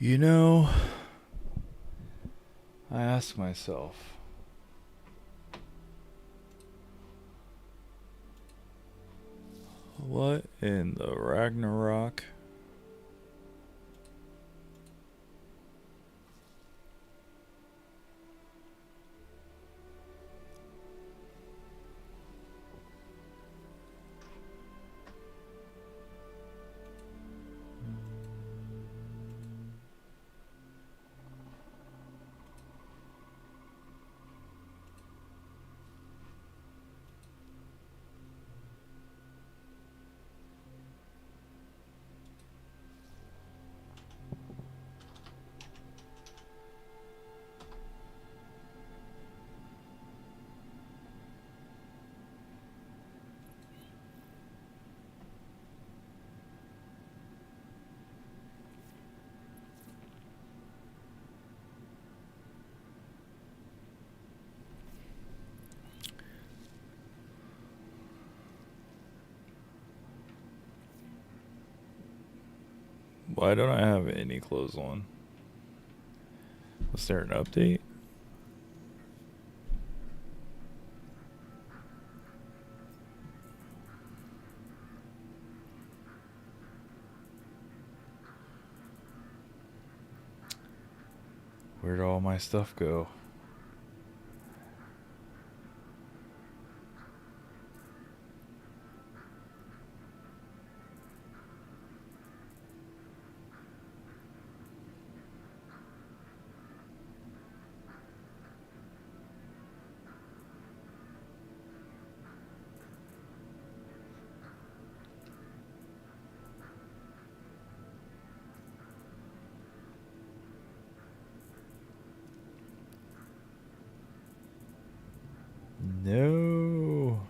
You know, I ask myself, what in the Ragnarok? Why don't I have any clothes on? Was there an update? Where'd all my stuff go? No.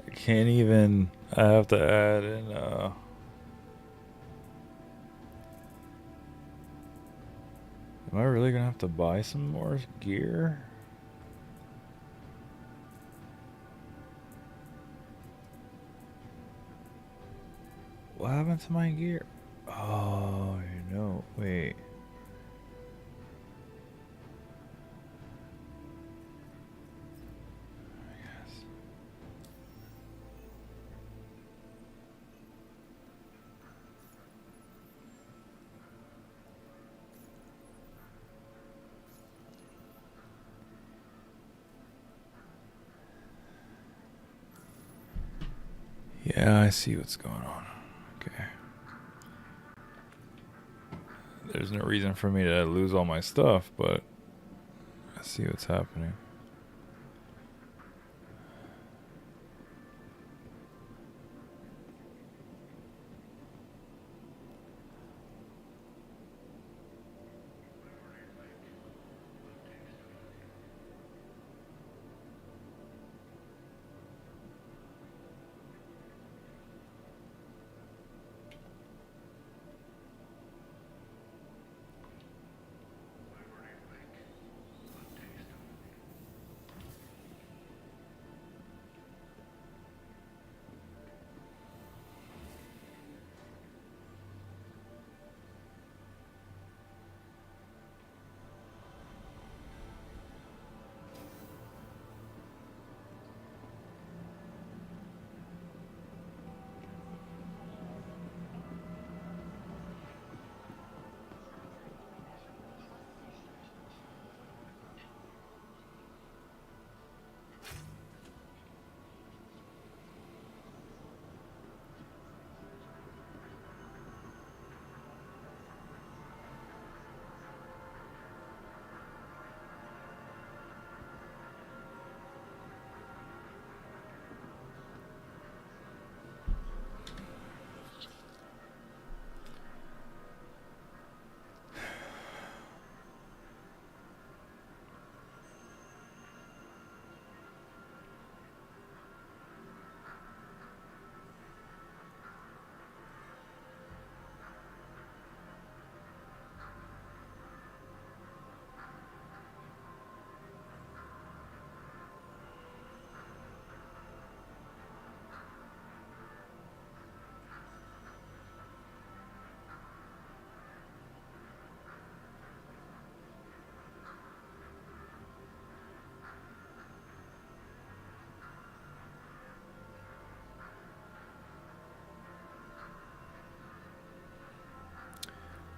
I can't even. I have to add in, Am I really gonna have to buy some more gear? What happened to my gear? Oh, no. Wait. Yes. Yeah, I see what's going on. Okay. There's no reason for me to lose all my stuff, but I see what's happening.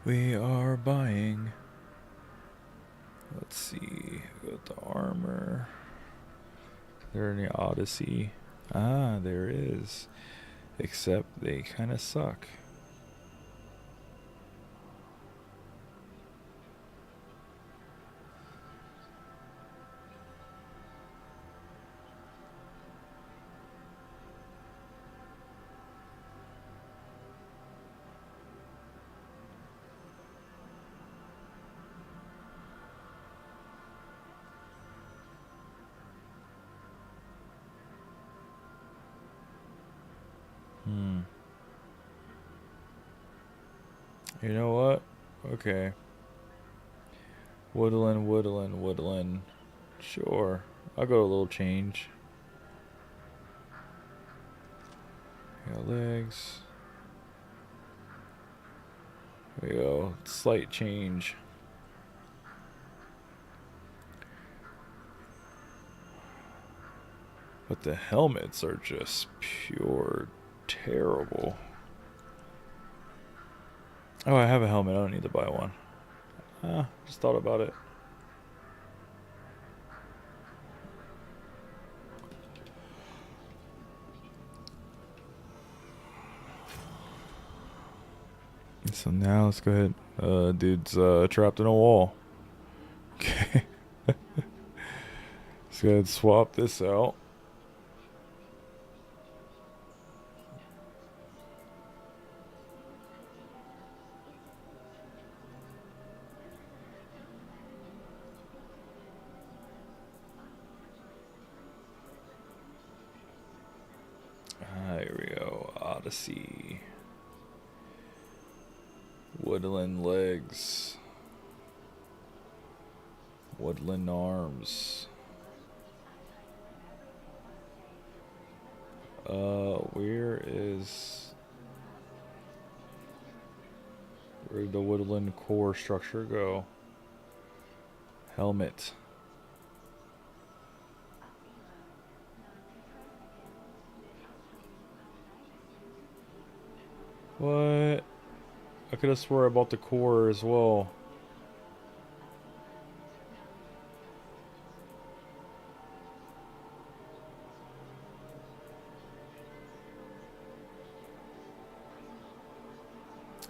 We are buying. Let's see. Got the armor. Is there any Odyssey? Ah, there is. Except they kind of suck. You know what? Okay. Woodland, woodland, woodland. Sure. I'll go a little change. Got legs. There we go. Slight change. But the helmets are just pure terrible. Oh, I have a helmet. I don't need to buy one. Just thought about it. So now let's go ahead. Dude's trapped in a wall. Okay. Let's go ahead and swap this out. Here we go. Odyssey. Woodland legs. Woodland arms. Where'd the woodland core structure go? Helmet. What? I could have swore I bought the core as well.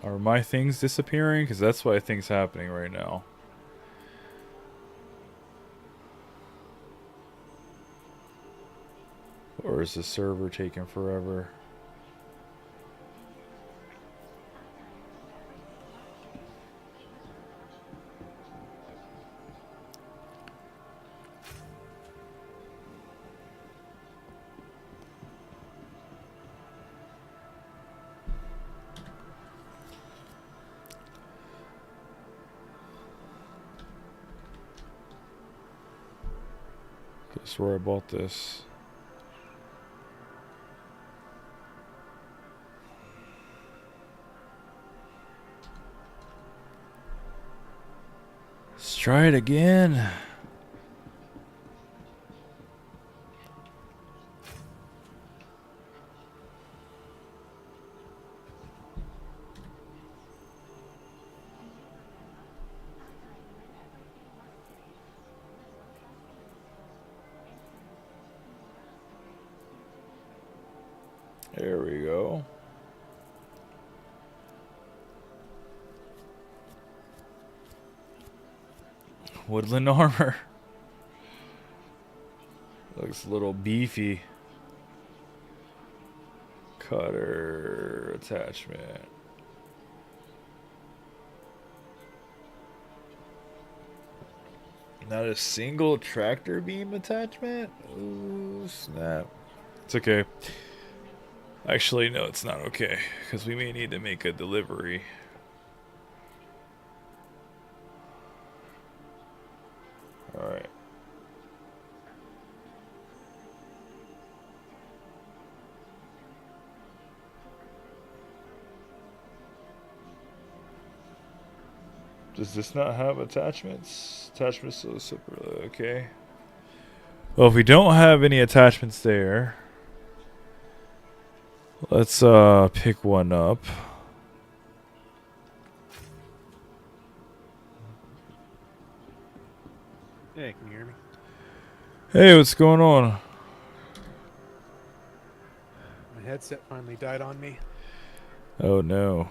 Are my things disappearing? Because that's what I think's happening right now. Or is the server taking forever? Guess where I bought this. Let's try it again. There we go. Woodland armor. Looks a little beefy. Cutter attachment. Not a single tractor beam attachment? Ooh, snap. It's okay. Actually, no, it's not okay. Because we may need to make a delivery. Alright. Does this not have attachments? Attachments to the super. Okay. Well, if we don't have any attachments there, let's pick one up. Hey, can you hear me? Hey, what's going on? My headset finally died on me, Oh no.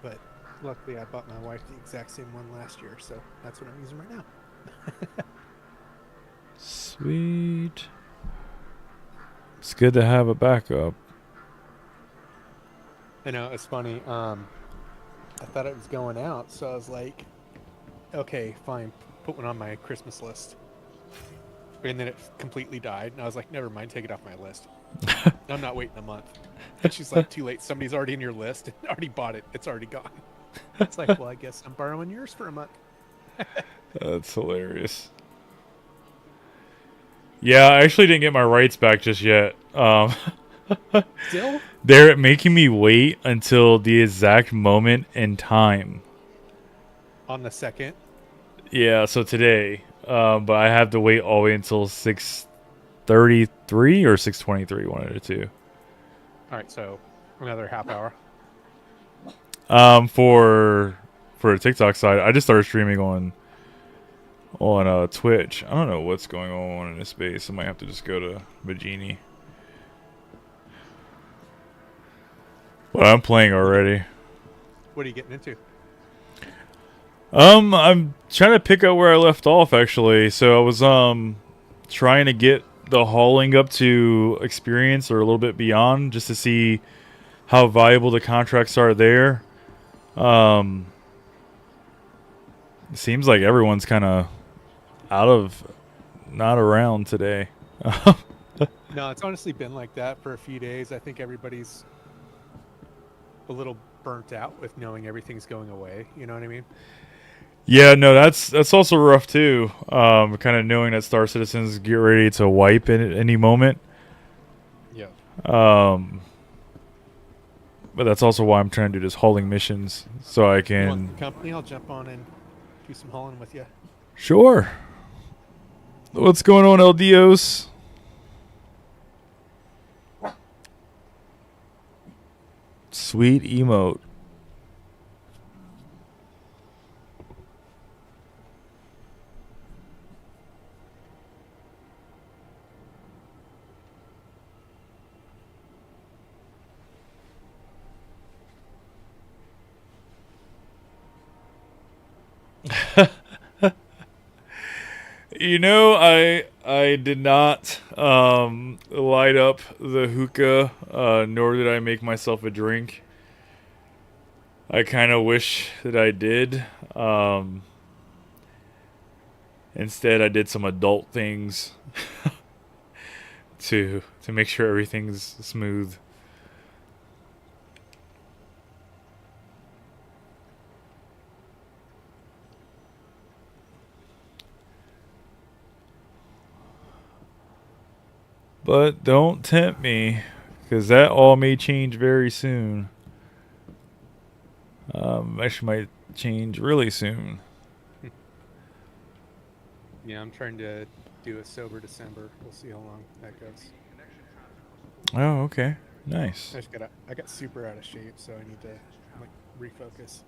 but luckily I bought my wife the exact same one last year, so that's what I'm using right now. Sweet. It's good to have a backup. I know it's funny. I thought it was going out, so I was like, okay, fine, put one on my Christmas list. And then it completely died, and I was like, never mind, take it off my list. I'm not waiting a month. And she's like, too late. Somebody's already in your list and already bought it. It's already gone. It's like, well, I guess I'm borrowing yours for a month. That's hilarious. Yeah, I actually didn't get my rights back just yet. Still? They're making me wait until the exact moment in time. On the second. Yeah, so today. But I have to wait all the way until 6:33 or 6:23, one of the two. All right, so another half hour. For the TikTok side, I just started streaming on Twitch. I don't know what's going on in this space. I might have to just go to Majini. But I'm playing What are you, already. what are you getting into? I'm trying to pick up where I left off actually. So I was trying to get the hauling up to experience or a little bit beyond just to see how valuable the contracts are there. Um it seems like everyone's kind of out of not around today. No, it's honestly been like that for a few days. I think everybody's a little burnt out with knowing everything's going away. You know what I mean? Yeah, no, that's also rough too. Kind of knowing that Star Citizens get ready to wipe in at any moment. Yeah. Um, but that's also why I'm trying to do this hauling missions so I You want can. some company? I'll jump on and do some hauling with you. Sure. What's going on, LDOs? Sweet emote. You know, I did not light up the hookah, nor did I make myself a drink. I kind of wish that I did. Um, Instead, I did some adult things to make sure everything's smooth. But don't tempt me, because that all may change very soon. Actually, might change really soon. Yeah, I'm trying to do a sober December. We'll see how long that goes. Oh, okay, nice. I got super out of shape, so I need to like refocus.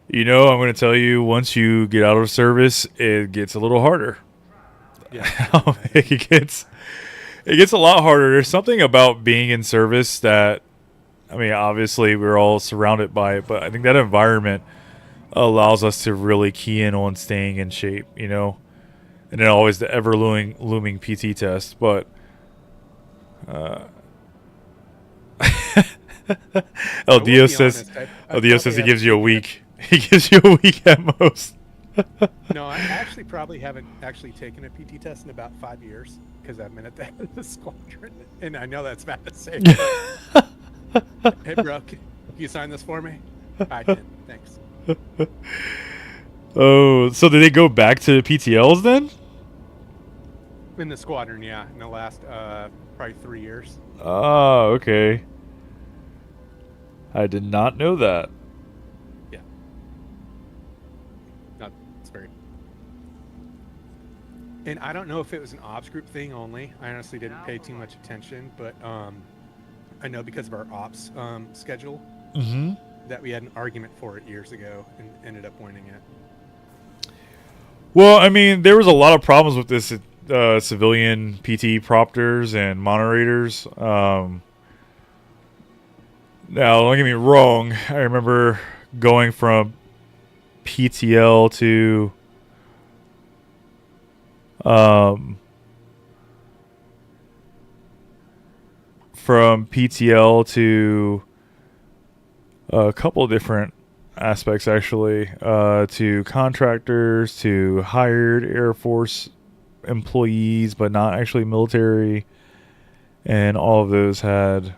You know, I'm going to tell you, once you get out of service, it gets a little harder. Yeah, I can it imagine. gets it gets a lot harder. There's something about being in service that, I mean, obviously we're all surrounded by it, but I think that environment allows us to really key in on staying in shape, you know? And then always the ever looming PT test. But uh, El I will Dio be says, honest. I El Dio probably says he haven't gives you a taken a week. He gives you a week at most. no. I actually probably haven't actually taken a PT test in about 5 years because I've been at the squadron, and I know that's bad to say, but hey, bro, can you sign this for me? I did. Thanks. Oh, so did they go back to PTLs then? In the squadron, yeah, in the last probably 3 years. Oh, okay. I did not know that. Yeah, not it's very. And I don't know if it was an ops group thing only. I honestly didn't pay too much attention, but I know because of our ops schedule that we had an argument for it years ago and ended up winning it. Well, I mean, there was a lot of problems with this civilian PT propters and moderators. Now, don't get me wrong. I remember going from PTL to from PTL to a couple of different aspects, actually, to contractors, to hired Air Force employees, but not actually military, and all of those had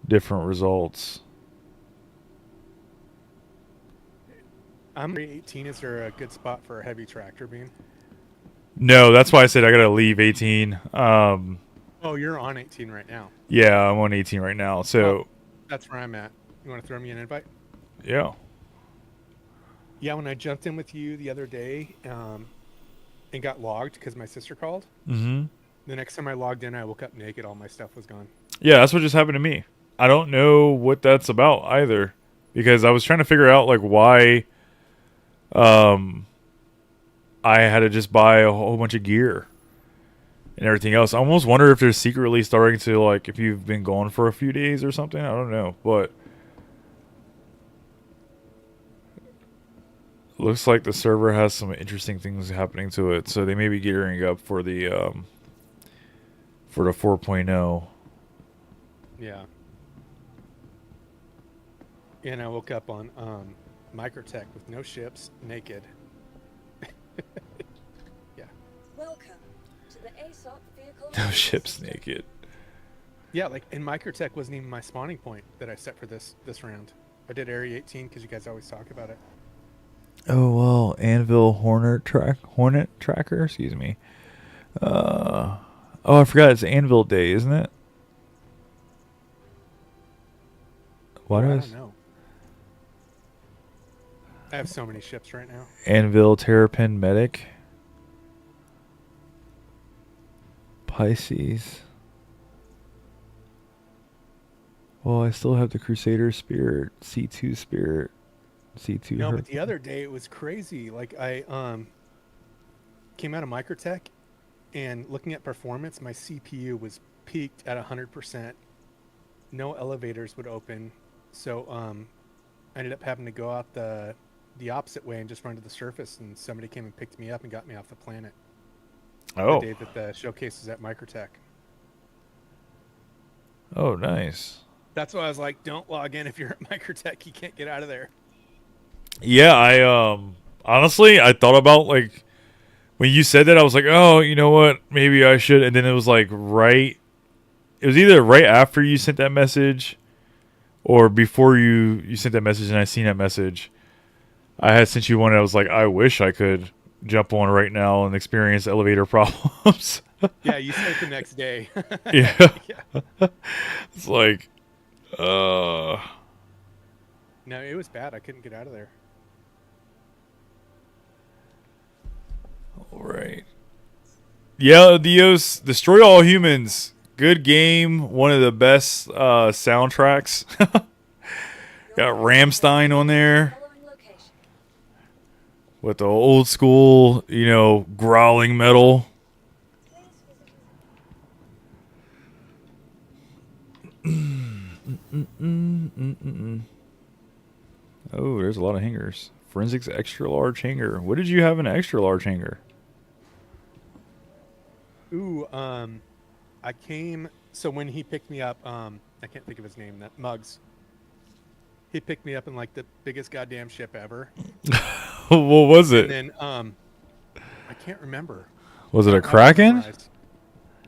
different results. I'm 18. Is there a good spot for a heavy tractor beam? No, that's why I said I gotta leave 18. Oh, you're on 18 right now. Yeah, I'm on 18 right now. So, That's where I'm at. You want to throw me an invite? yeah. Yeah, when I jumped in with you the other day and got logged because my sister called, Mm-hmm. the next time I logged in, I woke up naked. All my stuff was gone. Yeah, that's what just happened to me. I don't know what that's about either, because I was trying to figure out like why I had to just buy a whole bunch of gear and everything else. I almost wonder if they're secretly starting to, like, if you've been gone for a few days or something. I don't know, but looks like the server has some interesting things happening to it, so they may be gearing up for the 4.0. Yeah. And I woke up on Microtech with no ships, naked. Yeah. Welcome to the ASOP vehicle. No ships naked. Yeah, like, and Microtech wasn't even my spawning point that I set for this round. I did Area 18 because you guys always talk about it. Oh well, Anvil Hornet Tracker. Excuse me. Oh, I forgot it's Anvil Day, isn't it? What I is don't know. I have so many ships right now. Anvil Terrapin Medic? Pisces. Well, I still have the Crusader Spirit, C2 Spirit, C2. No, but the other day it was crazy. Like, I came out of Microtech, and looking at performance, my CPU was peaked at 100%. No elevators would open, so I ended up having to go out the opposite way and just run to the surface, and somebody came and picked me up and got me off the planet. Oh. The day that the showcase was at Microtech. Oh, nice. That's why I was like, don't log in if you're at Microtech. You can't get out of there. Yeah, I honestly I thought about, like, when you said that, I was like, oh, you know what, maybe I should. And then it was like it was either right after you sent that message or before you sent that message, and I seen that message. I had sent you one, and I was like, I wish I could jump on right now and experience elevator problems. Yeah, you said it the next day. Yeah. Yeah. It's like, No, it was bad. I couldn't get out of there. all right. Yeah, Dios, Destroy All Humans. Good game. One of the best soundtracks. Got Rammstein on there Following location. with the old school, growling metal. Oh, there's a lot of hangers. Forensics extra large hanger. What did you have in an extra large hanger? Ooh, I came. So when he picked me up, I can't think of his name. That Muggs. He picked me up in like the biggest goddamn ship ever. What was it? And then I can't remember. Was it a I was Kraken? surprised.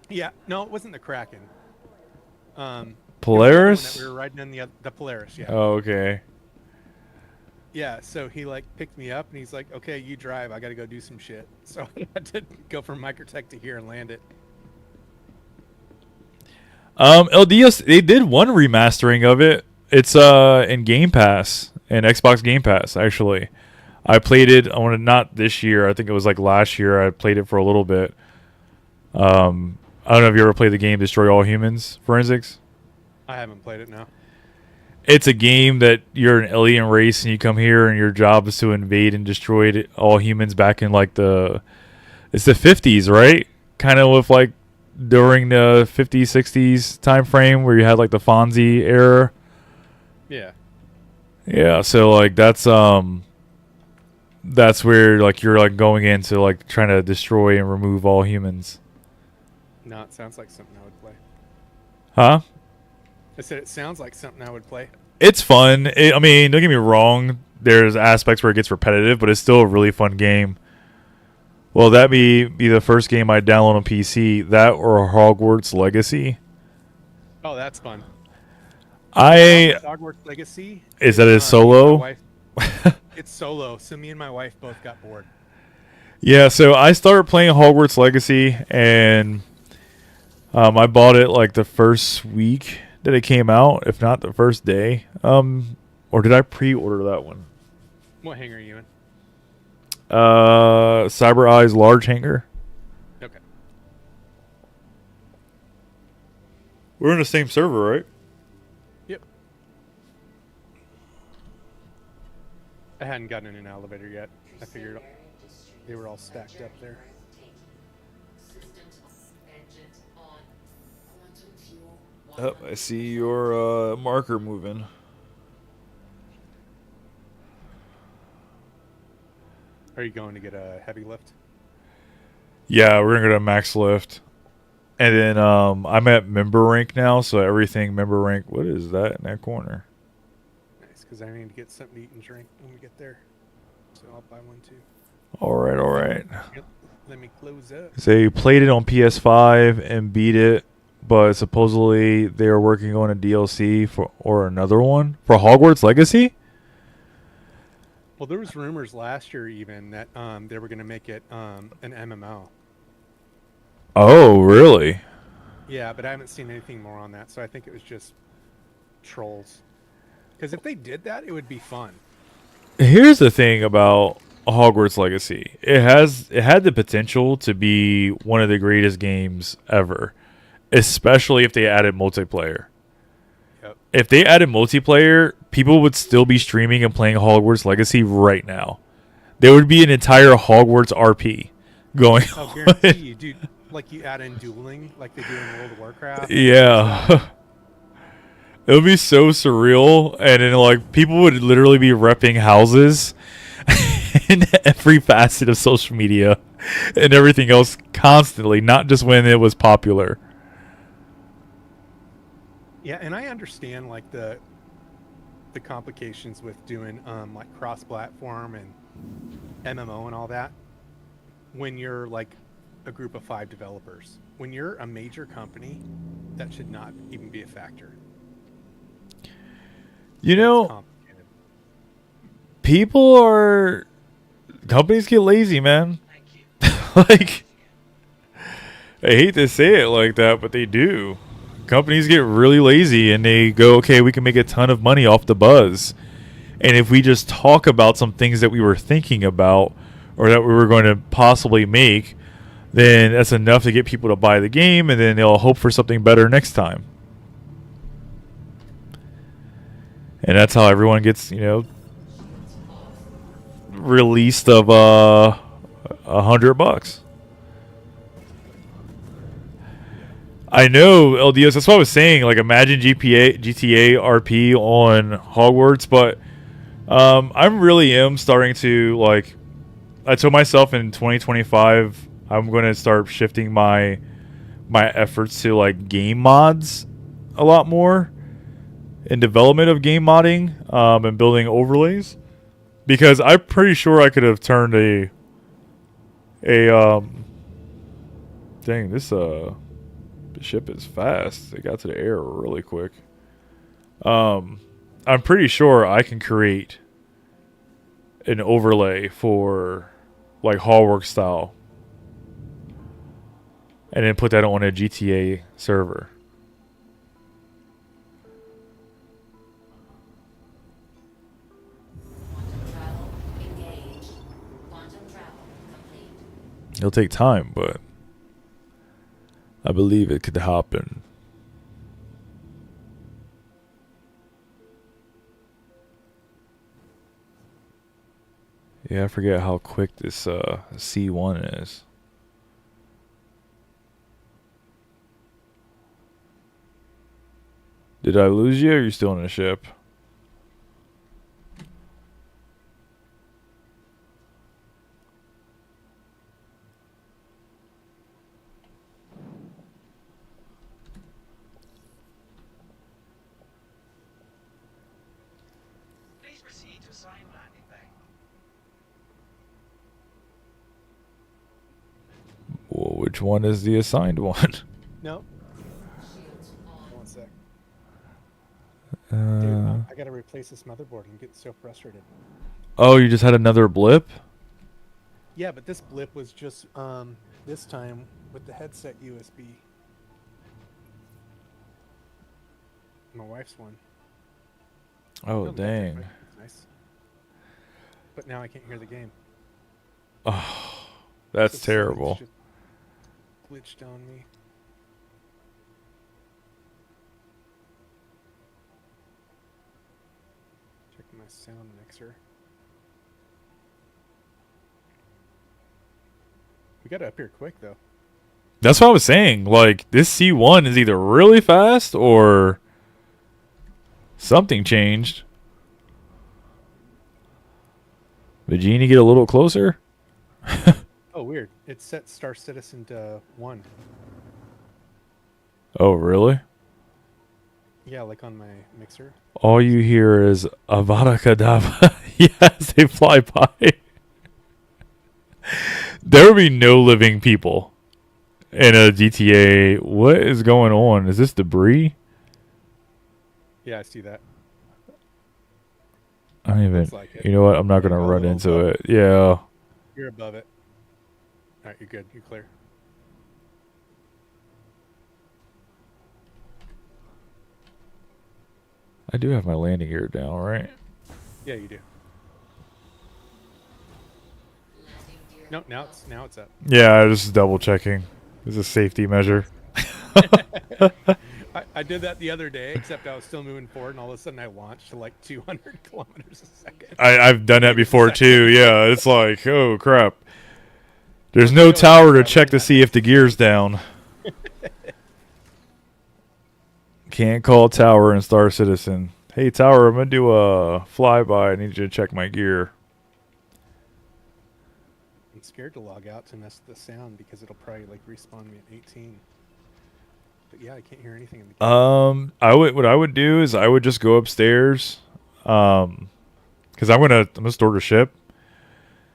Yeah, no, it wasn't the Kraken. It was the other one Polaris? that we were riding in the Polaris. Yeah. Oh, okay. Yeah. So he like picked me up and he's like, "Okay, you drive. I got to go do some shit." So I had to go from Microtech to here and land it. El Dios, they did one remastering of it. It's in Game Pass, in Xbox Game Pass, actually. I played it not this year. I think it was like last year. I played it for a little bit. I don't know if you ever played the game Destroy All Humans Forensics. I haven't played it now. it's a game that you're an alien race and you come here and your job is to invade and destroy all humans back in like it's the 50s, right? Kind of with like during the 50s, 60s time frame where you had like the Fonzie era. Yeah. Yeah, so like that's where like you're like going into like trying to destroy and remove all humans. No, it sounds like something I would play. Huh? I said it sounds like something I would play. It's fun. I mean, don't get me wrong. There's aspects where it gets repetitive, but it's still a really fun game. Well, that be the first game I download on PC. That or Hogwarts Legacy. Oh, that's fun. Hogwarts Legacy. Is that his my solo? wife- It's solo, so me and my wife both got bored. Yeah, so I started playing Hogwarts Legacy, and I bought it like the first week that it came out, if not the first day. Or did I pre-order that one? What hangar are you in? Cyber Eyes large hangar. Okay. We're in the same server, right? Yep. I hadn't gotten in an elevator yet. I figured they were all stacked up there. Oh, I see your marker moving. Are you going to get a heavy lift? Yeah, we're gonna go to max lift. And then I'm at member rank now, so everything member rank. What is that in that corner? Nice, because I need to get something to eat and drink when we get there. So I'll buy one too. All right, all right. Yep. Let me close up. So you played it on PS5 and beat it, but supposedly they are working on a DLC or another one for Hogwarts Legacy. Well, there was rumors last year even that they were going to make it an MMO. Oh, really? Yeah, but I haven't seen anything more on that, so I think it was just trolls. Because if they did that, it would be fun. Here's the thing about Hogwarts Legacy. It had the potential to be one of the greatest games ever, especially if they added multiplayer. Yep. If they added multiplayer, people would still be streaming and playing Hogwarts Legacy right now. There would be an entire Hogwarts RP going I'll on. guarantee you, dude. Like you add in dueling, like they do in World of Warcraft. Yeah. It would be so surreal, and then like people would literally be repping houses in every facet of social media and everything else constantly, not just when it was popular. Yeah, and I understand like the complications with doing like cross-platform and MMO and all that. When you're like a group of 5 developers, when you're a major company, that should not even be a factor. You It's know, complicated. companies get lazy, man. Like, I hate to say it like that, but they do. Companies get really lazy and they go, okay, we can make a ton of money off the buzz. And if we just talk about some things that we were thinking about or that we were going to possibly make, then that's enough to get people to buy the game, and then they'll hope for something better next time. And that's how everyone gets, released of $100. I know LDS. That's what I was saying. Like, imagine GTA RP on Hogwarts, but I really am starting to like. I told myself in 2025 I'm going to start shifting my efforts to like game mods a lot more, in development of game modding and building overlays, because I'm pretty sure I could have turned dang, this ship is fast. It got to the air really quick. I'm pretty sure I can create an overlay for like Hallwork style and then put that on a GTA server. It'll take time, but I believe it could happen. Yeah, I forget how quick this C1 is. Did I lose you, or are you still in the ship? Please proceed to assigned landing bay. Well, which one is the assigned one? No. One sec. Uh, Dude, I gotta replace this motherboard. I'm getting so frustrated. oh, you just had another blip? Yeah, but this blip was just this time with the headset USB. My wife's one. Oh, that's dang. right. That's nice. But now I can't hear the game. Oh, that's The settings terrible. just glitched on me. Check my sound mixer. We got up here quick though. That's what I was saying. Like, this C1 is either really fast or something changed. Did Genie get a little closer? Oh, weird. It set Star Citizen to 1. Oh, really? Yeah, like on my mixer. All you hear is Avada Kedavra. Yes, they fly by. There would be no living people in a GTA. What is going on? Is this debris? Yeah, I see that. I don't even. Looks like it. You know what? I'm not gonna Go a run little into above. it. Yeah. You're above it. Alright, you're good. You're clear. I do have my landing gear down, right? Yeah, you do. No, now it's up. Yeah, I just double checking. It's a safety measure. I did that the other day, except I was still moving forward, and all of a sudden I launched to like 200 kilometers a second. I've done that before too. Yeah, it's like, oh crap. There's I no know tower to exactly check to that. see if the gear's down. Can't call tower in Star Citizen. Hey tower, I'm gonna do a flyby. I need you to check my gear. I'm scared to log out to mess with the sound because it'll probably like respawn me at 18. But yeah, I can't hear anything in the game. What I would do is I would just go upstairs, because I'm gonna store the ship,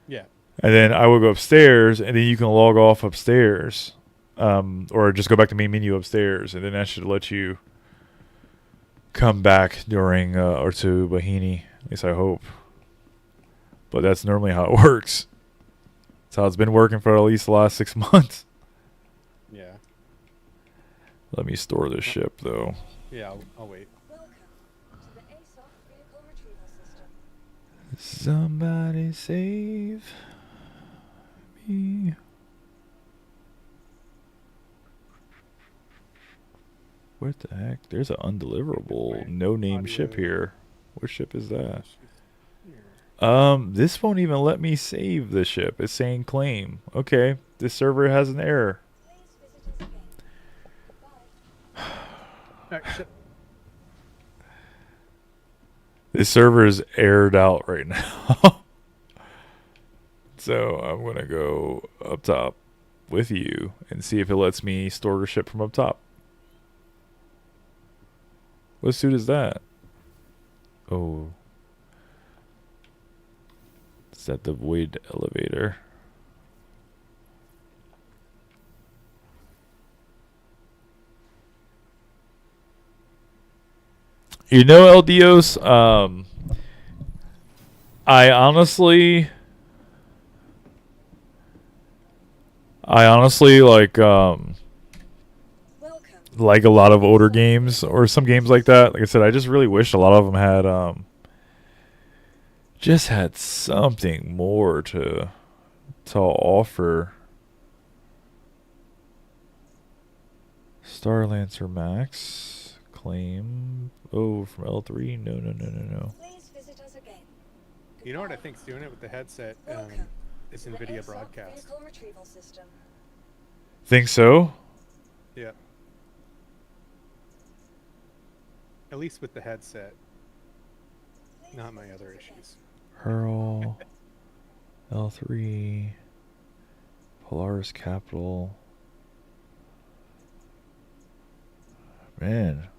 Yeah. and then I would go upstairs, and then you can log off upstairs, or just go back to main menu upstairs, and then that should let you come back during or to Bahini. At least I hope. But that's normally how it works. That's how it's been working for at least the last 6 months. Yeah. Let me store this ship though. Yeah, I'll wait. Welcome to the ASOC vehicle retrieval system. Somebody save me. What the heck? There's an undeliverable My no-name ship audio- here. What ship is that? Here. This won't even let me save the ship. It's saying claim. Okay, this server has an error. Please visit us again. Goodbye. Alright, shit. This server is aired out right now. So I'm gonna go up top with you and see if it lets me store the ship from up top. What suit is that? Oh. Is that the void elevator? You know, LDOs, I honestly Welcome. like a lot of older games or some games like that. Like I said, I just really wish a lot of them had just had something more to offer. Star Lancer Max claim. Oh, from L3. No. Please visit us again. You know what I think's doing it with the headset? Welcome It's to the NVIDIA ASOC broadcast. Vehicle Retrieval System. Think so? Yeah. At least with the headset. Not my other issues. Hurl. L3. Polaris Capital. Man.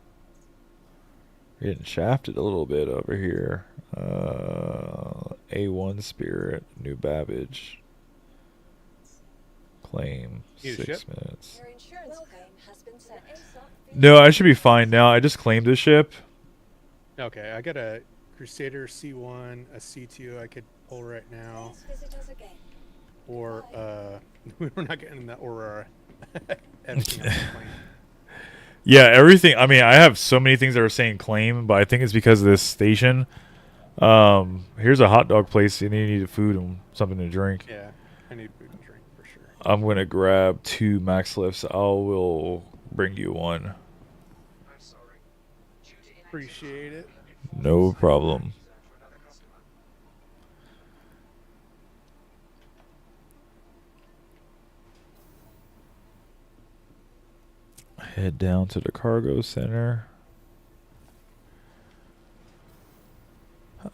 We're getting shafted a little bit over here. A1 Spirit. New Babbage. Claim. Need a 6 ship? minutes. Your insurance claim has been sent. No, I should be fine now. I just claimed the ship. Okay, I got a Crusader C1, a C2 I could pull right now. Please visit us again. Or, we're not getting that Aurora. Everything else is plain. Yeah, everything. I mean, I have so many things that are saying claim, but I think it's because of this station. Here's a hot dog place, and you need food and something to drink. Yeah, I need food and drink for sure. I'm gonna grab 2 max lifts. I will bring you one. I'm sorry. Due to inactivity, Appreciate it. No problem. for another customer. Head down to the cargo center.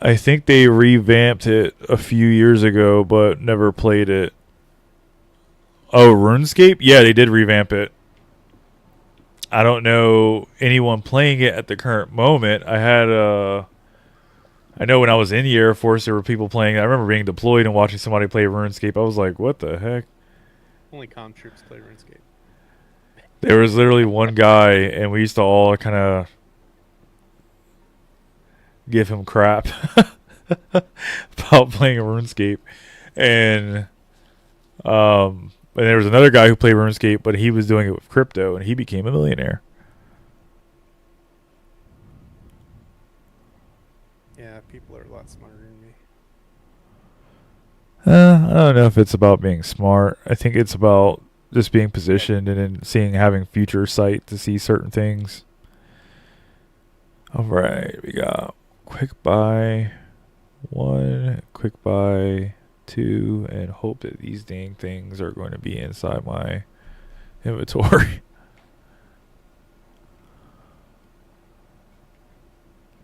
I think they revamped it a few years ago, but never played it. Oh, RuneScape? Yeah, they did revamp it. I don't know anyone playing it at the current moment. I know when I was in the Air Force, there were people playing it. I remember being deployed and watching somebody play RuneScape. I was like, what the heck? Only comm troops play RuneScape. There was literally one guy, and we used to all kind of give him crap about playing RuneScape. And there was another guy who played RuneScape, but he was doing it with crypto, and he became a millionaire. Yeah, people are a lot smarter than me. I don't know if it's about being smart. I think it's about just being positioned and then having future sight to see certain things. All right, we got quick buy 1, quick buy 2, and hope that these dang things are going to be inside my inventory.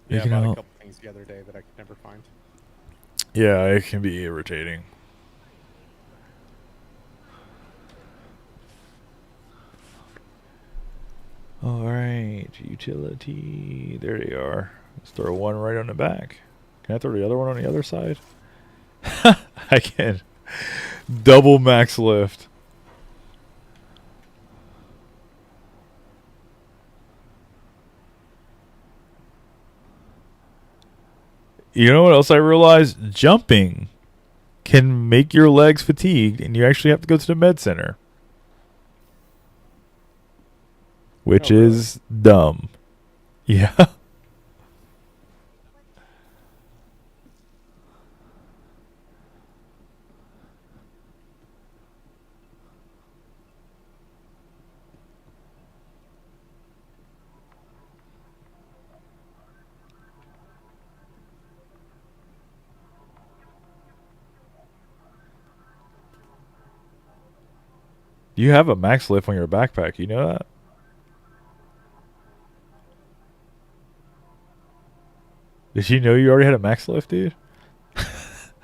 Yeah, I You bought know- a couple things the other day that I could never find. Yeah, it can be irritating. All right, utility. There they are. Let's throw one right on the back. Can I throw the other one on the other side? I can. Double max lift. You know what else I realized? Jumping can make your legs fatigued, and you actually have to go to the med center. Which Oh, really? is dumb. Yeah. You have a max lift on your backpack. You know that? Did you know you already had a max lift, dude?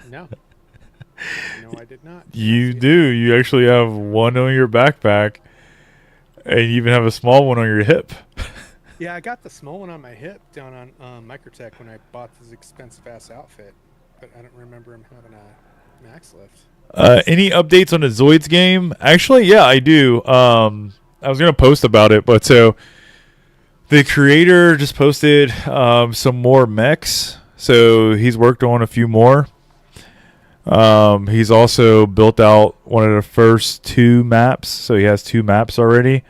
No. No, I did not. You See it. do. You actually have one on your backpack, and you even have a small one on your hip. Yeah, I got the small one on my hip down on Microtech when I bought this expensive ass outfit, but I don't remember him having a max lift. Any updates on the Zoids game? Actually, yeah, I do. I was gonna post about it, but so the creator just posted some more mechs. So he's worked on a few more. He's also built out one of the first 2 maps, so he has 2 maps already.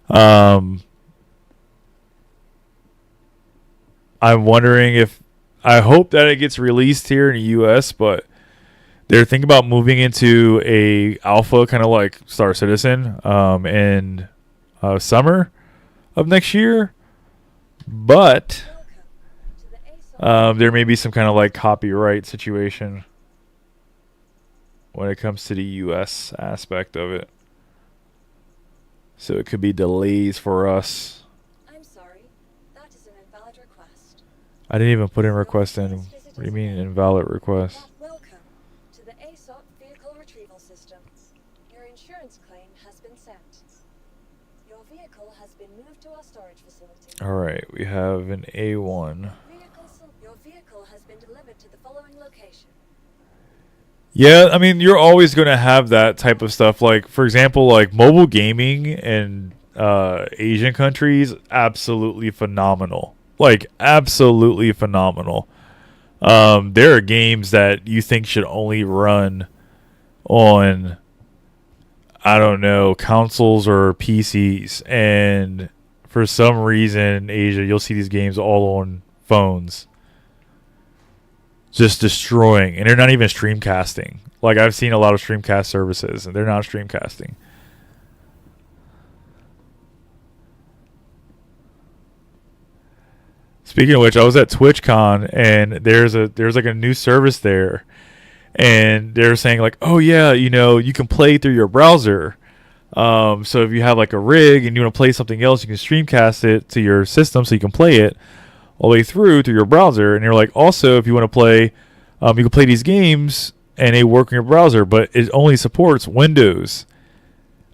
I'm wondering I hope that it gets released here in the US, but they're thinking about moving into a alpha, kind of like Star Citizen, in summer of next year. But Welcome to the ASOC There may be some kind of like copyright situation when it comes to the U.S. aspect of it. So it could be delays for us. I'm sorry. That is an invalid request. I didn't even put in request in. What do you mean invalid request? Welcome to the ASOC Vehicle Retrieval System. Your insurance claim has been sent. Your vehicle has been moved to our storage facility. Alright, we have an A1. Your vehicle has been delivered to the following location. Yeah, I mean, you're always going to have that type of stuff. Like, for example, like mobile gaming in Asian countries, absolutely phenomenal. Like, absolutely phenomenal. There are games that you think should only run on, I don't know, consoles or PCs. And for some reason in Asia, you'll see these games all on phones. Just destroying, and they're not even streamcasting. Like, I've seen a lot of streamcast services, and they're not streamcasting. Speaking of which, I was at TwitchCon, and there's like a new service there, and they're saying like, oh yeah, you know, you can play through your browser. So if you have like a rig and you want to play something else, you can streamcast it to your system so you can play it all the way through your browser. And you're like, also, if you want to play, you can play these games and they work in your browser, but it only supports Windows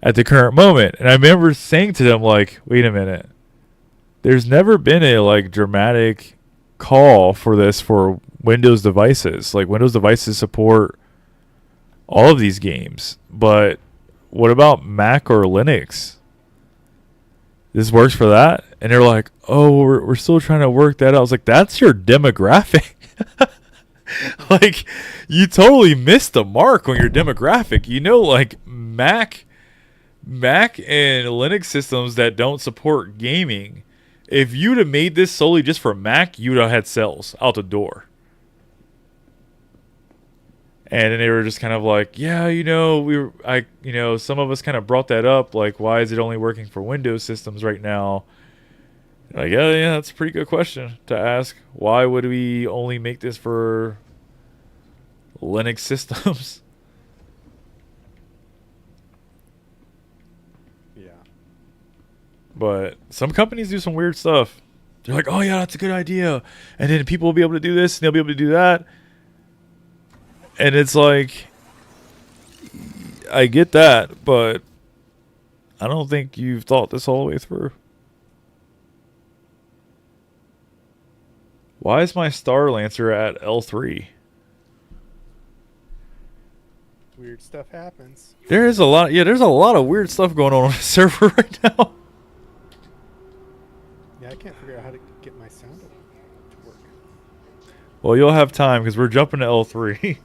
at the current moment. And I remember saying to them, like, wait a minute, there's never been a like dramatic call for this for Windows devices. Like, Windows devices support all of these games, but what about Mac or Linux? This works for that? And they're like, oh, we're still trying to work that out. I was like, that's your demographic. Like, you totally missed the mark on your demographic. You know, like Mac and Linux systems that don't support gaming, if you'd have made this solely just for Mac, you'd have had sales out the door. And then they were just kind of like, yeah, you know, some of us kind of brought that up. Like, why is it only working for Windows systems right now? Like, yeah, that's a pretty good question to ask. Why would we only make this for Linux systems? Yeah. But some companies do some weird stuff. They're like, oh yeah, that's a good idea. And then people will be able to do this and they'll be able to do that. And it's like, I get that, but I don't think you've thought this all the way through. Why is my Star Lancer at L3? Weird stuff happens. There's a lot of weird stuff going on the server right now. Yeah, I can't figure out how to get my sound to work. Well, you'll have time because we're jumping to L3.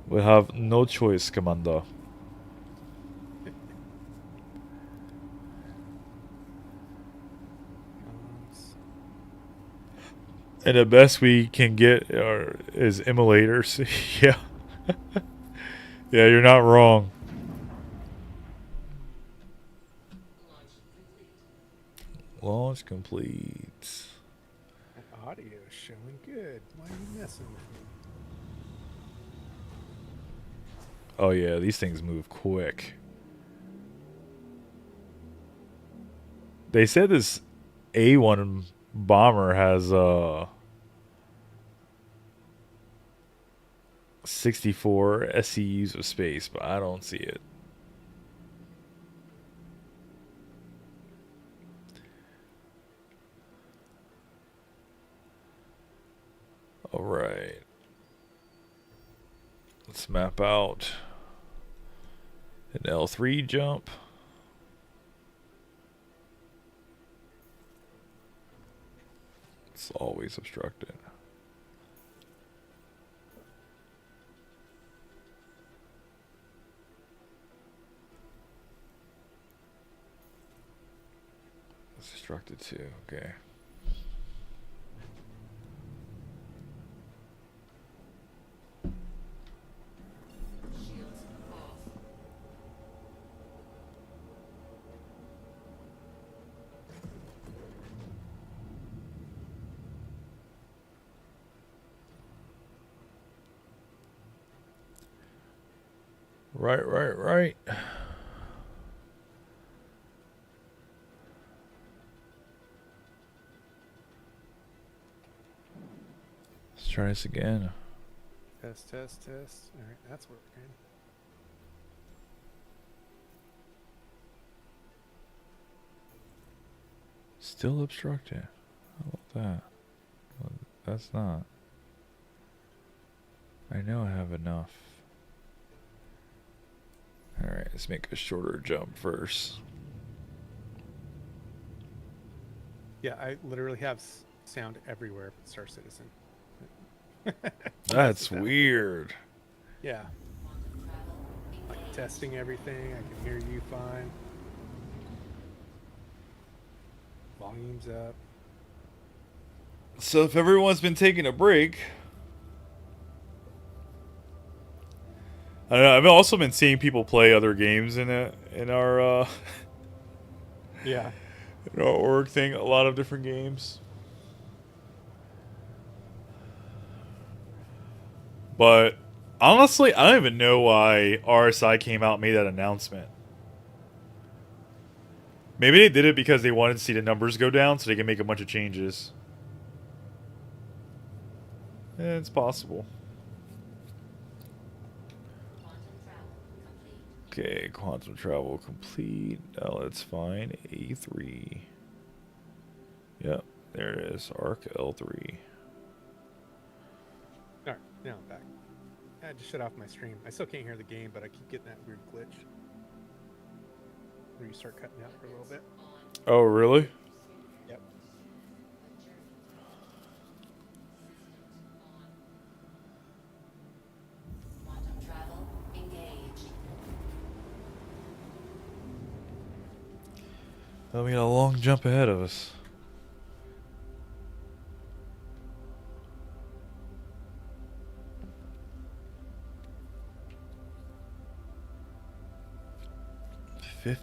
We have no choice, Commander. And the best we can get is emulators. Yeah. Yeah, you're not wrong. Launch complete. My audio is showing good. Why are you messing with me? Oh yeah, these things move quick. They said this A1 bomber has 64 SCUs of space, but I don't see it. All right. Let's map out an L3 jump. It's always obstructed. It's obstructed too, okay. Right. Let's try this again. Test. All right, that's working. Still obstructed. How about that? Well, that's not. I know I have enough. Alright, let's make a shorter jump first. Yeah, I literally have sound everywhere but Star Citizen. That's That. weird. Yeah. Like testing everything. I can hear you fine. Volume's up. So if everyone's been taking a break, I don't know. I've also been seeing people play other games in our Yeah. in our org thing. A lot of different games, but honestly, I don't even know why RSI came out and made that announcement. Maybe they did it because they wanted to see the numbers go down so they can make a bunch of changes. It's possible. Okay, quantum travel complete. Oh, that's fine. A3. Yep, there it is. Arc L3. Alright, now I'm back. I had to shut off my stream. I still can't hear the game, but I keep getting that weird glitch. Where you start cutting out for a little bit. Oh, really? Yep. Quantum travel engaged. Oh, we got a long jump ahead of us.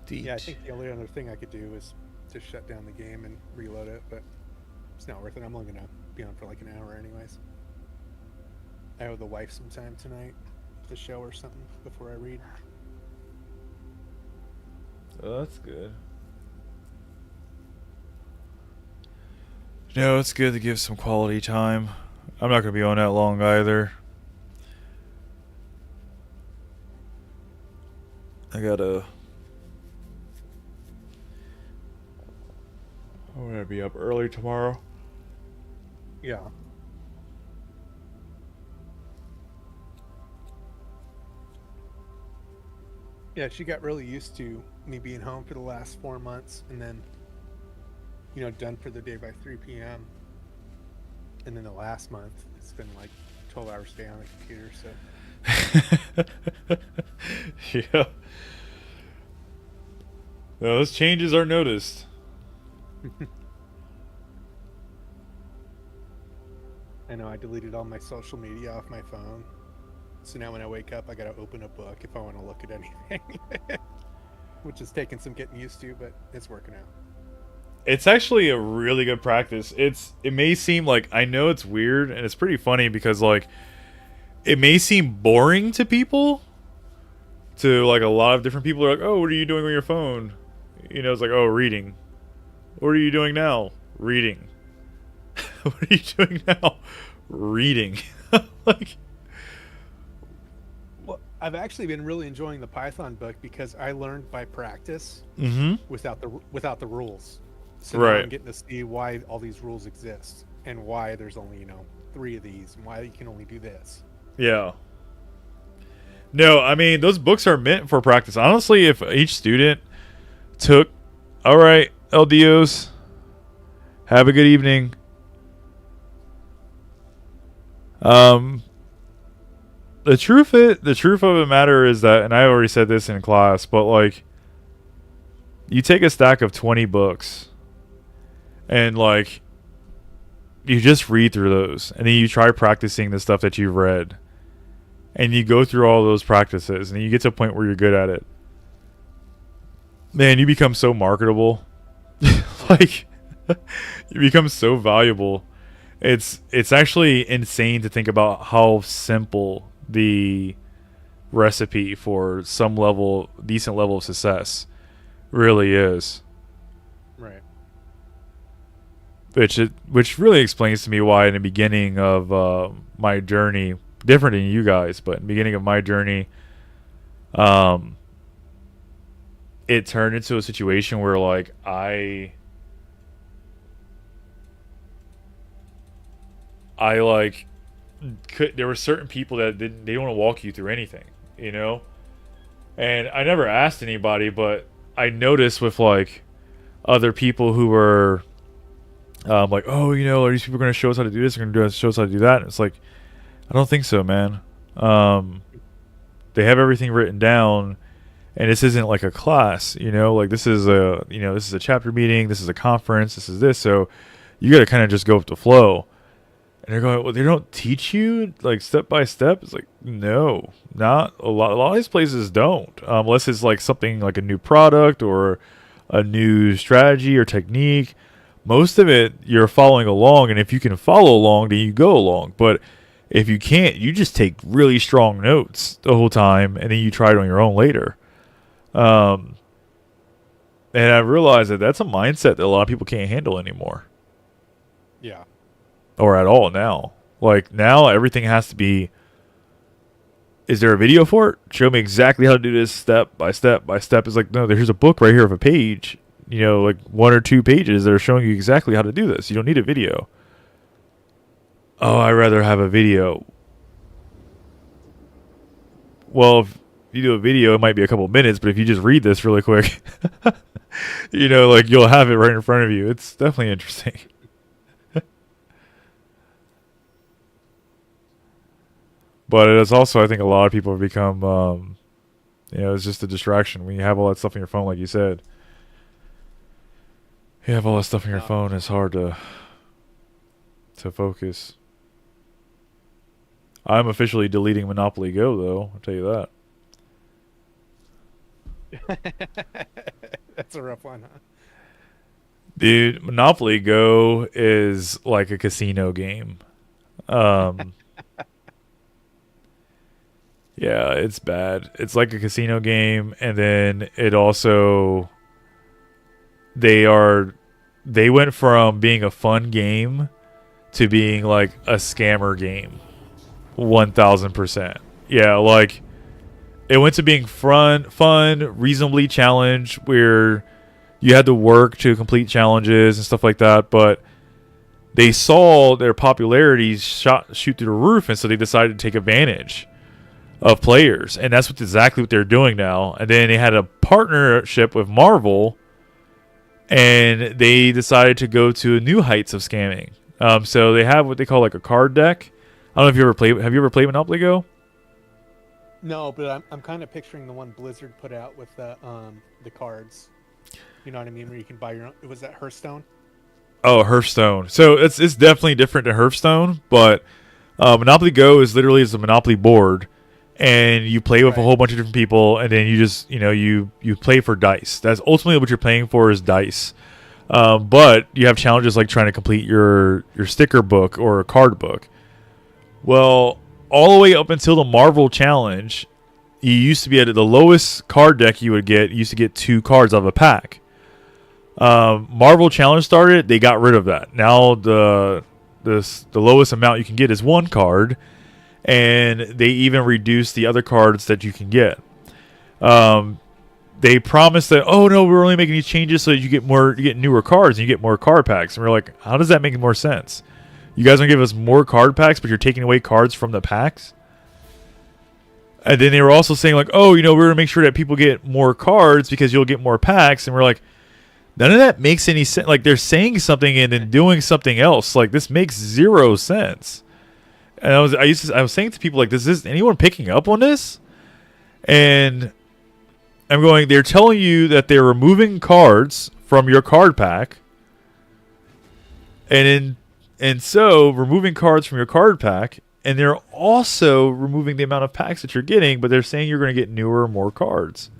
Yeah, I think the only other thing I could do is to shut down the game and reload it, but it's not worth it. I'm only gonna be on for like an hour anyways. I owe the wife some time tonight to show her something before I read. Oh, that's good. No, it's good to give some quality time. I'm not going to be on that long either. I'm going to be up early tomorrow. Yeah. Yeah, she got really used to me being home for the last 4 months and then, you know, done for the day by 3 p.m. And then the last month, it's been like 12 hours a day on the computer, so. Yeah. Those changes are noticed. I know I deleted all my social media off my phone. So now when I wake up, I gotta open a book if I want to look at anything. Which is taking some getting used to, but it's working out. It's actually a really good practice. It may seem like, I know it's weird and it's pretty funny because like it may seem boring to people. To like a lot of different people are like, "Oh, what are you doing on your phone?" You know, it's like, "Oh, reading." "What are you doing now?" "Reading." "What are you doing now?" "Reading." Like, Well, I've actually been really enjoying the Python book because I learned by practice without the rules. So now Right. I'm getting to see why all these rules exist and why there's only, 3 of these and why you can only do this. Yeah. No, I mean, those books are meant for practice. Honestly, if each student took, all right, LDOs, have a good evening. The truth of the matter is that, and I already said this in class, but like, you take a stack of 20 books and like, you just read through those and then you try practicing the stuff that you've read. And you go through all those practices, and you get to a point where you're good at it. Man, you become so marketable. Like, you become so valuable. It's actually insane to think about how simple the recipe for some level, decent level of success. Really is. Right. Which really explains to me why in the beginning of my journey, different than you guys, but in the beginning of my journey, it turned into a situation where like I like there were certain people that they didn't want to walk you through anything, you know? And I never asked anybody, but I noticed with like other people who were like, oh, you know, are these people going to show us how to do this? They're going to show us how to do that. And it's like, I don't think so, man. They have everything written down, and this isn't like a class, you know, like this is a chapter meeting. This is a conference. This is this. So you got to kind of just go with the flow. And they're going, well, they don't teach you like step by step. It's like, no, not a lot. A lot of these places don't, unless it's like something like a new product or a new strategy or technique. Most of it you're following along, and if you can follow along, then you go along. But if you can't, you just take really strong notes the whole time, and then you try it on your own later. And I realized that that's a mindset that a lot of people can't handle anymore. Yeah. Or at all now. Like now everything has to be, is there a video for it? Show me exactly how to do this step by step by step. It's like, no, there's a book right here of a page, you know, like 1 or 2 pages that are showing you exactly how to do this. You don't need a video. Oh, I'd rather have a video. Well, if you do a video, it might be a couple minutes, but if you just read this really quick, you know, like you'll have it right in front of you. It's definitely interesting. But it's also, I think, a lot of people have become, you know, it's just a distraction. When you have all that stuff on your phone, like you said, you have all that stuff on your phone, it's hard to focus. I'm officially deleting Monopoly Go, though. I'll tell you that. That's a rough one, huh? Dude, Monopoly Go is like a casino game. Yeah, it's bad. It's like a casino game, and then it also they went from being a fun game to being like a scammer game. 1000%. Yeah, like it went to being fun, reasonably challenged, where you had to work to complete challenges and stuff like that, but they saw their popularity shoot through the roof, and so they decided to take advantage of players, and that's exactly what they're doing now. And then they had a partnership with Marvel, and they decided to go to new heights of scamming. So they have what they call like a card deck. I don't know if you ever played. Have you ever played Monopoly Go? No, but I'm kind of picturing the one Blizzard put out with the cards. You know what I mean? Where you can buy your own. Was that Hearthstone? Oh, Hearthstone. So it's definitely different than Hearthstone, but Monopoly Go is literally a Monopoly board, and you play with a whole bunch of different people, and then you just, you know, you play for dice. That's ultimately what you're playing for, is dice. But you have challenges like trying to complete your sticker book or a card book. Well, all the way up until the Marvel Challenge, you used to be at the lowest card deck you would get. You used to get 2 cards out of a pack. Marvel Challenge started, they got rid of that. Now the lowest amount you can get is 1 card, and they even reduced the other cards that you can get. They promised that, oh no, we're only making these changes so you get newer cards and you get more card packs. And we're like, how does that make more sense? You guys want to give us more card packs, but you're taking away cards from the packs? And then they were also saying like, oh, you know, we're going to make sure that people get more cards because you'll get more packs. And we're like, none of that makes any sense. Like, they're saying something and then doing something else. Like, this makes 0 sense. And I was saying to people like, is anyone picking up on this? And I'm going, they're telling you that they're removing cards from your card pack. And so removing cards from your card pack, and they're also removing the amount of packs that you're getting, but they're saying you're going to get newer, more cards.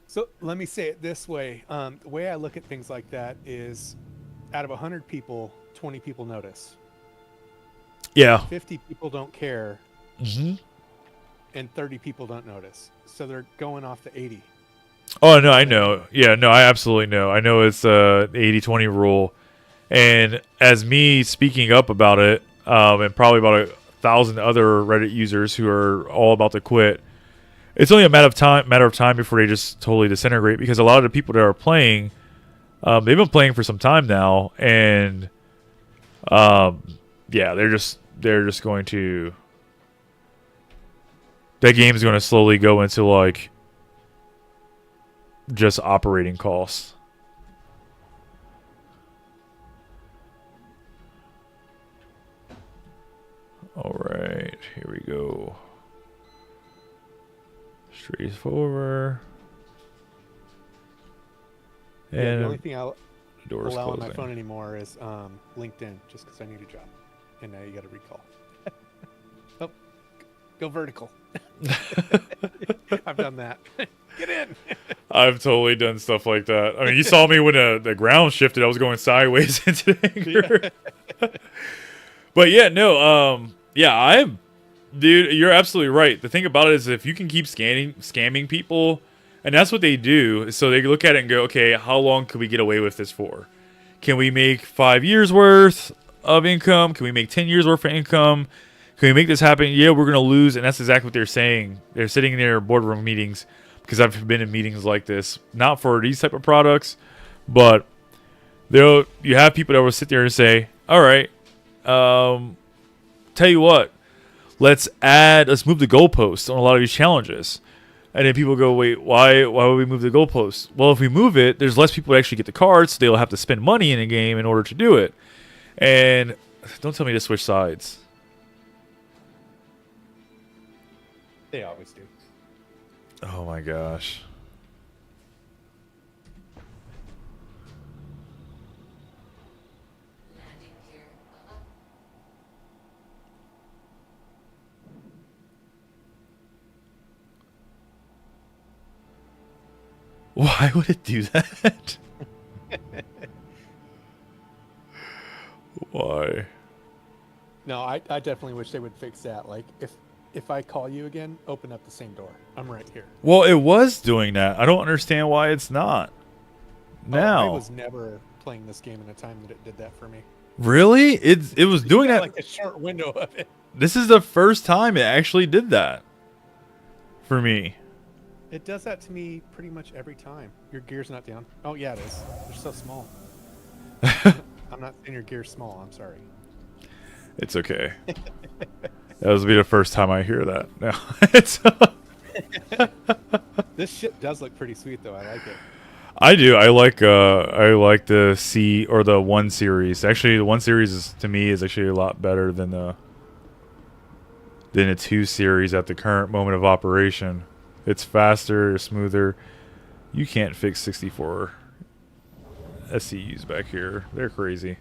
So let me say it this way. The way I look at things like that is, out of 100 people, 20 people notice. Yeah. 50 people don't care. Mm-hmm. and 30 people don't notice. So they're going off the 80. Oh no, I know. Yeah, no, I absolutely know. I know it's the 80-20 rule, and as me speaking up about it, and probably about 1,000 other Reddit users who are all about to quit, it's only a matter of time before they just totally disintegrate. Because a lot of the people that are playing, they've been playing for some time now, and yeah, they're just going to. That game is going to slowly go into like just operating costs. All right, here we go. Straightforward. Yeah, And the only thing I'll the door's allow on closing. my phone anymore is LinkedIn, just because I need a job. And now you got to recall. Oh, go vertical. I've done that. Get in. I've totally done stuff like that. I mean, you saw me when the ground shifted. I was going sideways into the anchor. But yeah, no, yeah, dude, you're absolutely right. The thing about it is if you can keep scamming people, and that's what they do, so they look at it and go, okay, how long could we get away with this for? Can we make 5 years worth of income? Can we make 10 years worth of income? Can we make this happen? Yeah, we're going to lose. And that's exactly what they're saying. They're sitting in their boardroom meetings, because I've been in meetings like this, not for these type of products, but you have people that will sit there and say, all right, tell you what, let's move the goalposts on a lot of these challenges. And then people go, wait, why would we move the goalposts? Well, if we move it, there's less people that actually get the cards, so they'll have to spend money in a game in order to do it. And don't tell me to switch sides. They always do. Oh my gosh. Landing gear up. Why would it do that? Why? No, I definitely wish they would fix that. Like, if I call you again, open up the same door. I'm right here. Well, it was doing that. I don't understand why it's not. Oh, I Now. was never playing this game in a time that it did that for me. Really? It was doing Yeah, that. like a short window of it. This is the first time it actually did that for me. It does that to me pretty much every time. Your gear's not down. Oh yeah, it is. They're so small. I'm not saying your gear's small. I'm sorry. It's okay. That was be the first time I hear that. No, it's. This ship does look pretty sweet though. I like it. I do. I like the C or the 1 series. Actually, the 1 series is to me is actually a lot better than the 2 series at the current moment of operation. It's faster, smoother. You can't fix 64 SCUs back here. They're crazy.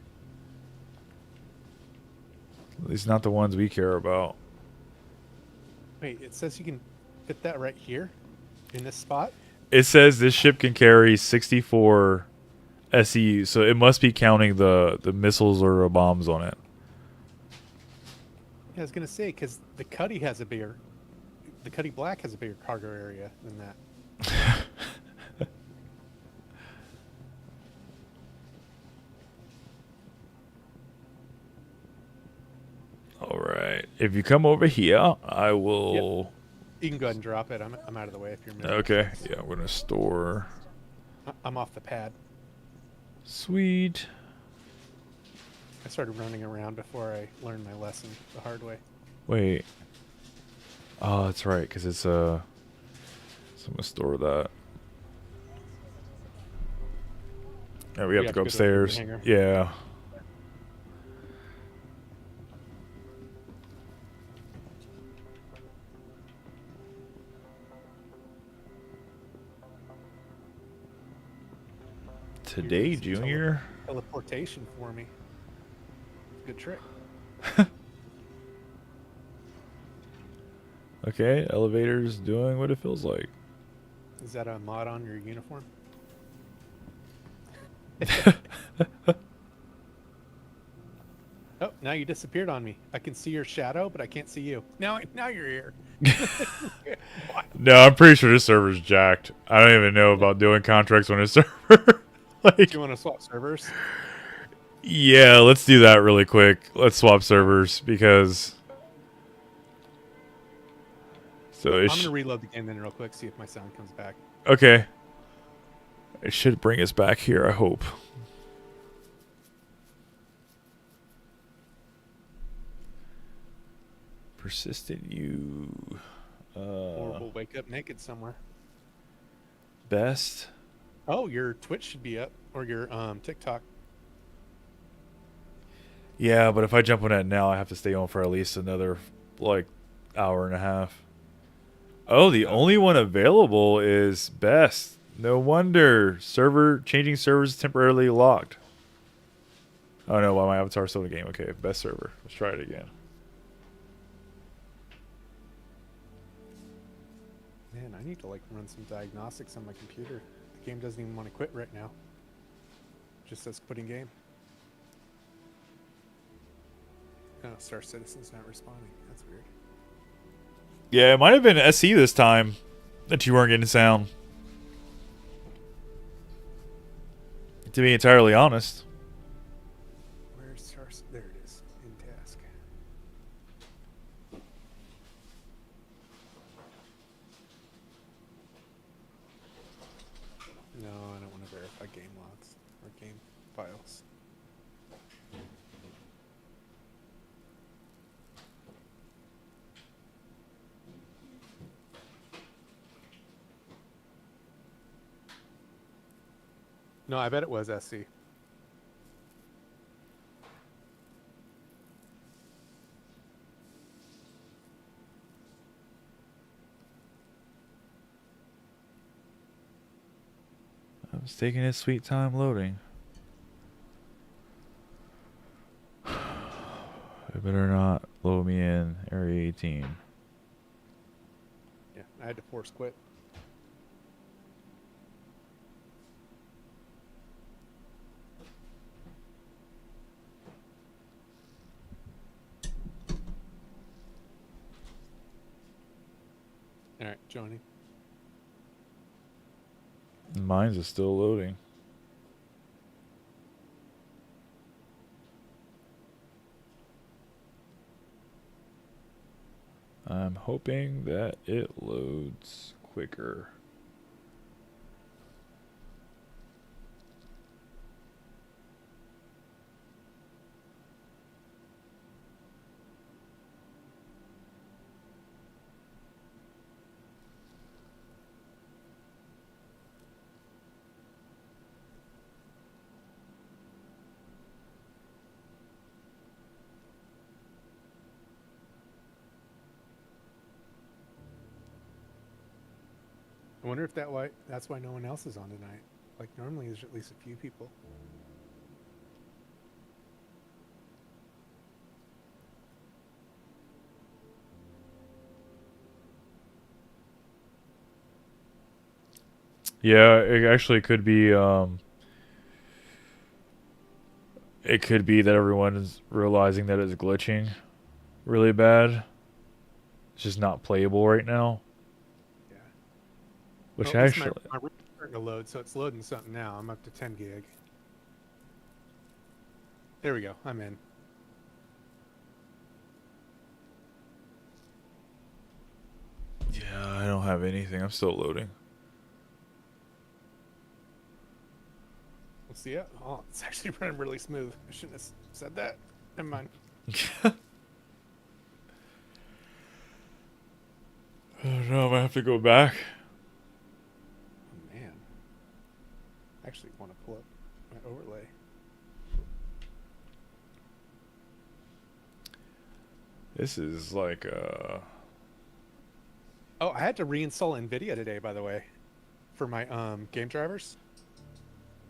At least not the ones we care about. Wait, it says you can fit that right here in this spot. It says this ship can carry 64 SCUs, so it must be counting the missiles or bombs on it. Yeah, I was gonna say because the Cuddy Black has a bigger cargo area than that. All right. If you come over here, I will. You can go ahead and drop it. I'm out of the way if you're moving. Okay. Yeah, I'm gonna store. I'm off the pad. Sweet. I started running around before I learned my lesson the hard way. Wait. Oh, that's right, because it's So I'm gonna store that. Yeah, we have to go to the upstairs. hangar. Yeah. Today, Here's some Junior. Teleportation for me. Good trick. Okay, elevator's doing what it feels like. Is that a mod on your uniform? Oh, now you disappeared on me. I can see your shadow, but I can't see you. Now you're here. No, I'm pretty sure this server's jacked. I don't even know about doing contracts on this server. Like, Do you want to swap servers? yeah, let's do that really quick. Let's swap servers because. So I'm it gonna reload the game then real quick, see if my sound comes back. okay. It should bring us back here. I hope. Persistent you. Or we'll wake up naked somewhere. Best. Oh, your Twitch should be up, or your TikTok. Yeah, but if I jump on that now, I have to stay on for at least another like hour and a half. Oh, the only one available is best. No wonder. Server changing servers temporarily locked. Oh no, why my avatar's still in the game? Okay, best server. Let's try it again. Man, I need to like run some diagnostics on my computer. The game doesn't even want to quit right now. Just says quitting game. Oh, Star Citizen's not responding. That's weird. Yeah, it might have been SE this time that you weren't getting sound. To be entirely honest. Where's Star? There it is. In task. No, I don't want to verify game logs or game files. No, I bet it was SC. It's taking its sweet time loading. It better not load me in Area 18. Yeah, I had to force quit. All right, Johnny. Mine's is still loading. I'm hoping that it loads quicker. I wonder if that's why no one else is on tonight. Like normally there's at least a few people. Yeah, it actually could be. It could be that everyone is realizing that it's glitching really bad. It's just not playable right now. Yeah. Which Well, at least actually, my room's starting to load, so it's loading something now. I'm up to 10 gig. There we go. I'm in. yeah, I don't have anything. I'm still loading. Let's see it. Oh, it's actually running really smooth. I shouldn't have said that. Never mind. I don't know. I might have to go back. Oh, man. I actually want to pull up my overlay. This is like Oh, I had to reinstall NVIDIA today, by the way, for my game drivers.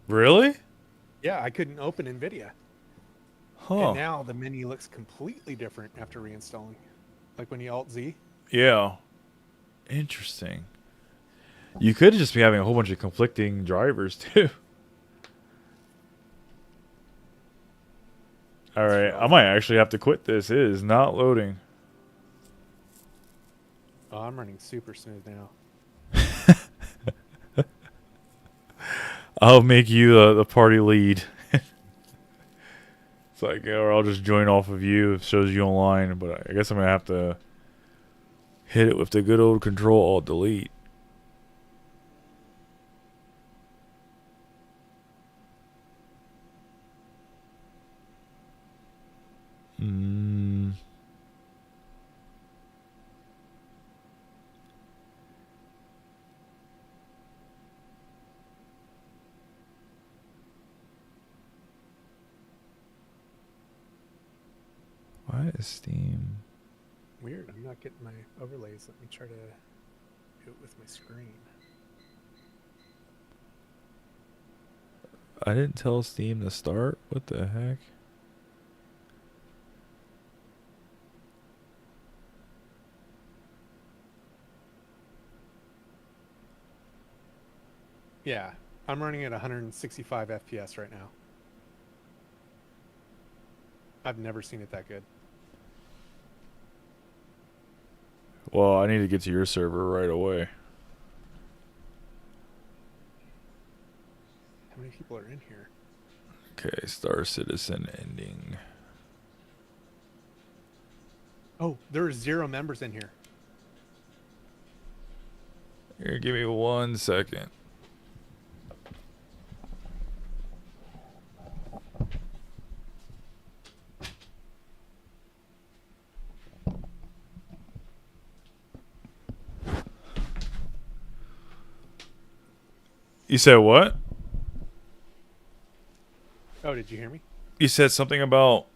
really? Yeah, I couldn't open NVIDIA. Huh. And now the menu looks completely different after reinstalling. Like when you Alt-Z. Yeah. Interesting. You could just be having a whole bunch of conflicting drivers too. All right, I might actually have to quit this. It is not loading. Oh, I'm running super smooth now. I'll make you the party lead. It's like, or I'll just join off of you. It shows you online, but I guess I'm gonna have to hit it with the good old Control Alt Delete. Mm. Why is Steam? Weird. I'm not getting my overlays. Let me try to do it with my screen. I didn't tell Steam to start. What the heck? Yeah, I'm running at 165 FPS right now. I've never seen it that good. Well, I need to get to your server right away. How many people are in here? Okay, Star Citizen ending. Oh, there are 0 members in here. Here, give me 1 second. You said what? Oh, did you hear me? You said something about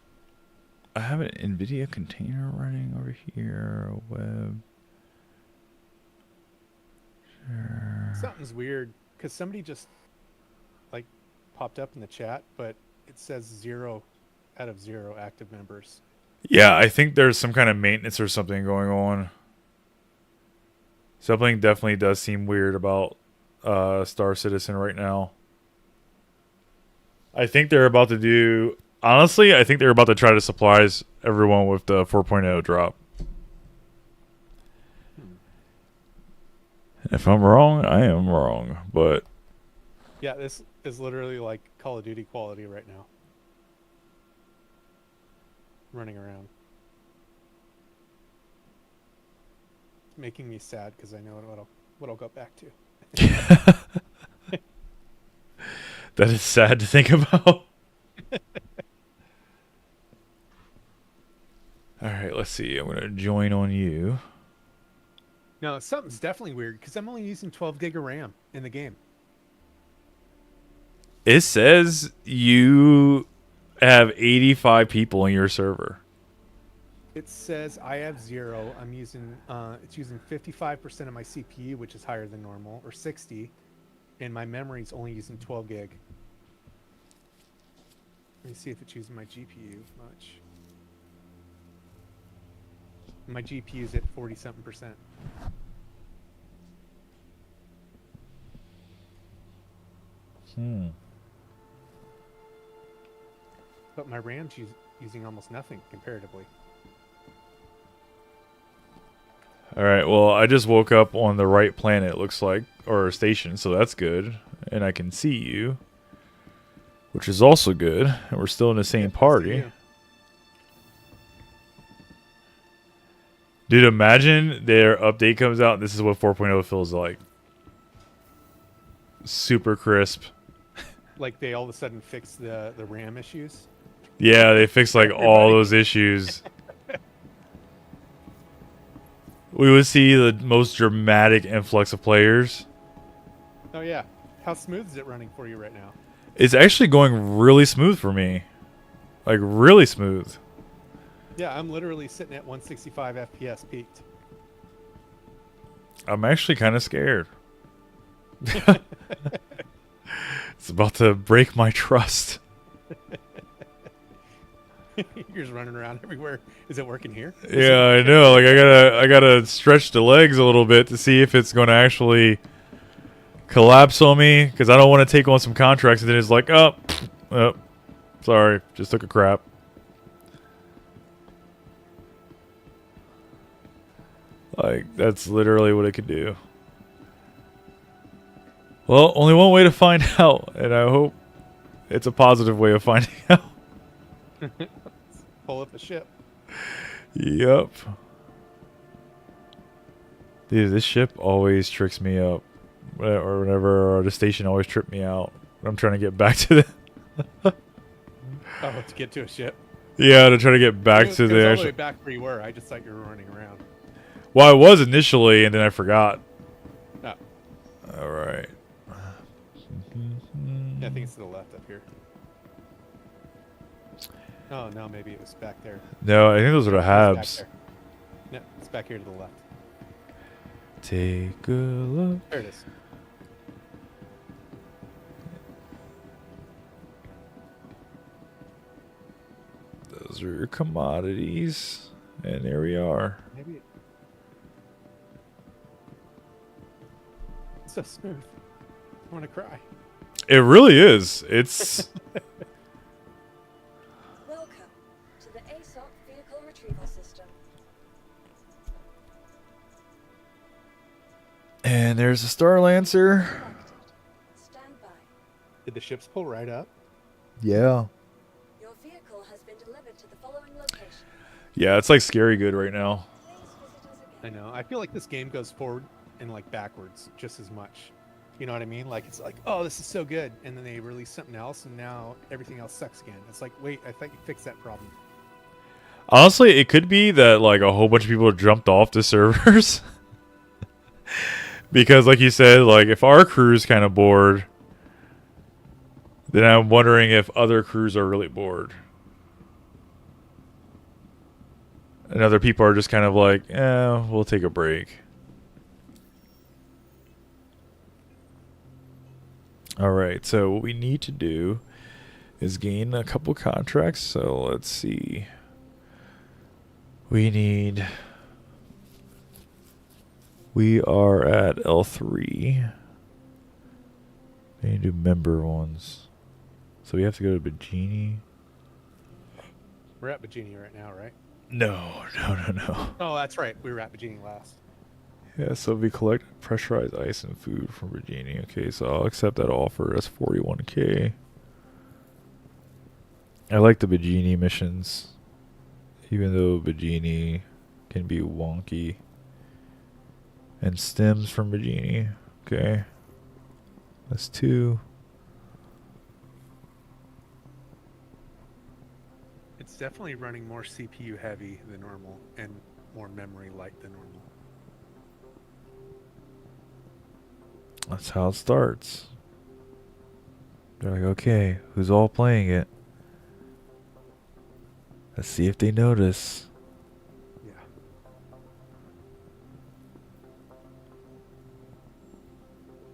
I have an NVIDIA container running over here. Web. Sure. Something's weird because somebody just like popped up in the chat, but it says 0 out of 0 active members. Yeah, I think there's some kind of maintenance or something going on. Something definitely does seem weird about Star Citizen right now. I think they're about to do... Honestly, I think they're about to try to surprise everyone with the 4.0 drop. If I'm wrong, I am wrong, but... Yeah, this is literally like Call of Duty quality right now. Running around. It's making me sad because I know what I'll go back to. That is sad to think about. Alright, let's see. I'm going to join on you. No, something's definitely weird because I'm only using 12 gig of RAM in the game. It says you have 85 people in your server. It says I have 0. I'm using it's using 55% of my CPU, which is higher than normal, or 60, and my memory's only using 12 gig. Let me see if it's using my GPU much. My GPU's at 40-something%. But my RAM's using almost nothing comparatively. Alright, well, I just woke up on the right planet, it looks like, or station, so that's good. And I can see you, which is also good. And we're still in the same Yep, I see party. you. Dude, imagine their update comes out and this is what 4.0 feels like. Super crisp. Like they all of a sudden fix the RAM issues. Yeah, they fixed like all those issues. We would see the most dramatic influx of players. Oh yeah. How smooth is it running for you right now? It's actually going really smooth for me. Like, really smooth. Yeah, I'm literally sitting at 165 FPS peaked. I'm actually kind of scared. It's about to break my trust. You're just running around everywhere. Is it working here? Yeah, I know. Like, I gotta stretch the legs a little bit to see if it's going to actually collapse on me, because I don't want to take on some contracts and then it's like, oh, sorry, just took a crap. Like, that's literally what it could do. Well, only one way to find out, and I hope it's a positive way of finding out. Pull up a ship. Yep. Dude, this ship always tricks me up. Or whenever the station always tripped me out. I'm trying to get back to the... Oh, to get to a ship. Yeah, to try to get back to It was the all the actual... way back where you were. I just thought you were running around. Well, I was initially, and then I forgot. Oh, Alright. yeah, I think it's to the left up here. Oh, no, maybe it was back there. No, I think those are the It's back Habs. there. No, it's back here to the left. Take a look. There it is. Those are your commodities. And there we are. Maybe. It's so smooth. I want to cry. It really is. It's... Welcome to the ASOC vehicle retrieval system. And there's a Star Lancer. Connected. Stand by. Did the ships pull right up? Yeah. Your vehicle has been delivered to the following location. Yeah, it's like scary good right now. Please visit us I again. know. I feel like this game goes forward and like backwards just as much. You know what I mean? Like it's like, oh, this is so good, and then they release something else, and now everything else sucks again. It's like, wait, I thought you fixed that problem. Honestly, it could be that like a whole bunch of people jumped off the servers. Because like you said, like if our crew's kind of bored, then I'm wondering if other crews are really bored. And other people are just kind of like, we'll take a break. Alright, so what we need to do is gain a couple contracts. So let's see. We are at L3. We need to do member ones. So we have to go to Bajini. We're at Bajini right now, right? No. Oh, that's right. We were at Bajini last. Yeah, so we collect pressurized ice and food from Virginia. Okay, so I'll accept that offer. That's 41k. I like the Bajini missions. Even though Bajini can be wonky. And stems from Bajini. Okay. That's 2. It's definitely running more CPU heavy than normal and more memory light than normal. That's how it starts. They're like, okay, who's all playing it? Let's see if they notice. Yeah.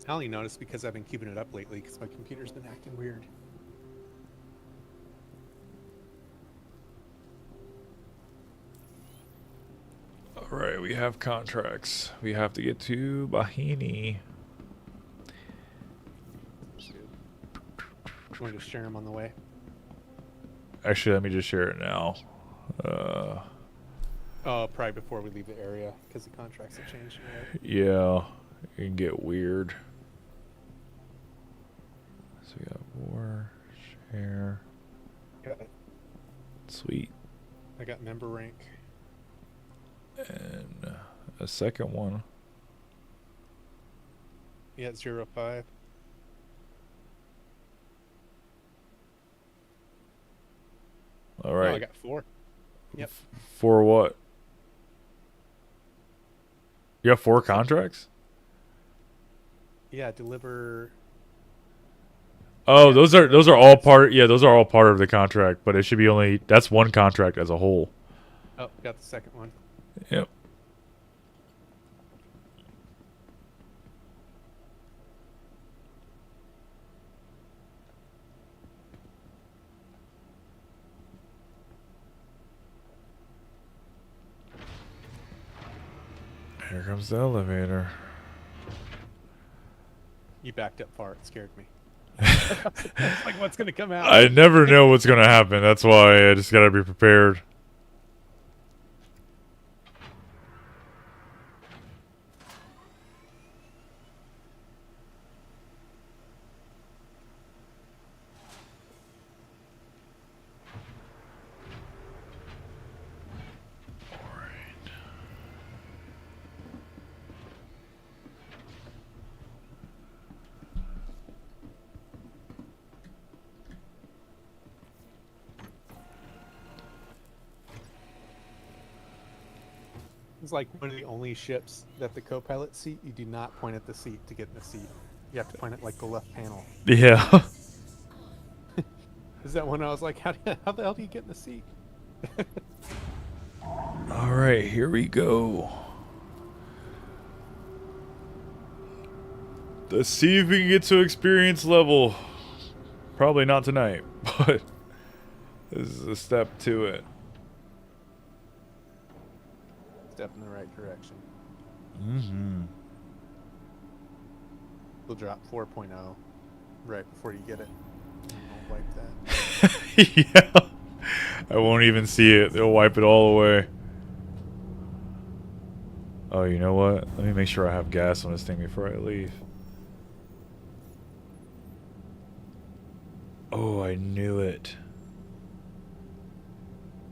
I only noticed because I've been keeping it up lately because my computer's been acting weird. Alright, we have contracts. We have to get to Bahini. You want to just share them on the way? Actually, let me just share it now. Oh, probably before we leave the area because the contracts have changed. Right? Yeah, it can get weird. So we got war, share. Got it. Sweet. I got member rank. And a second one. Yeah, 05. All Oh, right. I got 4. Yep. For what? You have 4 contracts? Yeah, deliver. Oh, Yeah. those are all part. Yeah, those are all part of the contract. But it should be only that's one contract as a whole. Oh, got the second one. Yep. Here comes the elevator. You backed up far. It scared me. It's like, what's going to come out? I never know what's gonna happen. That's why I just gotta be prepared. It's like one of the only ships that the co-pilot seat, you do not point at the seat to get in the seat. You have to point at like the left panel. Yeah. Is that one I was like, how the hell do you get in the seat? All right, here we go. Let's see if we can get to experience level. Probably not tonight, but this is a step to it. Step in the right direction. Mm-hmm. We'll drop 4.0 right before you get it. I'll wipe that. Yeah. I won't even see it. They'll wipe it all away. Oh, you know what? Let me make sure I have gas on this thing before I leave. Oh, I knew it.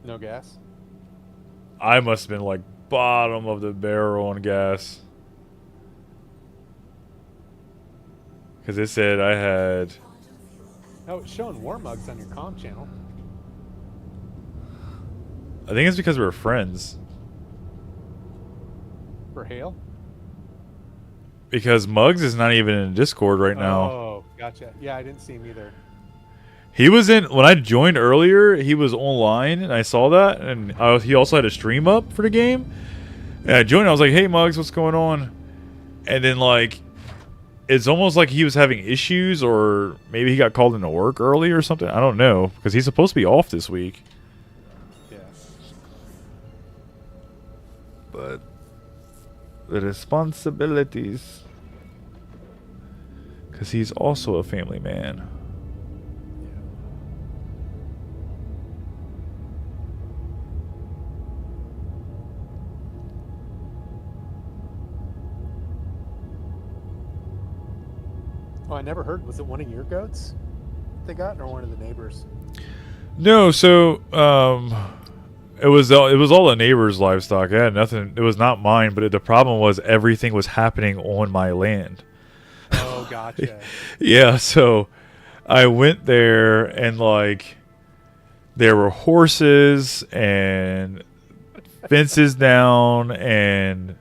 No gas? I must have been like bottom of the barrel on gas. Because it said I had... Oh, it's showing war mugs on your comm channel. I think it's because we were friends. For Hale? Because Muggs is not even in Discord right now. Oh, gotcha. Yeah, I didn't see him either. He was in... When I joined earlier, he was online, and I saw that. And he also had a stream up for the game. And I joined, I was like, hey, Muggs, what's going on? And then, like... It's almost like he was having issues, or maybe he got called into work early or something. I don't know, because he's supposed to be off this week. Yeah. But the responsibilities, because he's also a family man. Oh, I never heard. Was it one of your goats they got, or one of the neighbors? No, so it was all the neighbors' livestock. I had nothing. It was not mine, but the problem was everything was happening on my land. Oh, gotcha. Yeah, so I went there, and like there were horses and fences down and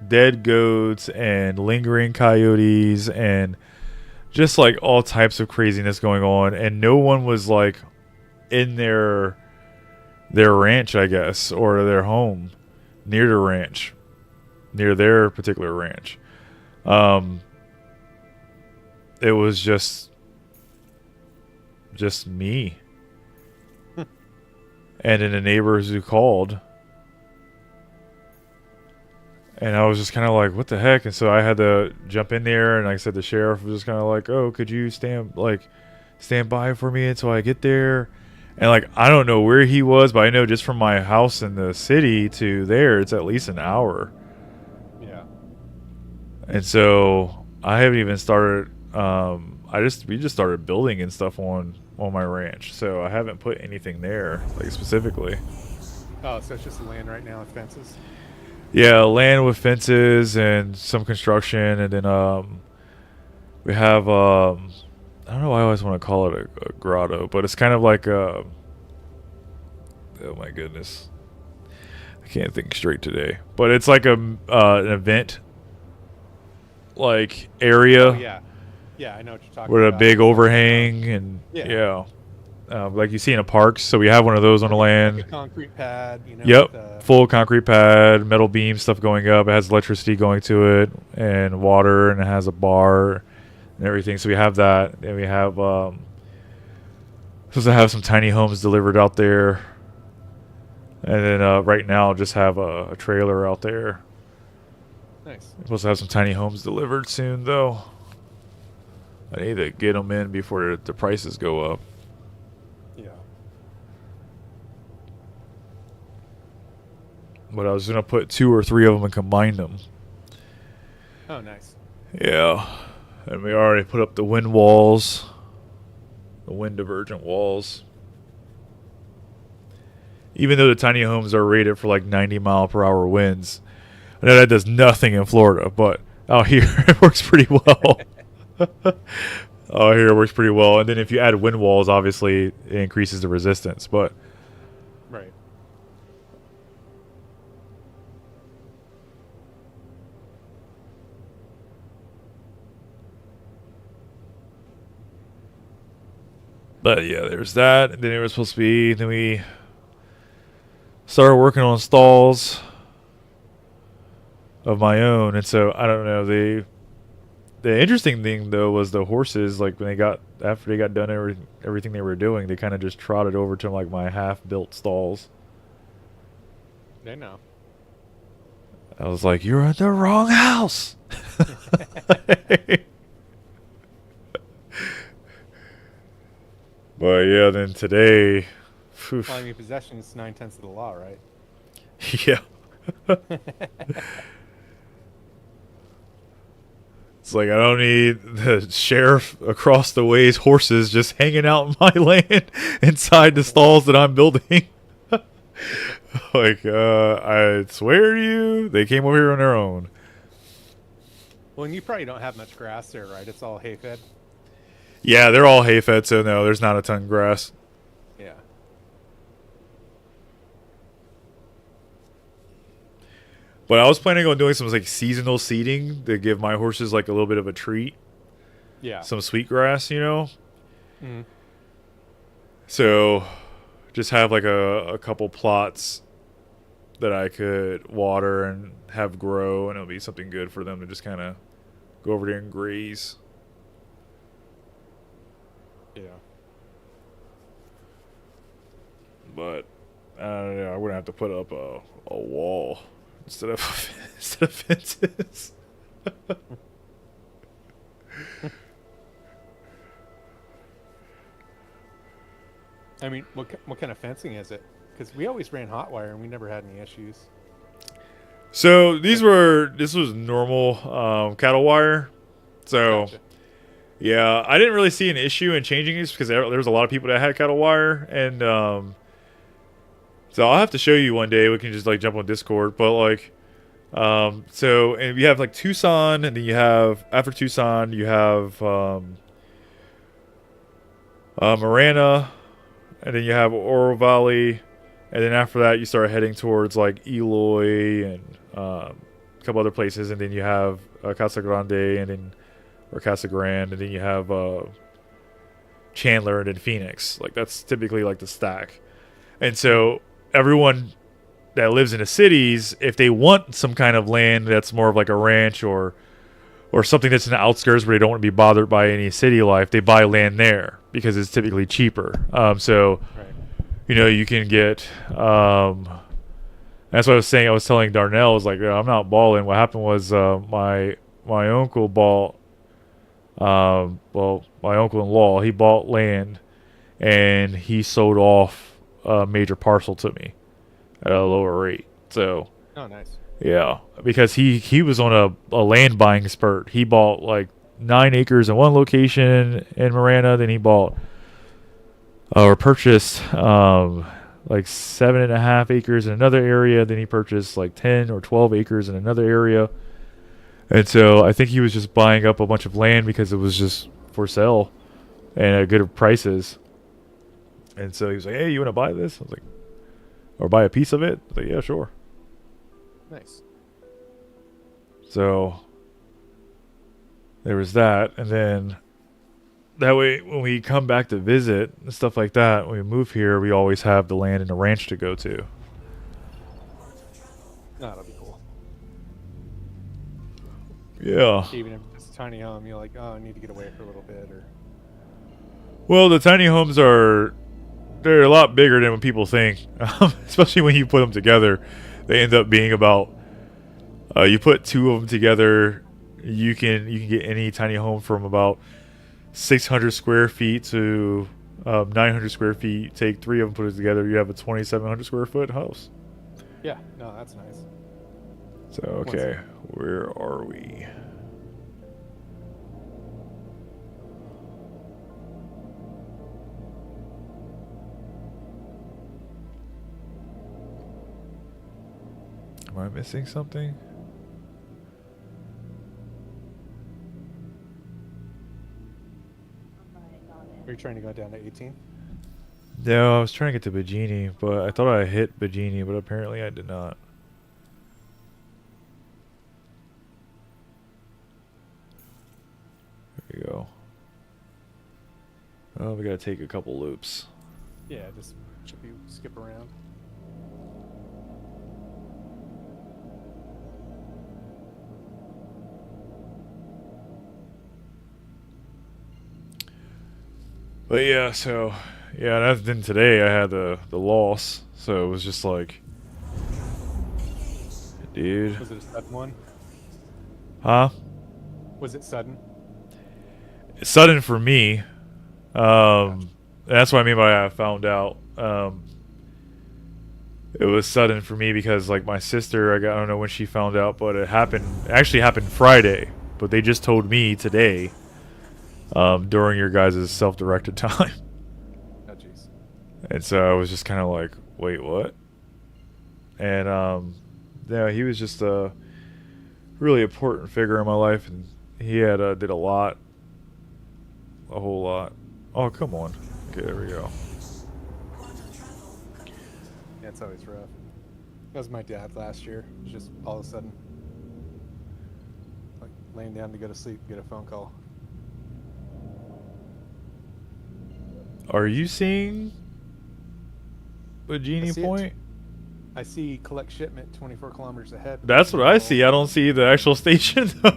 dead goats and lingering coyotes and just like all types of craziness going on, and no one was like in their ranch, I guess, or their home near the ranch, near their particular ranch. It was just me. And then the neighbors who called. And I was just kind of like, what the heck? And so I had to jump in there, and like I said, the sheriff was just kind of like, oh, could you stand by for me until I get there? And like, I don't know where he was, but I know just from my house in the city to there, it's at least an hour. Yeah. And so I haven't even started. We just started building and stuff on my ranch, so I haven't put anything there like specifically. Oh, so it's just land right now with fences? Yeah, land with fences and some construction, and then we have I don't know why I always want to call it a grotto, but it's kind of like oh my goodness, I can't think straight today. But it's like an event like area. Oh, yeah. Yeah, I know what you're talking With about. a big overhang and Yeah. like you see in a park. So we have one of those on the land. Like a concrete pad, you know. Yep, with, full concrete pad, metal beam stuff going up. It has electricity going to it and water, and it has a bar and everything. So we have that, and we have supposed to have some tiny homes delivered out there, and then right now just have a trailer out there. Nice. We're supposed to have some tiny homes delivered soon, though. I need to get them in before the prices go up. Yeah. But I was going to put 2 or 3 of them and combine them. Oh, nice. Yeah. And we already put up the wind walls. The wind divergent walls. Even though the tiny homes are rated for like 90-mile-per-hour winds. I know that does nothing in Florida, but out here it works pretty well. Out here it works pretty well. And then if you add wind walls, obviously it increases the resistance. But Right. But yeah, there's that. And then it was supposed to be. Then we started working on stalls of my own, and so I don't know. The interesting thing though was the horses. Like when they got after they got done everything they were doing, they kind of just trotted over to like my half-built stalls. They know. I was like, "You're at the wrong house." But yeah, then today, phew, Well, I mean, possession is 9/10 of the law, right? yeah, it's like I don't need the sheriff across the way's horses just hanging out in my land inside the stalls that I'm building. Like, I swear to you, they came over here on their own. Well, and you probably don't have much grass there, right? It's all hay fed. Yeah, they're all hay fed, so no, there's not a ton of grass. Yeah. But I was planning on doing some like seasonal seeding to give my horses like a little bit of a treat, Yeah. some sweetgrass, you know. Mhm. So, just have like a couple plots that I could water and have grow, and it'll be something good for them to just kind of go over there and graze. Yeah. But I don't know. I wouldn't have to put up a wall instead of instead of fences. I mean, what kind of fencing is it? Because we always ran hot wire and we never had any issues. So this was normal cattle wire. So Gotcha. yeah, I didn't really see an issue in changing this because there was a lot of people that had cattle wire, and so I'll have to show you one day. We can just like jump on Discord, but like, so and you have like Tucson, and then you have after Tucson you have Marana, and then you have Oro Valley, and then after that you start heading towards like Eloy and a couple other places, and then you have Casa Grande, and then or Casa Grande, and then you have Chandler, and then Phoenix. Like that's typically like the stack. And so everyone that lives in the cities, if they want some kind of land that's more of like a ranch or something that's in the outskirts where they don't want to be bothered by any city life, they buy land there because it's typically cheaper. So Right. you know, you can get that's what I was saying. I was telling Darnell, I was like, I'm not balling. What happened was my uncle bought my uncle-in-law, he bought land and he sold off a major parcel to me at a lower rate. So Oh, nice. yeah, because he was on a land buying spurt. He bought like 9 acres in one location in Marana, then he bought or purchased like 7.5 acres in another area, then he purchased like 10 or 12 acres in another area. And so I think he was just buying up a bunch of land because it was just for sale and at good prices. And so he was like, "Hey, you want to buy this?" I was like, "Or buy a piece of it?" I was like, "Yeah, sure." Nice. So there was that, and then that way when we come back to visit and stuff like that, when we move here, we always have the land and the ranch to go to. No, that'll be cool. Yeah. Even if it's a tiny home, you're like, oh, I need to get away for a little bit, or Well, the tiny homes they're a lot bigger than what people think, especially when you put them together. They end up being about you put 2 of them together, you can get any tiny home from about 600 square feet to 900 square feet. Take 3 of them, put it together, you have a 2,700 square foot house. yeah, no, that's nice. So okay, where are we? Am I missing something? Are you trying to go down to 18? No, I was trying to get to Bajini, but I thought I hit Bajini, but apparently I did not. There you go. Oh, we gotta take a couple loops. Yeah, just skip around. But yeah, so yeah, then today I had the loss, so it was just like, dude, Was it a sudden one? huh? Was it sudden? It's sudden for me. That's what I mean by I found out. It was sudden for me because like my sister, I don't know when she found out, but it actually happened Friday, but they just told me today, during your guys' self-directed time. Oh, jeez. And so I was just kind of like, wait, what? And yeah, he was just a really important figure in my life, and he had did a lot, a whole lot. Oh, come on. Okay, there we go. Yeah, it's always rough. That was my dad last year. It was just all of a sudden, like laying down to go to sleep, get a phone call. Are you seeing a I Genie see it. Point? I see collect shipment 24 kilometers ahead. That's what I see. I don't see the actual station though.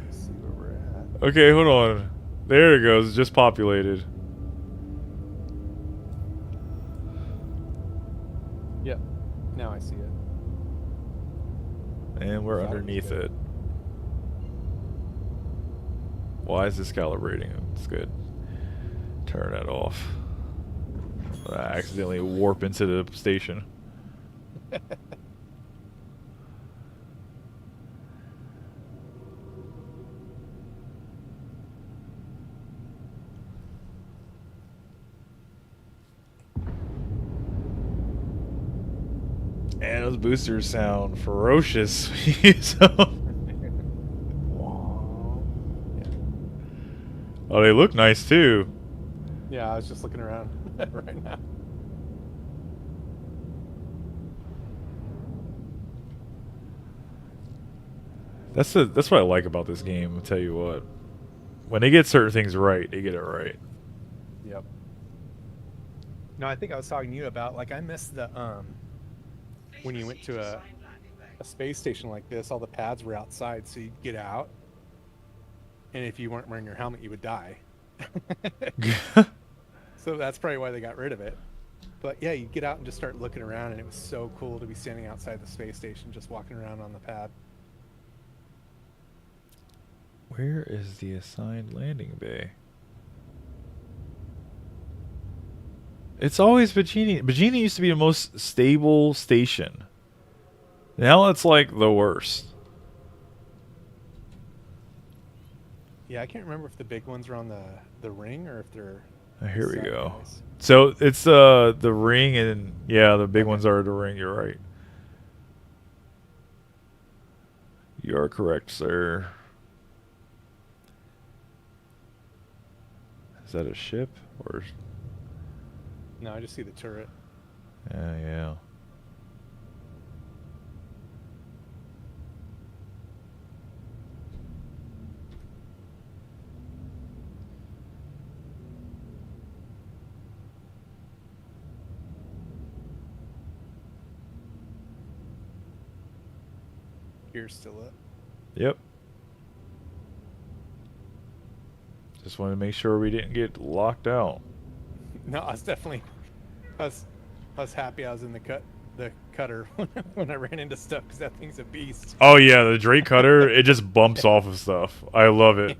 Let's see where we're at. Okay, hold on. There it goes. It just populated. Yep. Now I see it. And we're That was underneath good. it. Why is this calibrating? It's good. Turn that off. I accidentally warp into the station. And those boosters sound ferocious. So- oh, they look nice too. Yeah, I was just looking around right now. That's what I like about this game. I'll tell you what. When they get certain things right, they get it right. Yep. No, I think I was talking to you about, like, I missed the when you went to a space station like this, all the pads were outside, so you'd get out, and if you weren't wearing your helmet, you would die. So that's probably why they got rid of it. But yeah, you get out and just start looking around, and it was so cool to be standing outside the space station, just walking around on the pad. Where is the assigned landing bay? It's always Bajini. Bajini used to be the most stable station. Now it's like the worst. Yeah, I can't remember if the big ones are on the ring or if they're. Here we go. sideways. So it's the ring, and yeah, the big ones are the ring. You're right. You are correct, sir. Is that a ship or? No, I just see the turret. Yeah. Gear's still up. Yep. Just wanted to make sure we didn't get locked out. No, I was definitely. I was happy I was in the cutter when I ran into stuff because that thing's a beast. Oh yeah, the Drake cutter, it just bumps off of stuff. I love it. It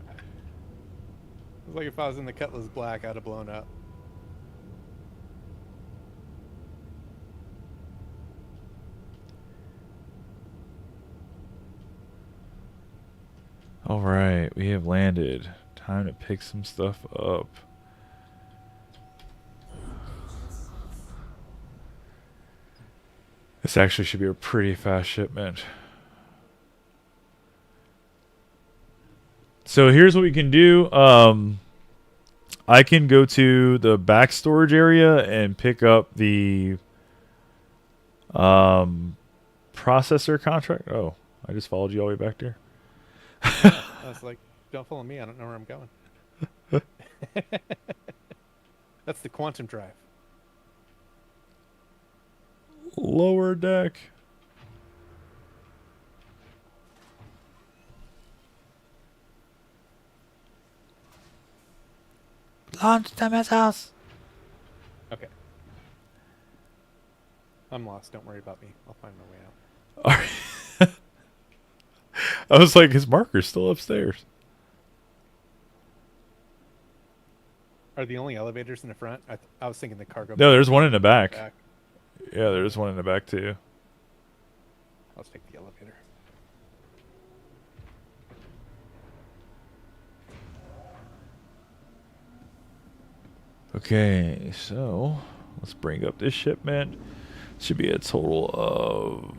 was like if I was in the Cutlass Black, I'd have blown up. All right, we have landed. Time to pick some stuff up. This actually should be a pretty fast shipment. So here's what we can do. I can go to the back storage area and pick up the processor contract. Oh, I just followed you all the way back there. I was like, don't follow me. I don't know where I'm going. That's the quantum drive. Lower deck. Launch the missiles. Okay. I'm lost. Don't worry about me. I'll find my way out. All right. I was like, his marker's still upstairs. Are the only elevators in the front? I was thinking the cargo. No, there's one in the back. back. Yeah, there's one in the back too. Let's take the elevator. Okay, so let's bring up this shipment. Should be a total of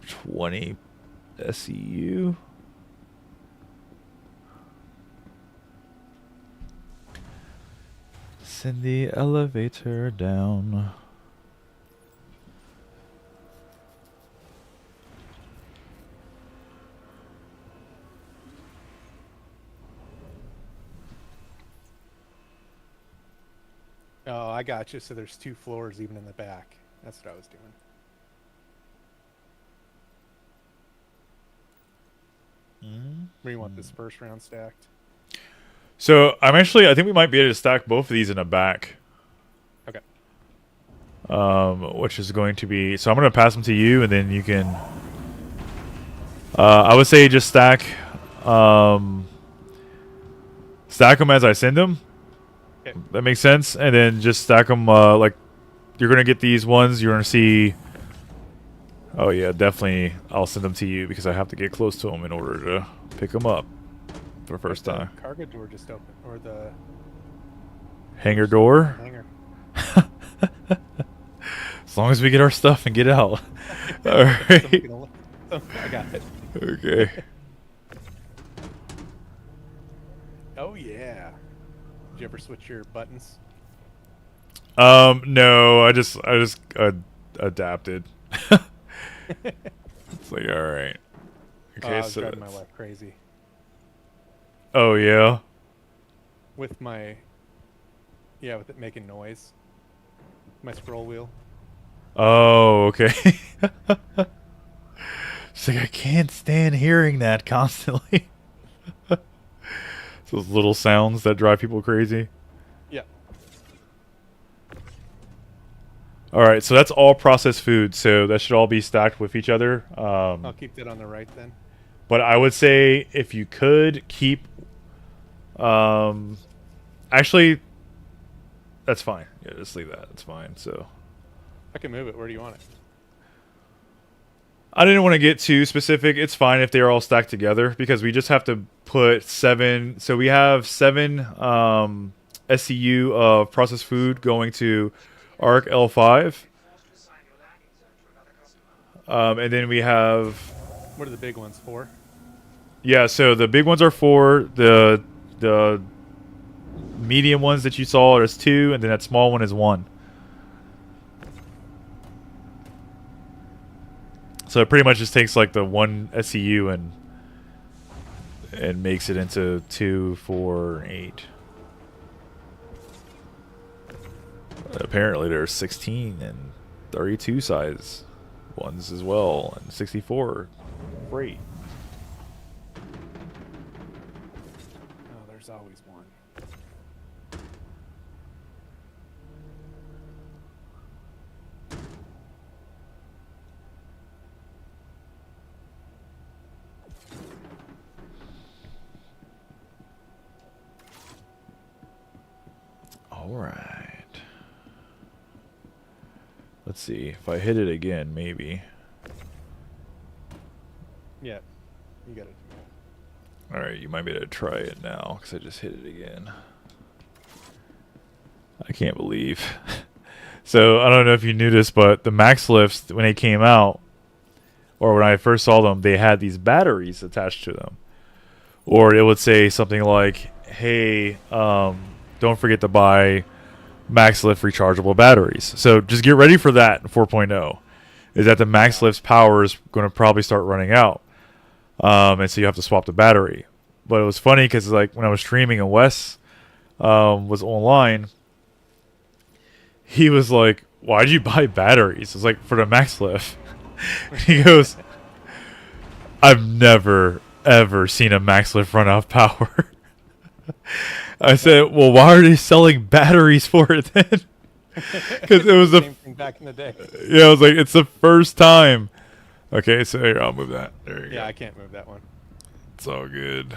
20 SEU. Send the elevator down. Oh, I got you. So there's 2 floors even in the back. That's what I was doing. Where you want this first round stacked? So I think we might be able to stack both of these in the back. Okay. Which is going to be, so I'm going to pass them to you, and then you can, I would say just stack them as I send them. Okay. That makes sense. And then just stack them, like, you're going to get these ones, you're going to see, oh yeah, definitely I'll send them to you because I have to get close to them in order to pick them up for the first time. The cargo door just open, or the Hangar door. hangar. As long as we get our stuff and get out. All right. I got it. Okay. Oh yeah. Did you ever switch your buttons? No, I just adapted. It's like, all right. Oh, Okay, I was so driving my that's- wife crazy oh yeah. with my, with it making noise. My scroll wheel. Oh, okay. She's like, I can't stand hearing that constantly. Those little sounds that drive people crazy. Yeah. All right, so that's all processed food, so that should all be stacked with each other. I'll keep that on the right then. But I would say if you could keep, actually, that's fine. Yeah, just leave that. It's fine. So I can move it. Where do you want it? I didn't want to get too specific. It's fine if they're all stacked together because we just have to put 7. So we have 7 SCU of processed food going to ARC L5, and then we have. What are the big ones for? Yeah, so the big ones are 4. The medium ones that you saw is 2, and then that small one is 1. So it pretty much just takes like the 1 SCU and makes it into 2, 4, 8. Apparently there's 16 and 32 size ones as well, and 64 freight. Oh, there's always one. All right. Let's see. If I hit it again, maybe. Yeah. You got it. All right, you might be able to try it now because I just hit it again. I can't believe. So I don't know if you knew this, but the Max Lifts, when they came out, or when I first saw them, they had these batteries attached to them. Or it would say something like, hey, don't forget to buy Max Lift rechargeable batteries. So just get ready for that in 4.0. Is that the Max Lift's power is going to probably start running out. And so you have to swap the battery. But it was funny because like when I was streaming and Wes was online, he was like, "Why'd you buy batteries?" I was like, "For the Max Lift." He goes, "I've never ever seen a Max Lift run out of power." I said, "Well, why are they selling batteries for it then?" Because it was Same thing back in the day. I was like, it's the first time. Okay, so here, I'll move that. There you Yeah, go. I can't move that one. It's all good.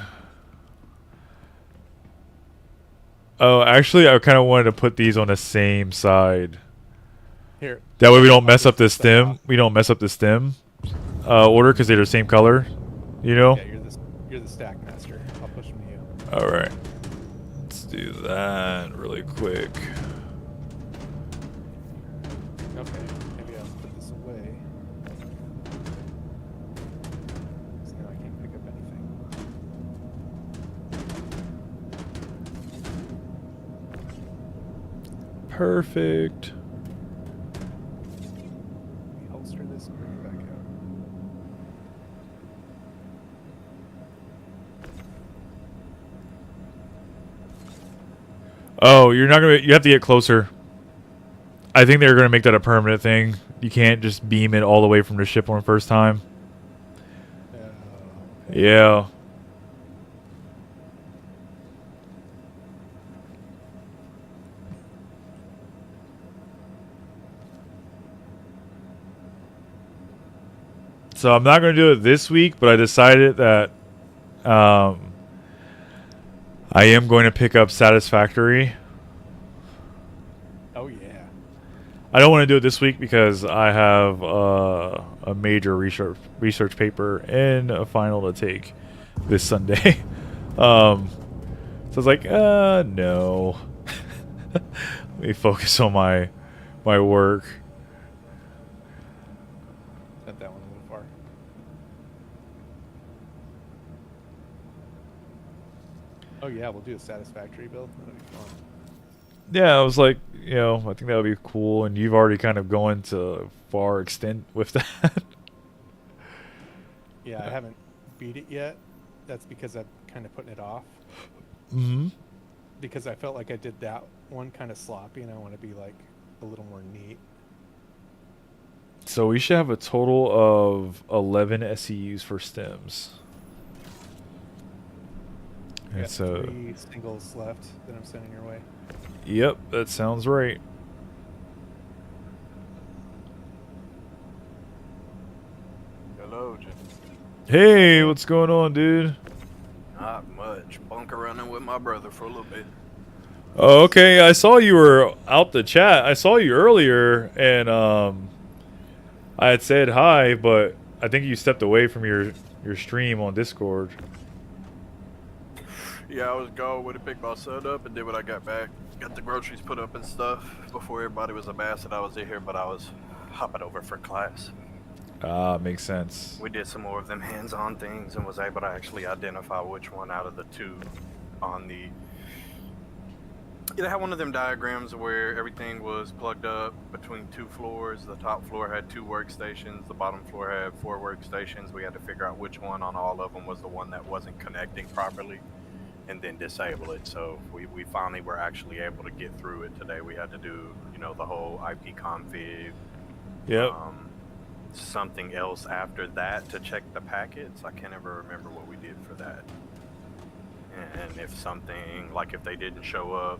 Oh, actually, I kind of wanted to put these on the same side. Here. That way we don't mess I'll up the just set it stem. off. We don't mess up the stem order because they're the same color. You know? Yeah, you're the stack master. I'll push from you. All right. Let's do that really quick. Okay, maybe I'll put this away. So now I can't pick up anything. Perfect. Let me holster this and bring it back out. Oh, you're not gonna. You have to get closer. I think they're gonna make that a permanent thing. You can't just beam it all the way from the ship on the first time. Okay. Yeah. So I'm not gonna do it this week, but I decided that I am going to pick up Satisfactory. Oh yeah. I don't want to do it this week because I have a major research paper and a final to take this Sunday. So I was like, no. Let me focus on my work. Sent that one a little far. Oh yeah, we'll do a satisfactory build. That'll be fun. Yeah, I was like, I think that would be cool. And you've already kind of gone to far extent with that. Yeah, I haven't beat it yet. That's because I'm kind of putting it off. Mm-hmm. Because I felt like I did that one kind of sloppy, and I want to be like a little more neat. So we should have a total of 11 SEUs for stems. I And got so, 3 singles left that I'm sending your way. yep, that sounds right. Hello, Jim. Hey, what's going on, dude? Not much. Bunker running with my brother for a little bit. Oh, okay. I saw you were out the chat. I saw you earlier, and I had said hi, but I think you stepped away from your stream on Discord. Yeah, I was gone with a big boss setup and then when I got back, got the groceries put up and stuff before everybody was amassed and I was in here, but I was hopping over for class. Ah, makes sense. We did some more of them hands-on things and was able to actually identify which one out of the two on the... It had one of them diagrams where everything was plugged up between 2 floors. The top floor had 2 workstations. The bottom floor had 4 workstations. We had to figure out which one on all of them was the one that wasn't connecting properly and then disable it. So we finally were actually able to get through it today. We had to do, the whole IP config. Yep. Something else after that to check the packets. I can't ever remember what we did for that. And if something, like if they didn't show up,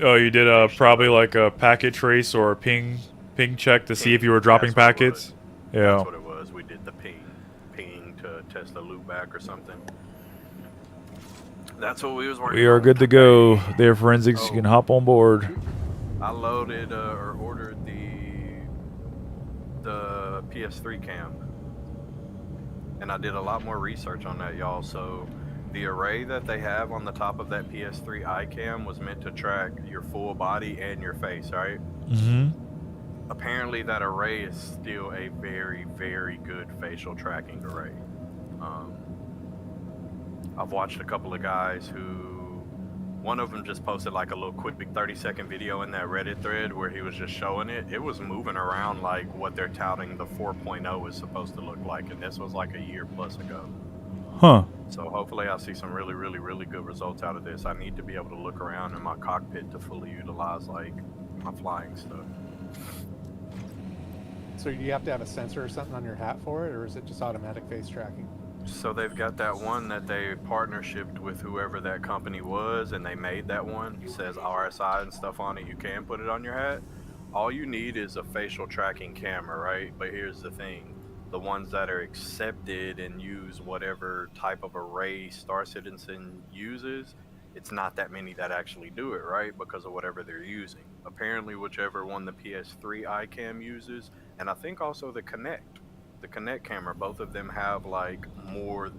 Oh, you did probably like a packet trace or a ping check to see if you were dropping That's what it packets. was. Yeah. That's what it was. We did the ping to test the loop back or something. That's what we was working on. We are good to go. There, forensics. You can hop on board. I loaded or ordered the PS3 cam, and I did a lot more research on that, y'all. So the array that they have on the top of that PS3 iCam was meant to track your full body and your face, right? Mm-hmm. Apparently that array is still a very, very good facial tracking array. I've watched a couple of guys who, one of them just posted like a little quick 30-second video in that Reddit thread where he was just showing it. It was moving around like what they're touting the 4.0 is supposed to look like, and this was like a year plus ago. Huh. So hopefully I'll see some really, really, really good results out of this. I need to be able to look around in my cockpit to fully utilize like my flying stuff. So you have to have a sensor or something on your hat for it, or is it just automatic face tracking? So they've got that one that they partnershiped with whoever that company was, and they made that one. It says RSI and stuff on it. You can put it on your hat. All you need is a facial tracking camera, right? But here's the thing. The ones that are accepted and use whatever type of array Star Citizen uses, it's not that many that actually do it, right? Because of whatever they're using. Apparently, whichever one the PS3 iCam uses, and I think also the Kinect camera, both of them have like more.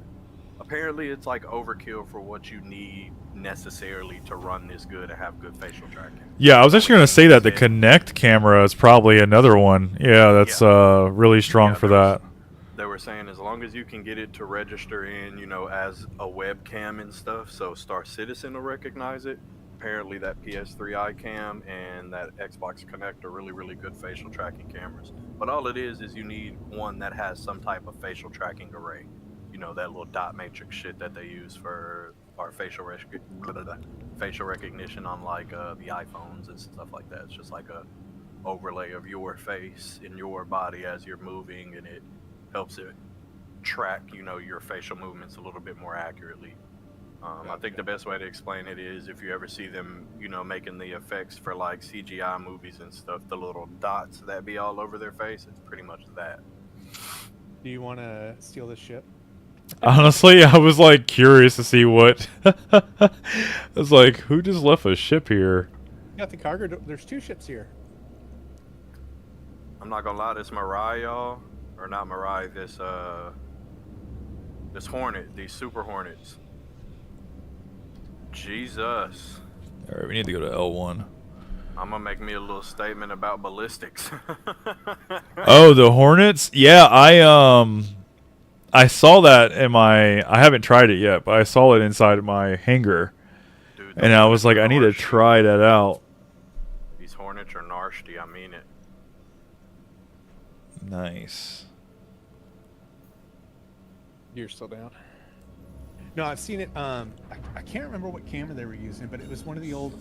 Apparently, it's like overkill for what you need necessarily to run this good and have good facial tracking. Yeah, I was actually going to say that the Kinect camera is probably another one. Yeah, that's really strong for that. They were saying as long as you can get it to register in, you know, as a webcam and stuff, so Star Citizen will recognize it. Apparently that PS3 iCam and that Xbox Kinect are really, really good facial tracking cameras. But all it is you need one that has some type of facial tracking array. You know, that little dot matrix shit that they use for our facial recognition on like the iPhones and stuff like that. It's just like a overlay of your face in your body as you're moving, and it helps it track, you know, your facial movements a little bit more accurately. I think the best way to explain it is if you ever see them, you know, making the effects for like CGI movies and stuff, the little dots that be all over their face, it's pretty much that. Do you want to steal this ship? Honestly, I was like curious to see what. I was like, who just left a ship here? You got the cargo. There's 2 ships here. I'm not gonna lie, this Mirai, y'all, or not Mirai, this Hornet, these Super Hornets. Jesus. All right, we need to go to L1. I'm gonna make me a little statement about ballistics. Oh, the Hornets? Yeah, I saw that in my. I haven't tried it yet, but I saw it inside my hangar, Dude, and I was like, I need to try that out. These Hornets are nasty. I mean it. Nice. You're still down. No, I've seen it. I can't remember what camera they were using, but it was one of the old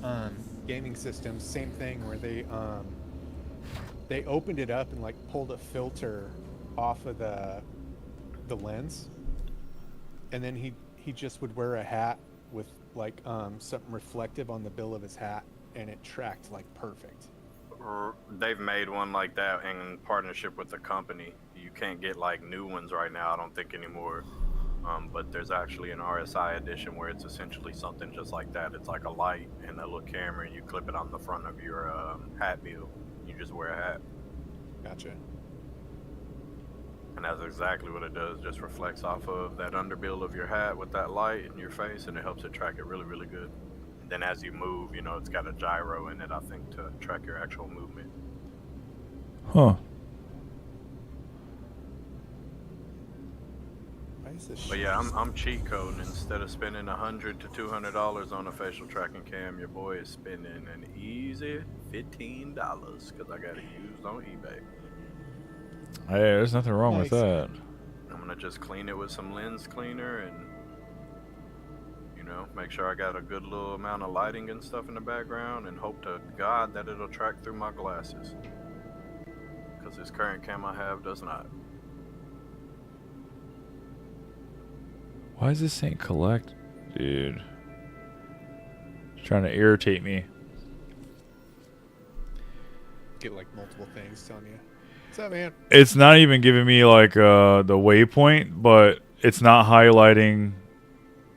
gaming systems. Same thing where they opened it up and like pulled a filter off of the lens, and then he just would wear a hat with like something reflective on the bill of his hat, and it tracked like perfect. They've made one like that in partnership with the company. You can't get like new ones right now, I don't think anymore. But there's actually an RSI edition where it's essentially something just like that. It's like a light and a little camera, and you clip it on the front of your hat bill. You just wear a hat. Gotcha. And that's exactly what it does. Just reflects off of that underbill of your hat with that light in your face, and it helps it track it really, really good. And then as you move, you know, it's got a gyro in it, I think, to track your actual movement. Huh. But yeah, I'm cheat coding. Instead of spending $100 to $200 on a facial tracking cam, your boy is spending an easy $15 because I got it used on eBay. Hey, there's nothing wrong with that. I'm gonna just clean it with some lens cleaner and, you know, make sure I got a good little amount of lighting and stuff in the background, and hope to God that it'll track through my glasses. Because this current cam I have does not. Why is this saying collect? Dude. It's trying to irritate me. Get like multiple things telling you, what's up, man? It's not even giving me like the waypoint, but it's not highlighting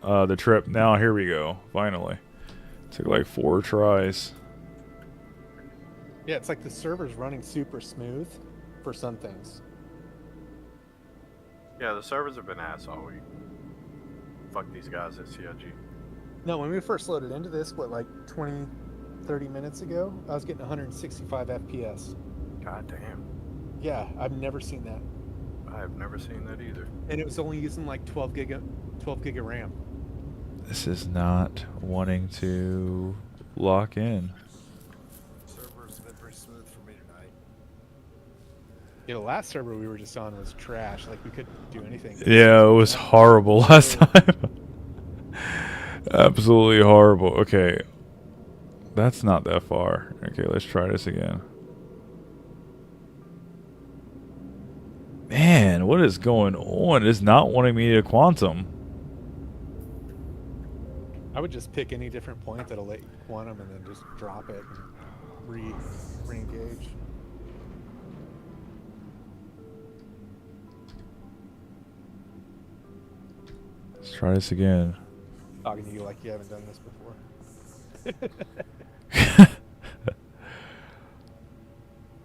the trip. Now here we go. Finally. Took like 4 tries. Yeah, it's like the server's running super smooth for some things. Yeah, the servers have been ass all week. Fuck these guys at CIG. No, when we first loaded into this, what, like 20, 30 minutes ago, I was getting 165 FPS. God damn. Yeah, I've never seen that. I have never seen that either. And it was only using like 12 gig of RAM. This is not wanting to lock in. Server's been pretty smooth for me Yeah, the last server we were just on was trash. Like, we couldn't do anything. Yeah, it was horrible last time. Absolutely horrible. Okay. That's not that far. Okay, let's try this again. Man, what is going on? It is not wanting me to quantum. I would just pick any different point that'll let you quantum and then just drop it and re-engage. Let's try this again. Talking to you like you haven't done this before.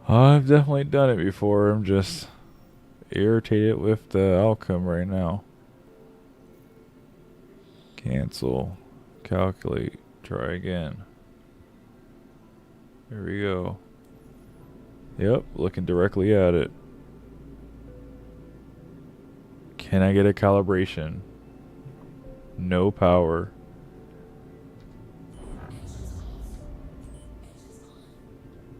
I've definitely done it before. I'm just irritated with the outcome right now. Cancel. Calculate. Try again. Here we go. Yep, looking directly at it. Can I get a calibration? No power.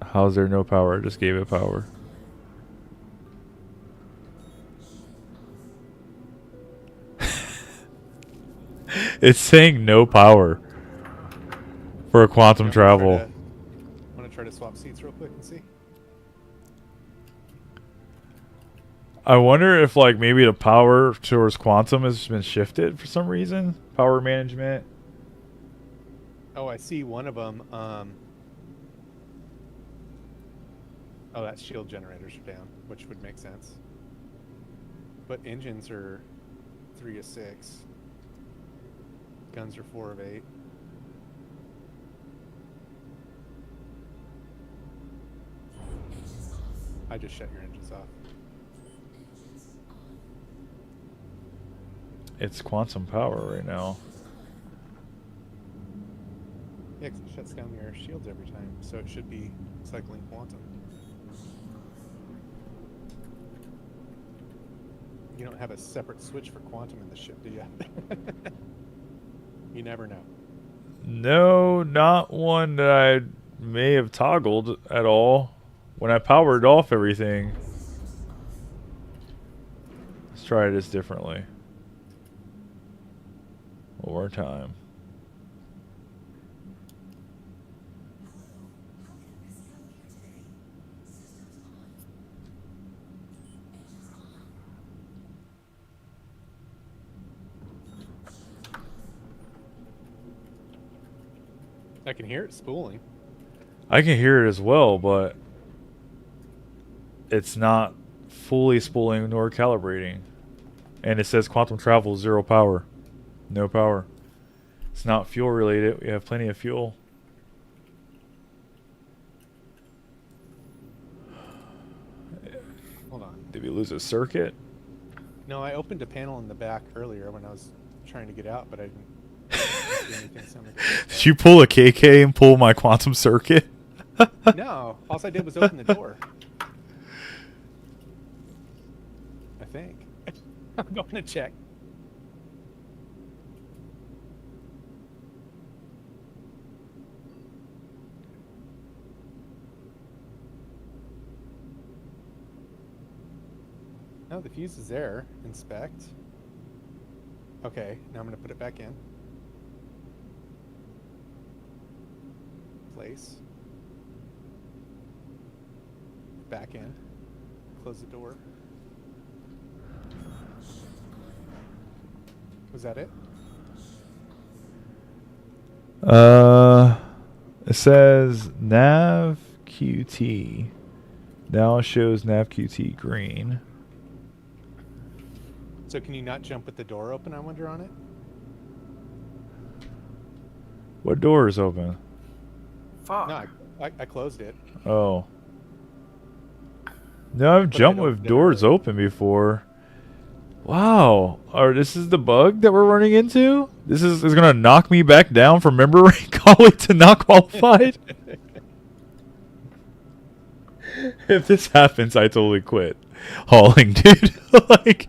How's there no power? I just gave it power. It's saying no power for quantum travel. I'm gonna try to swap seats real quick and see. I wonder if like maybe the power towards quantum has been shifted for some reason. Power management. Oh, I see one of them. Oh, that's shield generators are down, which would make sense. But engines are 3 of 6. Guns are 4 of 8. I just shut your engines off. It's quantum power right now. Yeah, 'cause it shuts down your shields every time, so it should be cycling quantum. You don't have a separate switch for quantum in the ship, do you? You never know. No, not one that I may have toggled at all when I powered off everything. Let's try this differently. One more time. I can hear it spooling. I can hear it as well, but it's not fully spooling nor calibrating. And it says quantum travel 0 power. No power. It's not fuel related. We have plenty of fuel. Hold on. Did we lose a circuit? No, I opened a panel in the back earlier when I was trying to get out, but I didn't do anything. Sounded Did you pull a KK and pull my quantum circuit? No, all I did was open the door. I think. I'm going to check. No, the fuse is there. Inspect. Okay, now I'm going to put it back in. Place. Back in. Close the door. Was that it? It says nav QT. Now it shows nav QT green. So can you not jump with the door open, I wonder, on it? What door is open? Fuck. No, I closed it. Oh. No, I've But I jumped don't with get doors it. open before. Wow. This is the bug that we're running into? This is going to knock me back down from member rank all the way to not qualified? If this happens, I totally quit hauling, dude. Like,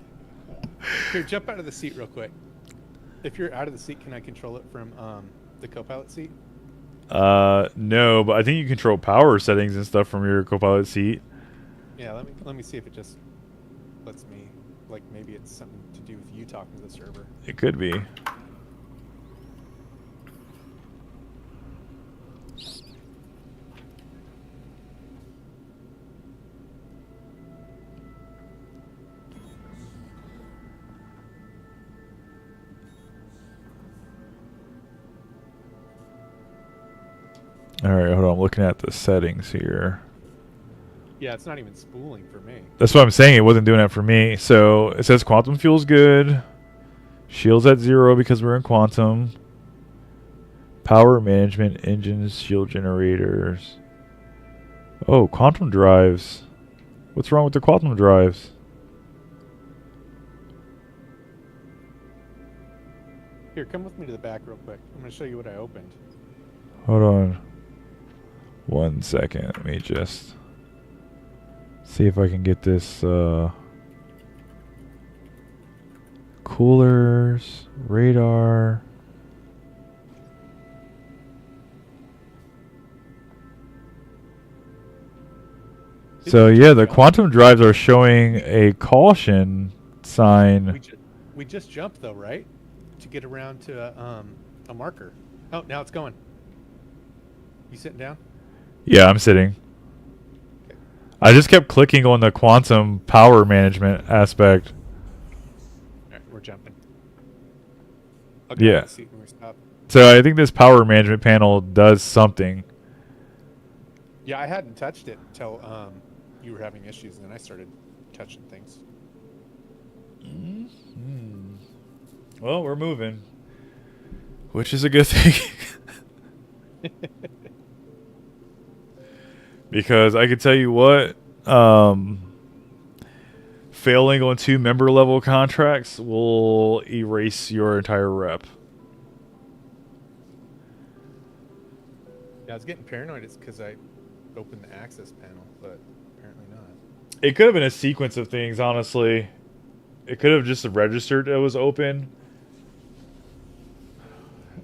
Here, jump out of the seat real quick. If you're out of the seat, can I control it from the co-pilot seat? no, but I think you control power settings and stuff from your Copilot seat. Yeah, let me see if it just lets me. Like maybe it's something to do with you talking to the server. It could be. All right, hold on. I'm looking at the settings here. Yeah, it's not even spooling for me. That's what I'm saying. It wasn't doing that for me. So it says quantum fuel's good. Shields at 0 because we're in quantum. Power management, engines, shield generators. Oh, quantum drives. What's wrong with the quantum drives? Here, come with me to the back real quick. I'm gonna show you what I opened. Hold on. 1 second. Let me just see if I can get this. Coolers, radar. So yeah, the quantum drives are showing a caution sign. We just jumped though, right? To get around to a marker. Oh, now it's going. You sitting down? Yeah, I'm sitting. Okay. I just kept clicking on the quantum power management aspect. All right, we're jumping. Yeah. Let's see when we stop. So I think this power management panel does something. Yeah, I hadn't touched it until you were having issues, and then I started touching things. Well, we're moving, which is a good thing. Because I can tell you what, failing on 2 member level contracts will erase your entire rep. Yeah, I was getting paranoid. It's because I opened the access panel, but apparently not. It could have been a sequence of things, honestly. It could have just registered that it was open.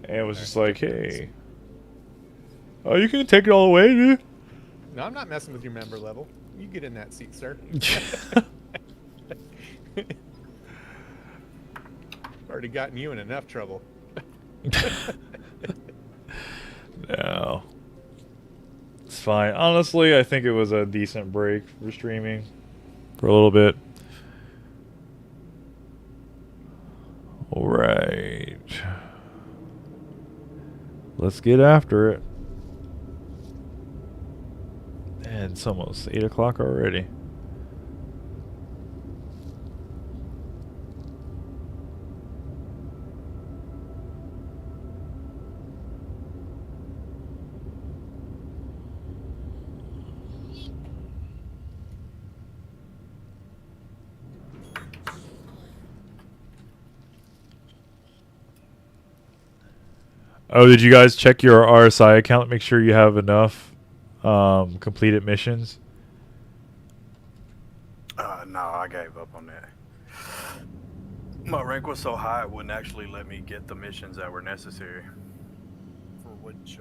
And it was just like, hey. Oh, you can take it all away, dude. No, I'm not messing with your member level. You get in that seat, sir. Already gotten you in enough trouble. No. It's fine. Honestly, I think it was a decent break for streaming for a little bit. Alright. Let's get after it. And it's almost 8 o'clock already. Oh, did you guys check your RSI account? Make sure you have enough completed missions. No, I gave up on that. My rank was so high it wouldn't actually let me get the missions that were necessary. For which,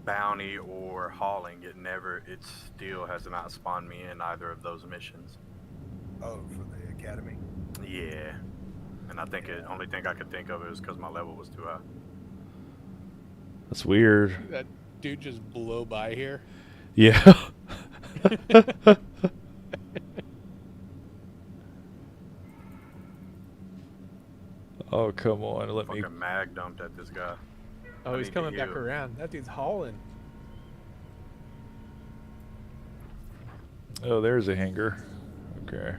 Bounty or hauling, it still has not spawned me in either of those missions. oh, for the academy? Yeah. And I think the only thing I could think of is because my level was too high. That's weird. That dude just blow by here. Yeah. Oh, come on. Let me. Fucking mag dumped at this guy. Oh, I he's need to coming back heal. around. That dude's hauling. Oh, there's a hanger. Okay.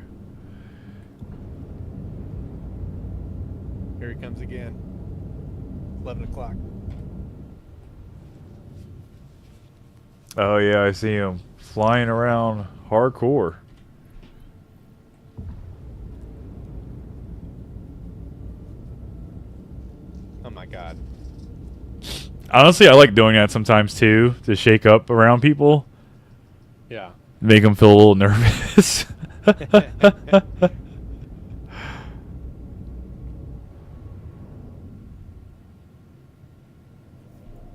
Here he comes again. 11 o'clock. Oh, yeah, I see him flying around hardcore. Oh my god. Honestly, I like doing that sometimes too, to shake up around people, Yeah. make them feel a little nervous.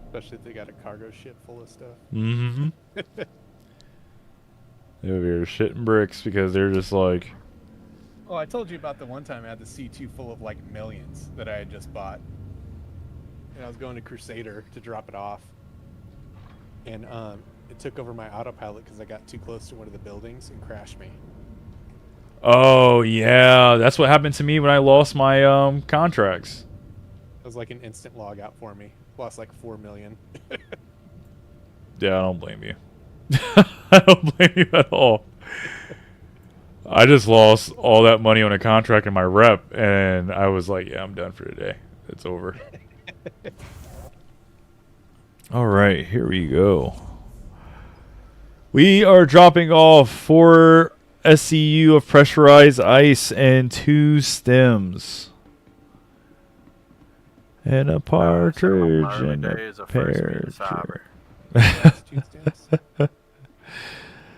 Especially if they got a cargo ship full of stuff. Mm-hmm. They over here shitting bricks because they're just like, Oh, I told you about the one time I had the C2 full of like millions that I had just bought. And I was going to Crusader to drop it off. And it took over my autopilot because I got too close to one of the buildings and crashed me. oh yeah, that's what happened to me when I lost my contracts. It was like an instant log out for me. Lost like 4 million. Yeah, I don't blame you. I don't blame you at all. I just lost all that money on a contract in my rep, and I was like, yeah, I'm done for today. It's over. All right, here we go. We are dropping off 4 SCU of pressurized ice and 2 stems. And a partridge and a pear.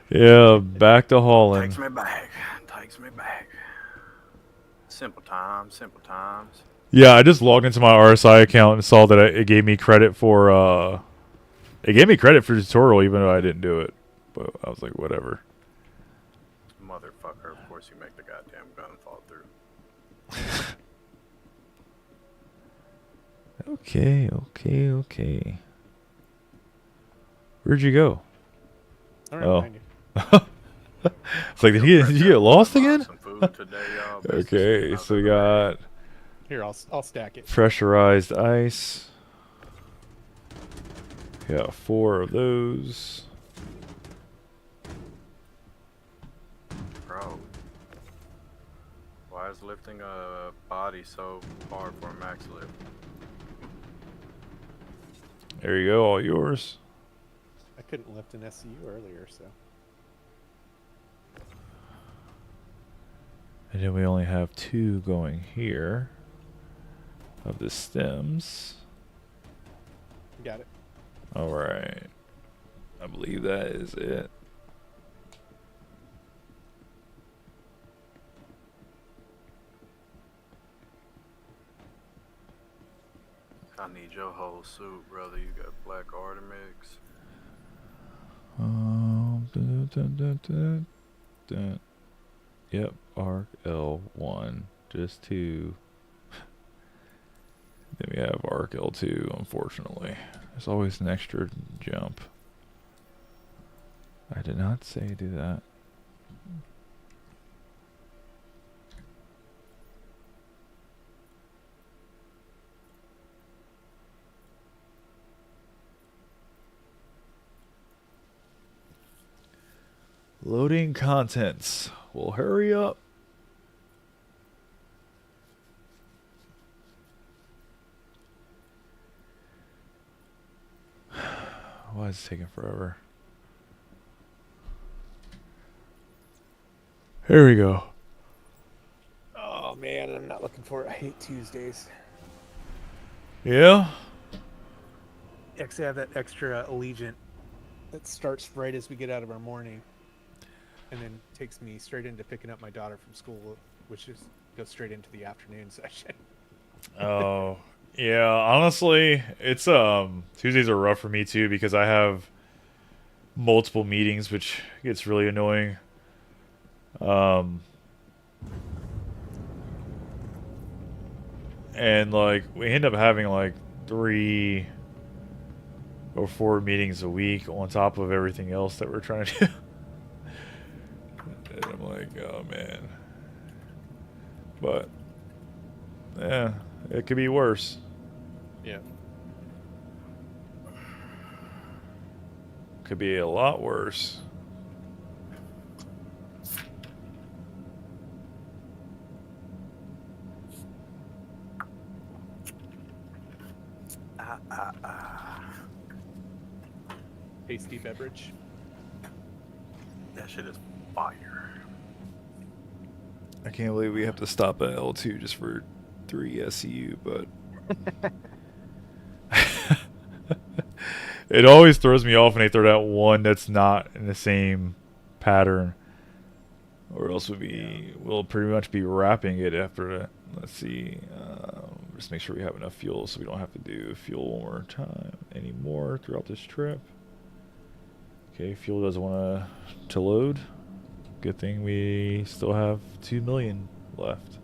Yeah, back to hauling. Takes me back. Takes me back. Simple times. Simple times. Yeah, I just logged into my RSI account and saw that it gave me credit for it gave me credit for the tutorial even though I didn't do it. But I was like, whatever. Motherfucker, of course you make the goddamn gun fall through. Okay. Where'd you go? All Oh. right, It's like, did you get lost again? Some food today, y'all. Business Okay, is so we another got Here, I'll stack it. pressurized ice. Yeah, 4 of those. bro. Why is lifting a body so hard for a max lift? There you go, all yours. I couldn't lift an SCU earlier, so. And then we only have 2 going here of the stems. Got it. All right. I believe that is it. I need your whole suit, brother. You got black Artemix. Yep, Arc L1, just 2. Then we have Arc L2, unfortunately. There's always an extra jump. I did not say do that. Loading contents. Well, hurry up. Why is it taking forever? Here we go. Oh man, I'm not looking for it. I hate Tuesdays. Yeah? Actually, I have that extra Allegiant that starts right as we get out of our morning, and then takes me straight into picking up my daughter from school, which is goes straight into the afternoon session. Oh, yeah. Honestly, it's Tuesdays are rough for me too because I have multiple meetings, which gets really annoying. And like we end up having like 3 or 4 meetings a week on top of everything else that we're trying to do. And I'm like, oh man. But yeah, it could be worse. Yeah. Could be a lot worse. Tasty beverage. That shit is fire. I can't believe we have to stop at L2 just for 3 SCU, but it always throws me off when they throw that one that's not in the same pattern, or else we'll pretty much be wrapping it after that. Let's see, just make sure we have enough fuel so we don't have to do fuel one more time anymore throughout this trip. Okay, fuel doesn't want to load. Good thing we still have 2 million left.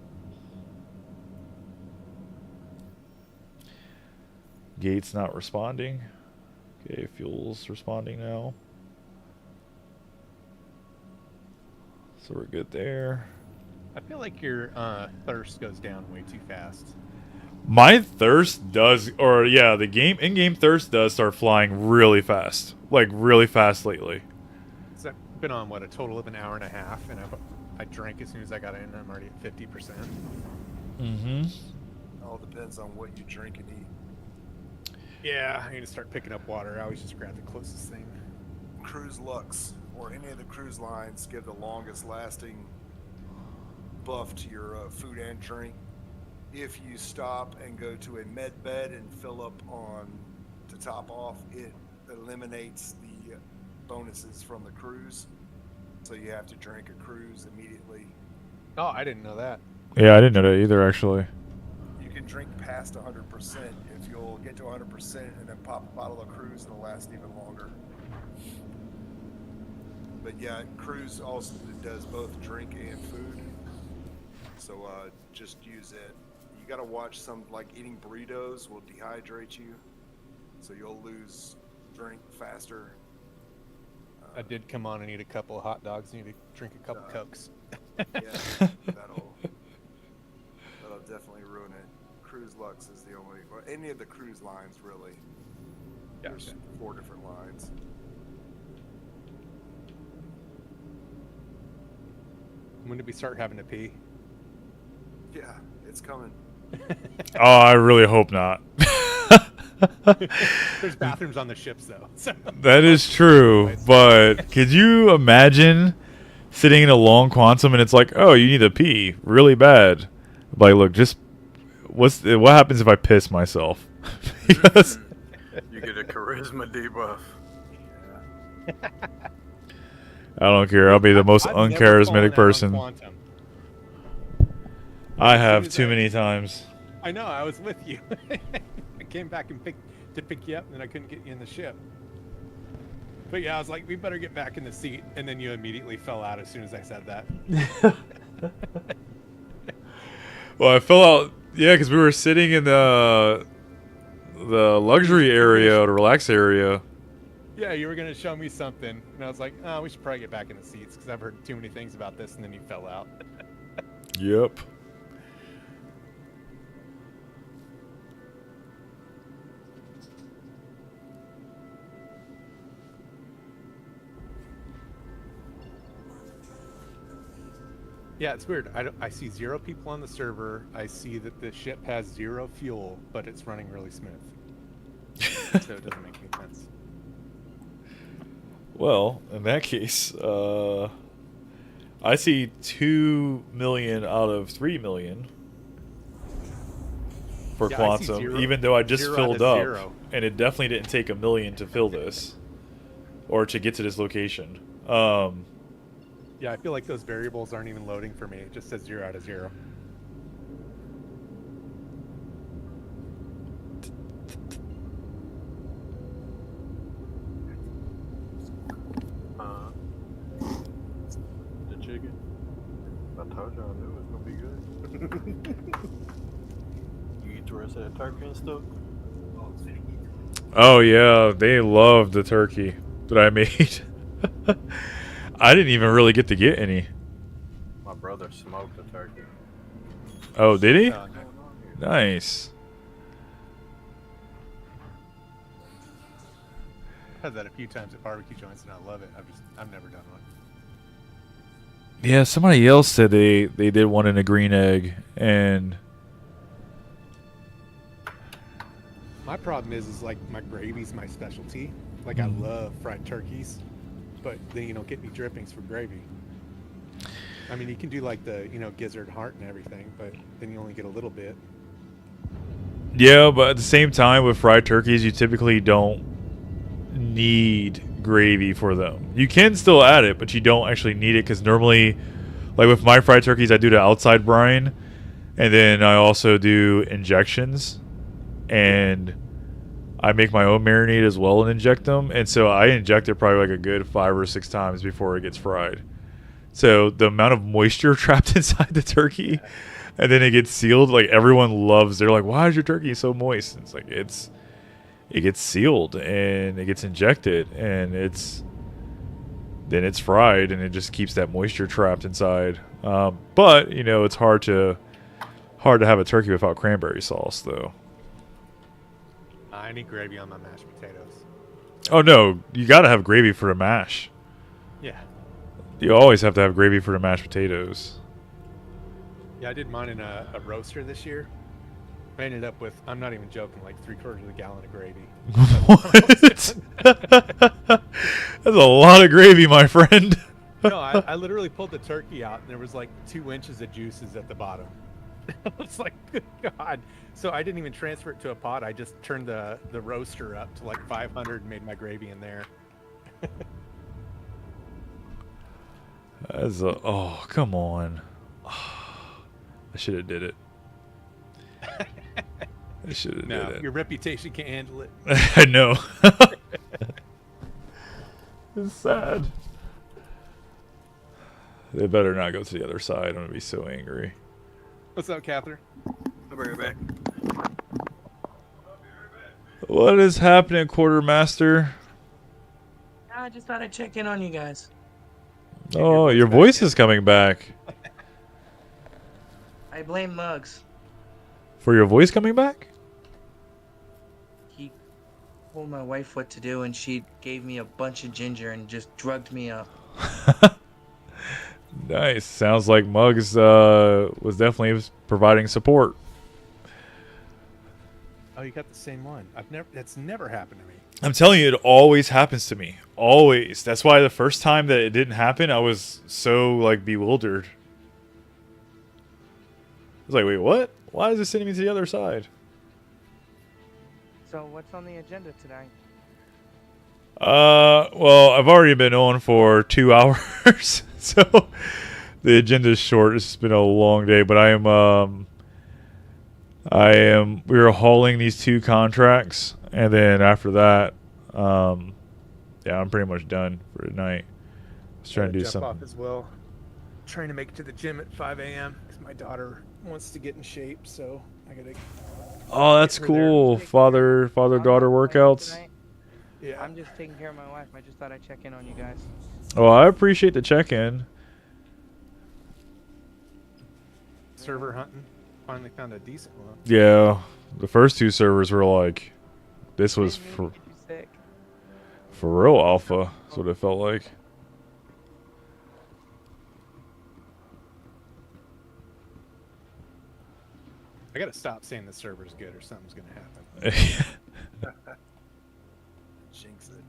Gate's not responding. Okay, fuel's responding now. So we're good there. I feel like your thirst goes down way too fast. My thirst does, or yeah, the in-game thirst does start flying really fast. Like, really fast lately. So I've been on, what, a total of an hour and a half, and I drank as soon as I got in, and I'm already at 50%. Mm-hmm. All depends on what you drink and eat. Yeah, I need to start picking up water. I always just grab the closest thing. Cruise Lux or any of the cruise lines give the longest lasting buff to your food and drink. If you stop and go to a med bed and fill up on to top off, it eliminates the bonuses from the cruise. So you have to drink a cruise immediately. Oh, I didn't know that. Yeah, I didn't know that either, actually. You can drink past 100%. If you'll get to 100% and then pop a bottle of cruise, it'll last even longer. But yeah, cruise also does both drink and food. So just use it. You gotta watch some, like eating burritos will dehydrate you. So you'll lose drink faster. I did come on and eat a couple of hot dogs and need to drink a couple Cokes. Yeah, that'll definitely ruin it. Cruise Lux is the only, or any of the cruise lines really. There's 4 different lines. When did we start having to pee? Yeah, it's coming. Oh, I really hope not. There's bathrooms on the ships, though. So. That is true, but could you imagine sitting in a long quantum and it's like, oh, you need to pee really bad? Like, look, just what happens if I piss myself? Because You get a charisma debuff. I don't care. I'll be the most I've never fallen uncharismatic out on person. Quantum. I have as too I- many times. I know, I was with you. I came back and pick you up, and then I couldn't get you in the ship. But yeah, I was like, we better get back in the seat, and then you immediately fell out as soon as I said that. Well, I fell out. Yeah, because we were sitting in the luxury area, the relax area. Yeah, you were gonna show me something, and I was like, oh, we should probably get back in the seats because I've heard too many things about this, and then you fell out. Yep. Yeah, it's weird. I see 0 people on the server. I see that the ship has 0 fuel, but it's running really smooth. So it doesn't make any sense. Well, in that case, I see 2 million out of 3 million for Yeah, I see Quantum, 0 even though I just 0 out filled of up, 0. and it definitely didn't take a million to fill this, or to get to this location. Yeah, I feel like those variables aren't even loading for me. It just says 0 out of 0. The chicken. I told you I knew it was gonna be good. You eat the rest of that turkey and stuff? Oh yeah, they love the turkey that I made. I didn't even really get to get any. My brother smoked the turkey. Oh, did he? No. Nice. I've had that a few times at barbecue joints, and I love it. I've never done one. Yeah, somebody else said they did one in a green egg, and My problem is like my gravy's my specialty. Like I love fried turkeys, but then you don't get any drippings for gravy. I mean, you can do like the gizzard heart and everything, but then you only get a little bit. yeah, but at the same time with fried turkeys, you typically don't need gravy for them. You can still add it, but you don't actually need it because normally, like with my fried turkeys, I do the outside brine, and then I also do injections, and I make my own marinade as well and inject them, and so I inject it probably like a good 5 or 6 times before it gets fried. So the amount of moisture trapped inside the turkey, and then it gets sealed. Like everyone loves. They're like, "Why is your turkey so moist?" And it's like it gets sealed and it gets injected, and then it's fried, and it just keeps that moisture trapped inside. But you know, it's hard to have a turkey without cranberry sauce, though. I need gravy on my mashed potatoes. Oh no, you got to have gravy for the mash. Yeah. You always have to have gravy for the mashed potatoes. Yeah, I did mine in a roaster this year. I ended up with, I'm not even joking, like 3/4 of a gallon of gravy. What? That's a lot of gravy, my friend. No, I literally pulled the turkey out and there was like 2 inches of juices at the bottom. It's like, good God. So I didn't even transfer it to a pot. I just turned the roaster up to like 500 and made my gravy in there. Oh, come on. I should have did it. I should have No, did it. your reputation can't handle it. I know. It's sad. They better not go to the other side. I'm going to be so angry. What's up, Catherine? I'll bring it back. What is happening, Quartermaster? I just thought I'd check in on you guys. Oh, your voice is coming back. I blame Muggs. For your voice coming back? He told my wife what to do, and she gave me a bunch of ginger and just drugged me up. Nice. Sounds like Muggs was definitely providing support. Oh, you got the same one. That's never happened to me. I'm telling you, it always happens to me. Always. That's why the first time that it didn't happen, I was so like bewildered. I was like, wait, what? Why is it sending me to the other side? So what's on the agenda tonight? Well, I've already been on for 2 hours, so the agenda's short. It's been a long day, but we are hauling these 2 contracts, and then after that, yeah, I'm pretty much done for tonight. I was trying to do jump something. off as well. Trying to make it to the gym at 5 a.m. because my daughter wants to get in shape, so I gotta. Oh, that's Get her there. cool. Father-daughter workouts. Tonight? Yeah. I'm just taking care of my wife. I just thought I'd check in on you guys. Well, I appreciate the check-in. Server hunting. Finally found a decent one. Yeah, the first 2 servers were like, this was Didn't mean for to get you sick. real alpha. That's what it felt like. I gotta stop saying the server's good or something's gonna happen. Jinx it.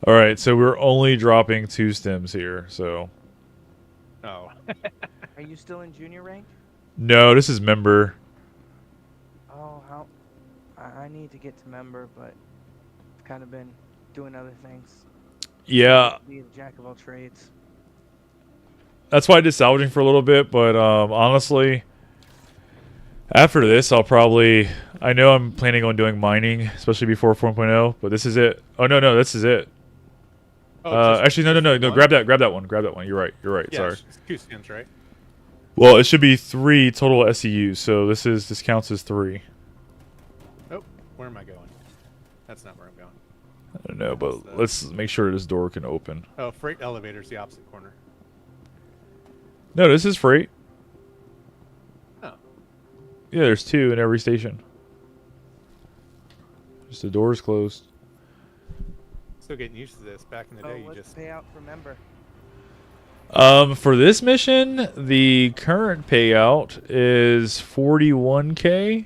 All right, so we're only dropping 2 stems here. So Oh. Are you still in junior rank? no, this is member. Oh, how? I need to get to member, but I've kind of been doing other things. Yeah, Be a jack of all trades. that's why I did salvaging for a little bit. But honestly, after this, I'll probably. I know I'm planning on doing mining, especially before 4.0. But this is it. Oh no, this is it. Actually, no. Grab that one. Grab that one. You're right. Yeah, Sorry. it's 2 skins, right? Well, it should be 3 total SEUs. So this counts as 3. Oh, where am I going? That's not where I'm going. I don't know, but let's make sure this door can open. Oh, freight elevator's the opposite corner. No, this is freight. Oh. Yeah, there's 2 in every station. Just the door's closed. Still getting used to this. Back in the Oh, day, you what's just. the payout for member? For this mission, the current payout is 41k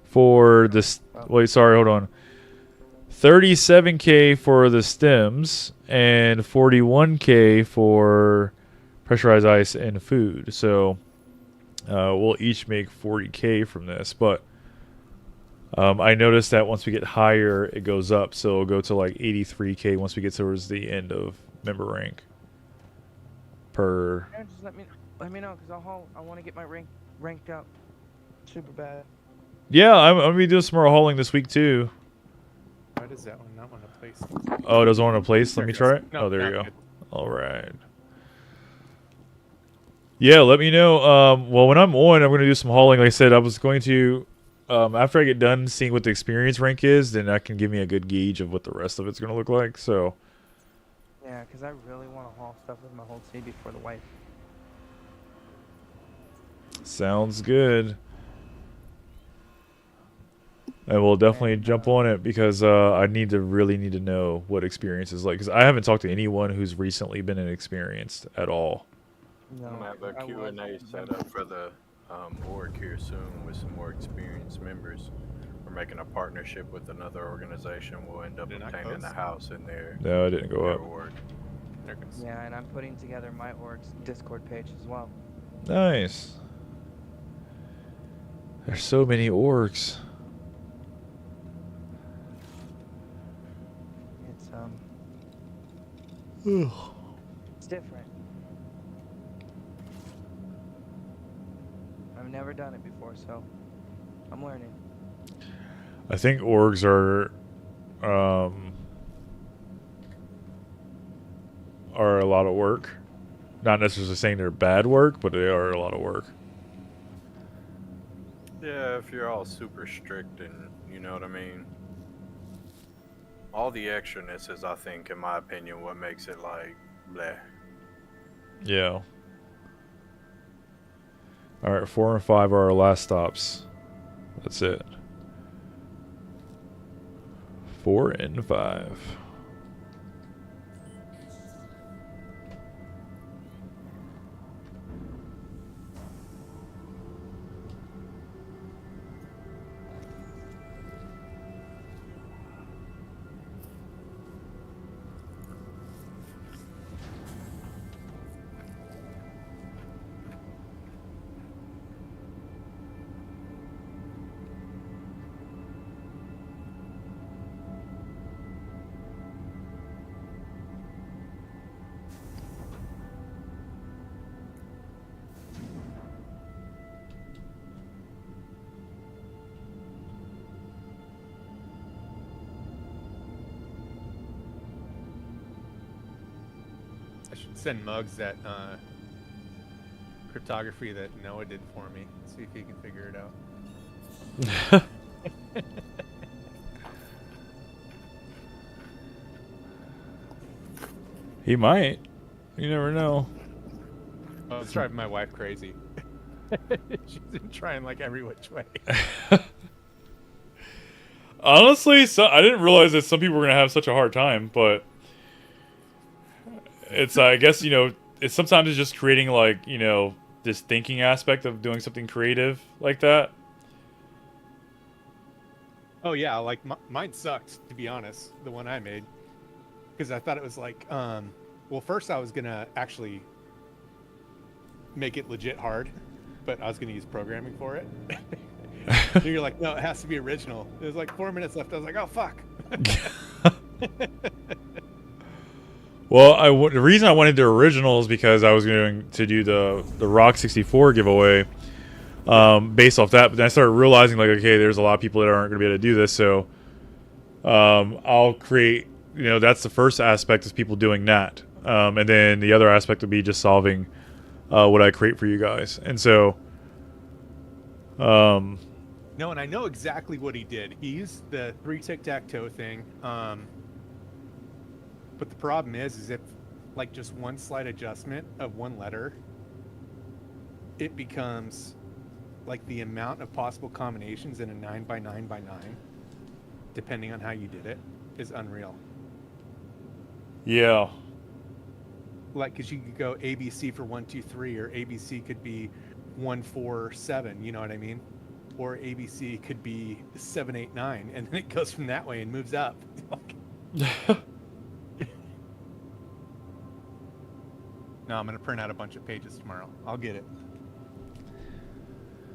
for this. Wait, sorry, hold on. 37k for the stems and 41k for pressurized ice and food. So we'll each make 40k from this, but I noticed that once we get higher, it goes up. So it'll go to like 83k once we get towards the end of member rank. Yeah, just let me know, cause I want to get my rank ranked up super bad. Yeah, I'm gonna be doing some more hauling this week too. Why does that one not want to place? Oh, it doesn't want to place. Let There me it try goes. it. No, Oh, there now you go. good. All right. Yeah, let me know. Well, when I'm on, I'm going to do some hauling. Like I said, I was going to, after I get done seeing what the experience rank is, then that can give me a good gauge of what the rest of it's going to look like. So, Yeah, because I really want to haul stuff with my whole team before the wife. sounds good. And we'll definitely And, jump on it because I really need to know what experience is like. Because I haven't talked to anyone who's recently been inexperienced at all. No, I'm gonna have a 'cause I Q&A was set up for the org here soon with some more experienced members. We're making a partnership with another organization. We'll end up Did it not obtaining a close? house in there. No, it didn't go Their up. org. There it goes. Yeah, and I'm putting together my org's Discord page as well. Nice. There's so many orcs. It's different. I've never done it before, so I'm learning. I think orgs are a lot of work. Not necessarily saying they're bad work, but they are a lot of work. Yeah, if you're all super strict and you know what I mean. All the extraness is, I think, in my opinion, what makes it like bleh. Yeah. All right, 4 and 5 are our last stops. That's it. 4 and 5. I should send Muggs that cryptography that Noah did for me. See if he can figure it out. He might. You never know. Oh, it's driving my wife crazy. She's been trying like every which way. Honestly, I didn't realize that some people were going to have such a hard time, but it's, I guess, it's sometimes it's just creating, like, this thinking aspect of doing something creative like that. Oh yeah, like mine sucked, to be honest, the one I made, because I thought it was like, well, first I was gonna actually make it legit hard, but I was gonna use programming for it. And you're like, no, it has to be original. There's like 4 minutes left. I was like, oh fuck. Well, the reason I wanted the original is because I was going to do the Rock 64 giveaway based off that. But then I started realizing, like, okay, there's a lot of people that aren't going to be able to do this. So I'll create, that's the first aspect is people doing that. And then the other aspect would be just solving what I create for you guys. And so... No, and I know exactly what he did. He used the 3 tic-tac-toe thing. But the problem is if like just one slight adjustment of one letter, it becomes like the amount of possible combinations in a 9x9x9, depending on how you did it, is unreal. Yeah. Like, because you could go ABC for 1, 2, 3, or ABC could be 1, 4, 7. You know what I mean? Or ABC could be 7, 8, 9, and then it goes from that way and moves up. No, I'm gonna print out a bunch of pages tomorrow. I'll get it.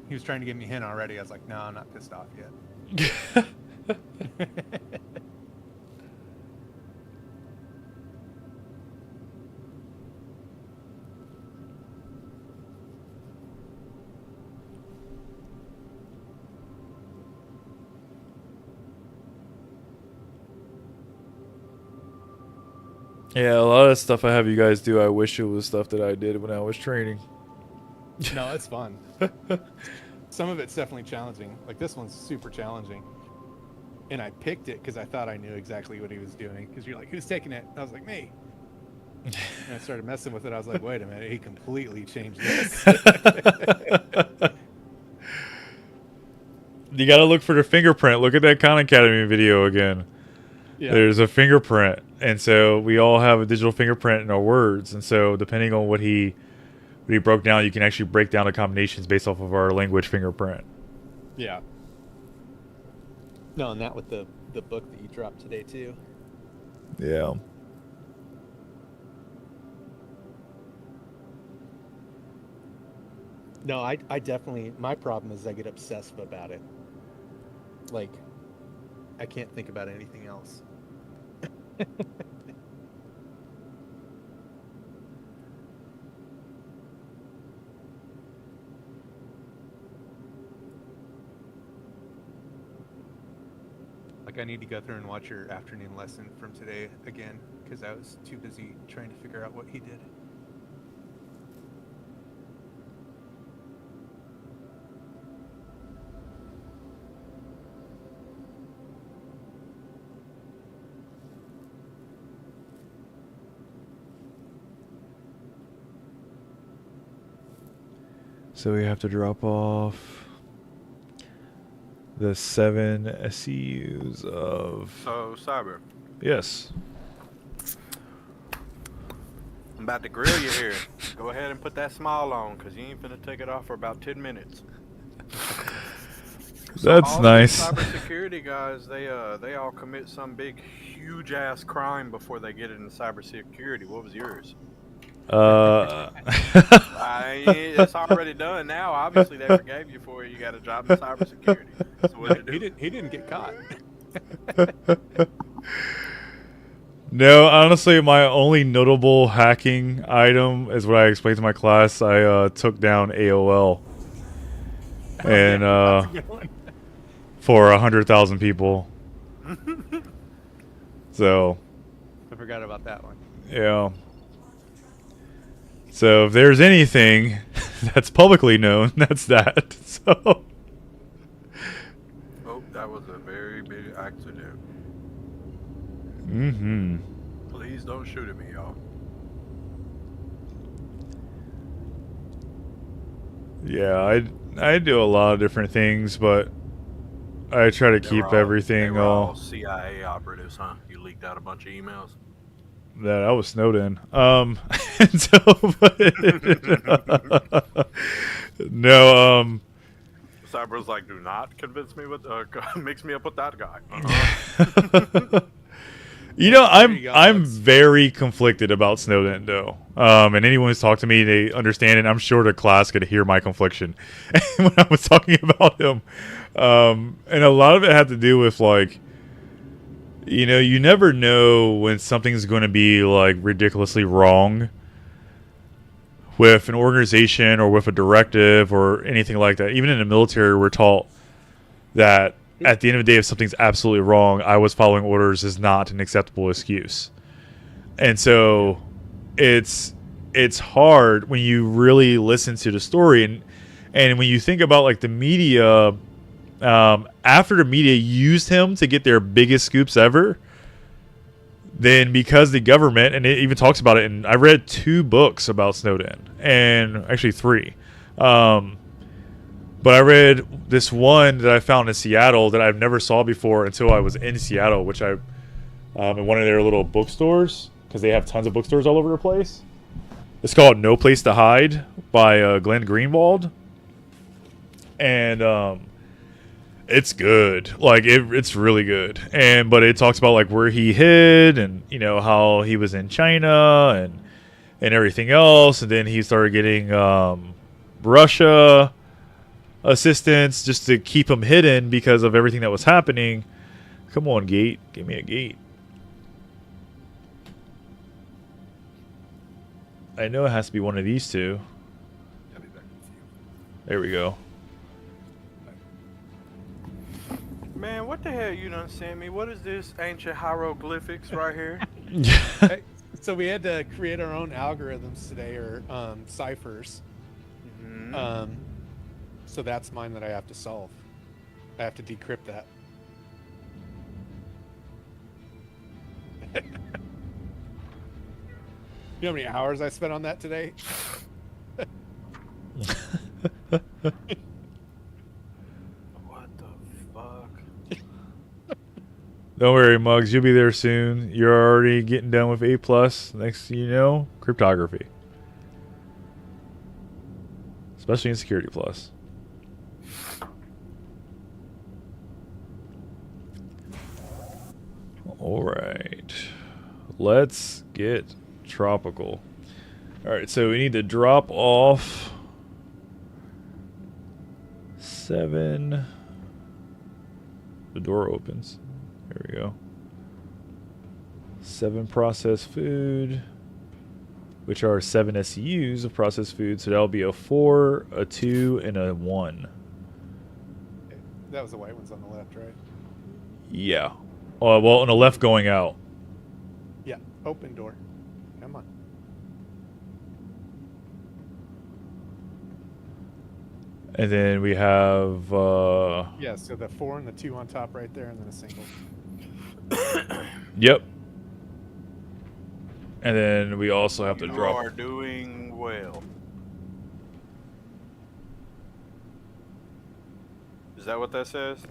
He was trying to give me a hint already. I was like, no, I'm not pissed off yet. Yeah, a lot of stuff I have you guys do, I wish it was stuff that I did when I was training. No, it's fun. Some of it's definitely challenging. Like this one's super challenging. And I picked it because I thought I knew exactly what he was doing. Because you're like, who's taking it? I was like, me. And I started messing with it. I was like, wait a minute, he completely changed this. You gotta look for the fingerprint. Look at that Khan Academy video again. Yeah. There's a fingerprint, and so we all have a digital fingerprint in our words. And so, depending on what he broke down, you can actually break down the combinations based off of our language fingerprint. Yeah. No, and that with the book that you dropped today too. Yeah. No, I definitely, my problem is I get obsessive about it. Like, I can't think about anything else. Like, I need to go through and watch your afternoon lesson from today again, because I was too busy trying to figure out what he did. So we have to drop off the 7 SCUs of... So, Cyber, Yes. I'm about to grill you here. Go ahead and put that smile on, because you ain't finna take it off for about 10 minutes. That's all nice. these cybersecurity guys, they all commit some big, huge ass crime before they get into cybersecurity. What was yours? It's already done now. Obviously, they forgave you for it. You got a job in cybersecurity. So what He didn't get caught. No, honestly, my only notable hacking item is what I explained to my class. I took down AOL, and That's a good one. for 100,000 people. So, I forgot about that one. yeah. So if there's anything that's publicly known, that's that. So. Oh, that was a very big accident. Mm-hmm. Please don't shoot at me, y'all. Yeah, I do a lot of different things, but I try to keep everything They were all. all CIA operatives, huh? You leaked out a bunch of emails. That I was snowed in. And so, no, Cyber's like, do not convince me with, mix me up with that guy. you know, There you go, I'm that's- very conflicted about Snowden, though. And anyone who's talked to me, they understand it. I'm sure the class could hear my confliction when I was talking about him. And a lot of it had to do with, like, you know, you never know when something's going to be, like, ridiculously wrong with an organization or with a directive or anything like that. Even in the military, we're taught that at the end of the day, if something's absolutely wrong, I was following orders is not an acceptable excuse. And so it's hard when you really listen to the story. And when you think about, like, the media... after the media used him to get their biggest scoops ever, then because the government, and it even talks about it, and I read 2 books about Snowden, and actually 3. But I read this one that I found in Seattle that I've never saw before until I was in Seattle, which I in one of their little bookstores, because they have tons of bookstores all over the place. It's called No Place to Hide by Glenn Greenwald. And it's good. Like, it's really good. But it talks about, like, where he hid and, you know, how he was in China and everything else. And then he started getting Russia assistance just to keep him hidden because of everything that was happening. Come on, gate. Give me a gate. I know it has to be one of these 2. I'll be back with you. There we go. Man, what the hell you done sent me? What is this ancient hieroglyphics right here? Hey, So we had to create our own algorithms today, or ciphers. Mhm. So that's mine that I have to solve. I have to decrypt that. You know how many hours I spent on that today? What the fuck? Don't worry, Muggs. You'll be there soon. You're already getting done with A+. Next thing you know, cryptography. Especially in Security Plus. Alright. Let's get tropical. Alright, so we need to drop off 7. The door opens. There we go. 7 processed food, which are 7 SEUs of processed food. So that'll be a 4, a 2, and a 1. That was the white ones on the left, right? Yeah. Well, on the left going out. Yeah. Open door. Come on. And then we have... Yeah, so the 4 and the 2 on top right there, and then a single. Yep. And then we also have to You drop... are doing well. Is that what that says?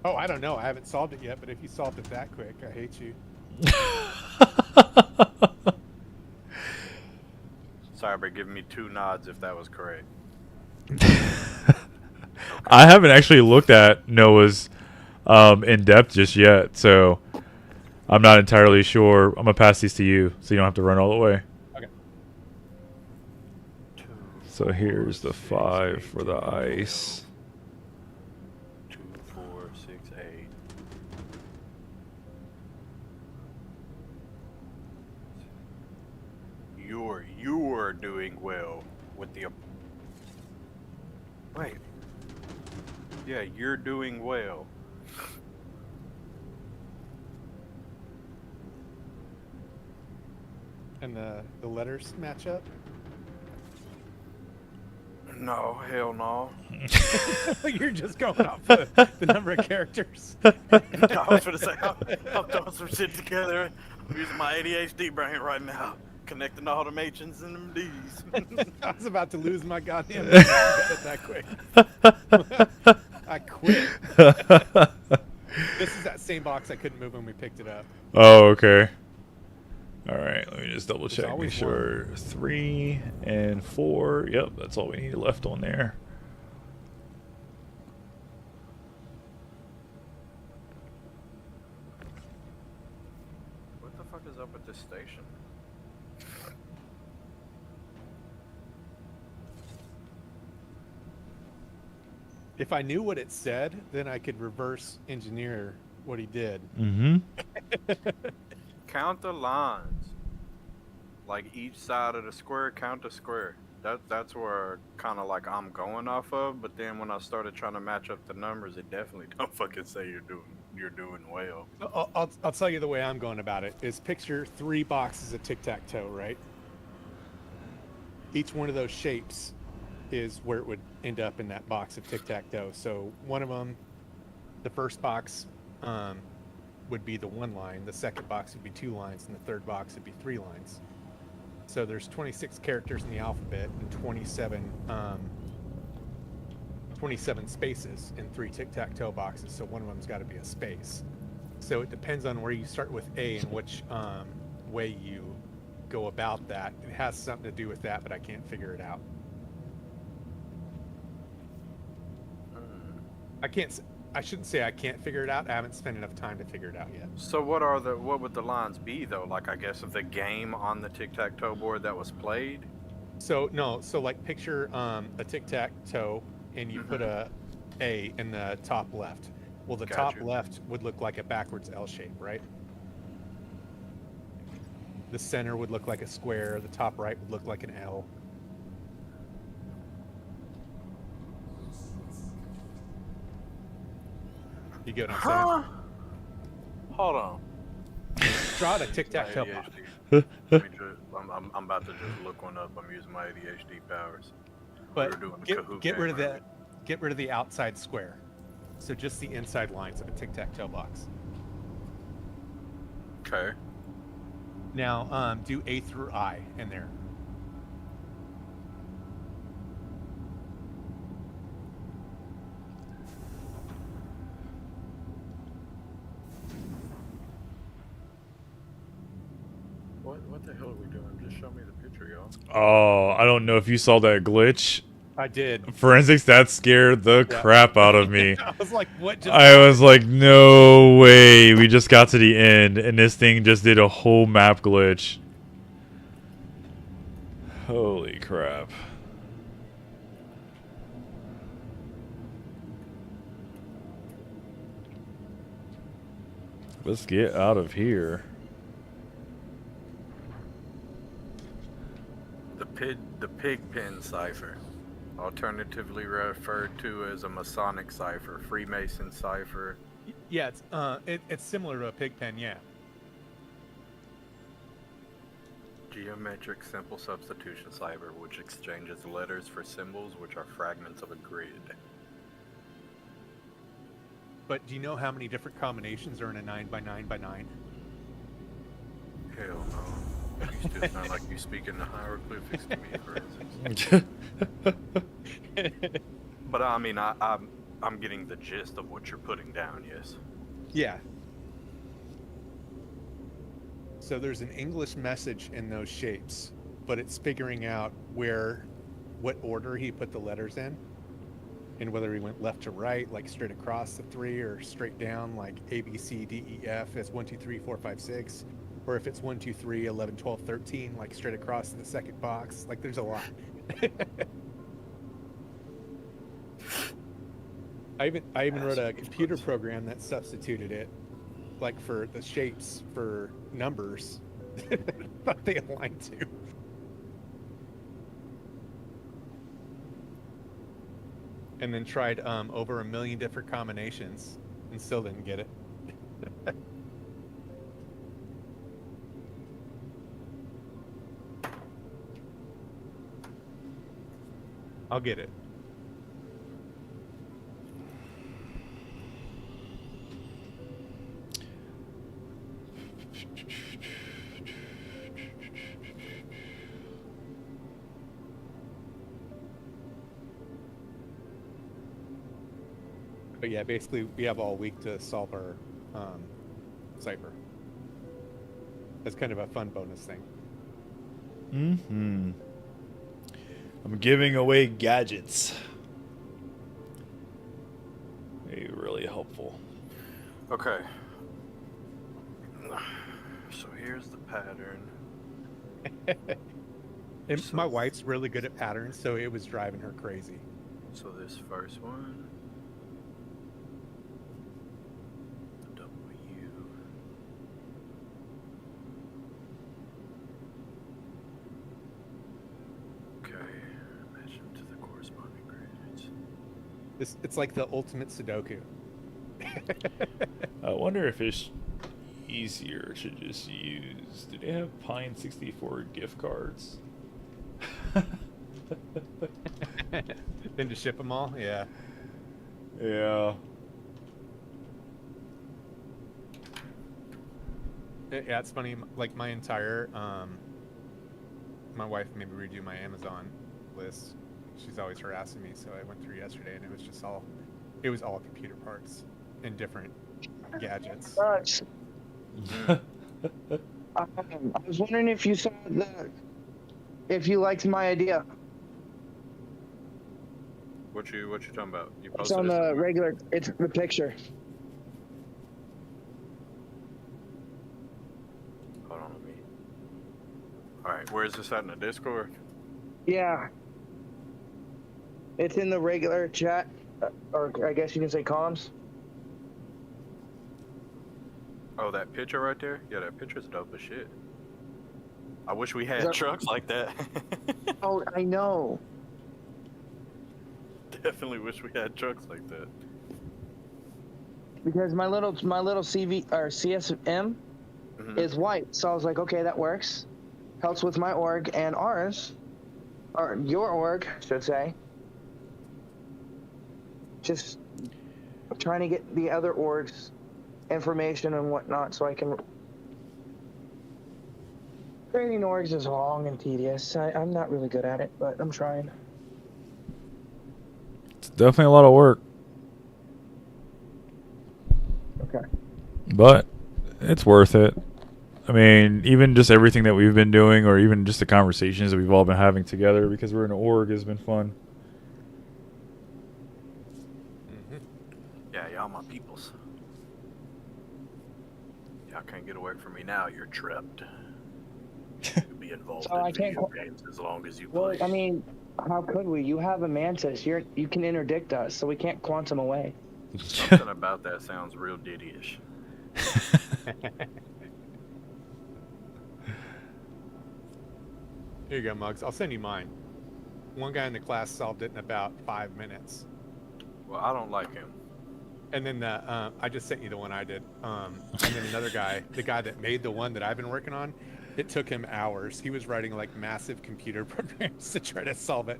Oh, I don't know. I haven't solved it yet, but if you solved it that quick, I hate you. Cyber, give me 2 nods if that was correct. I haven't actually looked at Noah's in depth just yet, so I'm not entirely sure. I'm gonna pass these to you, so you don't have to run all the way. Okay. So here's the 5 for the ice. 2, 4, 6, 8. You're doing well with the. Wait. Yeah, you're doing well. And the letters match up? No, hell no. You're just going off the number of characters. I was gonna say, I'm throwing some shit together. I'm using my ADHD brain right now, connecting all them H's and them D's. I was about to lose my goddamn mind that quick. I quit. This is that same box I couldn't move when we picked it up. Oh, okay. All right, let me just double There's check. Make always sure 3 and 4. Yep, that's all we need left on there. What the fuck is up with this station? If I knew what it said, then I could reverse engineer what he did. Mm-hmm. Count the lines. Like each side of the square, count the square. That's where kind of like I'm going off of. But then when I started trying to match up the numbers, it definitely don't fucking say you're doing well. I'll tell you the way I'm going about it is picture 3 boxes of tic-tac-toe, right? Each one of those shapes is where it would end up in that box of tic-tac-toe. So one of them, the first box would be the 1 line, the second box would be 2 lines, and the third box would be 3 lines. So there's 26 characters in the alphabet and 27 spaces in 3 tic-tac-toe boxes. So one of them's got to be a space. So it depends on where you start with A and which way you go about that. It has something to do with that, but I can't figure it out. I shouldn't say I can't figure it out. I haven't spent enough time to figure it out yet. So what would the lines be though? Like I guess of the game on the tic-tac-toe board that was played? So like picture a tic-tac-toe and you put a A in the top left. Well, the top left would look like a backwards L shape, right? The center would look like a square. The top right would look like an L. You get what I'm saying? Hold on. Draw the tic-tac-toe box. ADHD. Let me I'm about to just look one up. I'm using my ADHD powers. We were But doing the get, Kahoot get rid game of earlier. get rid of the outside square. So just the inside lines of a tic-tac-toe box. Okay. Now do A through I in there. What the hell are we doing? Just show me the picture, y'all. Oh, I don't know if you saw that glitch. I did. Forensics, that scared the Yeah. crap out of me. I was like, what just I was like, no way. We just got to the end, and this thing just did a whole map glitch. Holy crap. Let's get out of here. The Pigpen cipher, alternatively referred to as a Masonic cipher, Freemason cipher. Yeah, it's similar to a pig pen, yeah. Geometric simple substitution cipher, which exchanges letters for symbols, which are fragments of a grid. But do you know how many different combinations are in a 9x9x9? Hell no. You still sound like you speak in the hieroglyphics to me, Forensics. But I mean, I'm getting the gist of what you're putting down, yes. Yeah. So there's an English message in those shapes, but it's figuring out what order he put the letters in, and whether he went left to right, like straight across the three, or straight down, like A, B, C, D, E, F, as 1, 2, 3, 4, 5, 6, or if it's 1, 2, 3, 11, 12, 13, like straight across the second box. Like there's a lot. I even wrote a computer program that substituted it, like for the shapes for numbers that they align to. And then tried over 1 million different combinations and still didn't get it. I'll get it. But yeah, basically we have all week to solve our cipher. That's kind of a fun bonus thing. Mm-hmm. I'm giving away gadgets. Be really helpful. Okay. So here's the pattern. And my wife's really good at patterns, so it was driving her crazy. So this first one. The W. Okay. Match them to the corresponding grades. It's like the ultimate Sudoku. I wonder if it's easier to just use. Do they have Pine 64 gift cards? Then to ship them all, yeah. Yeah. Yeah, it's funny. Like my entire, my wife made me redo my Amazon list. She's always harassing me, so I went through yesterday, and it was just all, it was all computer parts and different gadgets. I was wondering if you saw if you liked my idea. What you talking about? You It's posted on it the somewhere? regular. It's the picture. Hold on, let me. All right, where is this at in the Discord? Yeah. It's in the regular chat, or I guess you can say comms. Oh, that picture right there? Yeah, that picture's dope as shit. I wish we had that- trucks like that. Oh, I know. Definitely wish we had trucks like that. because my little CV or CSM is white. So I was like, okay, that works. Helps with my org and ours, or your org, should say. Just trying to get the other orgs information and whatnot so I can. Creating orgs is long and tedious. I'm not really good at it, but I'm trying. It's definitely a lot of work, Okay. but it's worth it. I mean, even just everything that we've been doing, or even just the conversations that we've all been having together because we're in an org, has been fun. Yeah, y'all my peoples. Y'all can't get away from me now. You're trapped. You'll be involved So I in can't video games as long as you Well, play. I mean, how could we? You have a mantis. You can interdict us, so we can't quantum away. Something about that sounds real Diddy-ish. Here you go, Muggs. I'll send you mine. One guy in the class solved it in about 5 minutes. Well, I don't like him. And then I just sent you the one I did. And then another guy, the guy that made the one that I've been working on, it took him hours. He was writing like massive computer programs to try to solve it.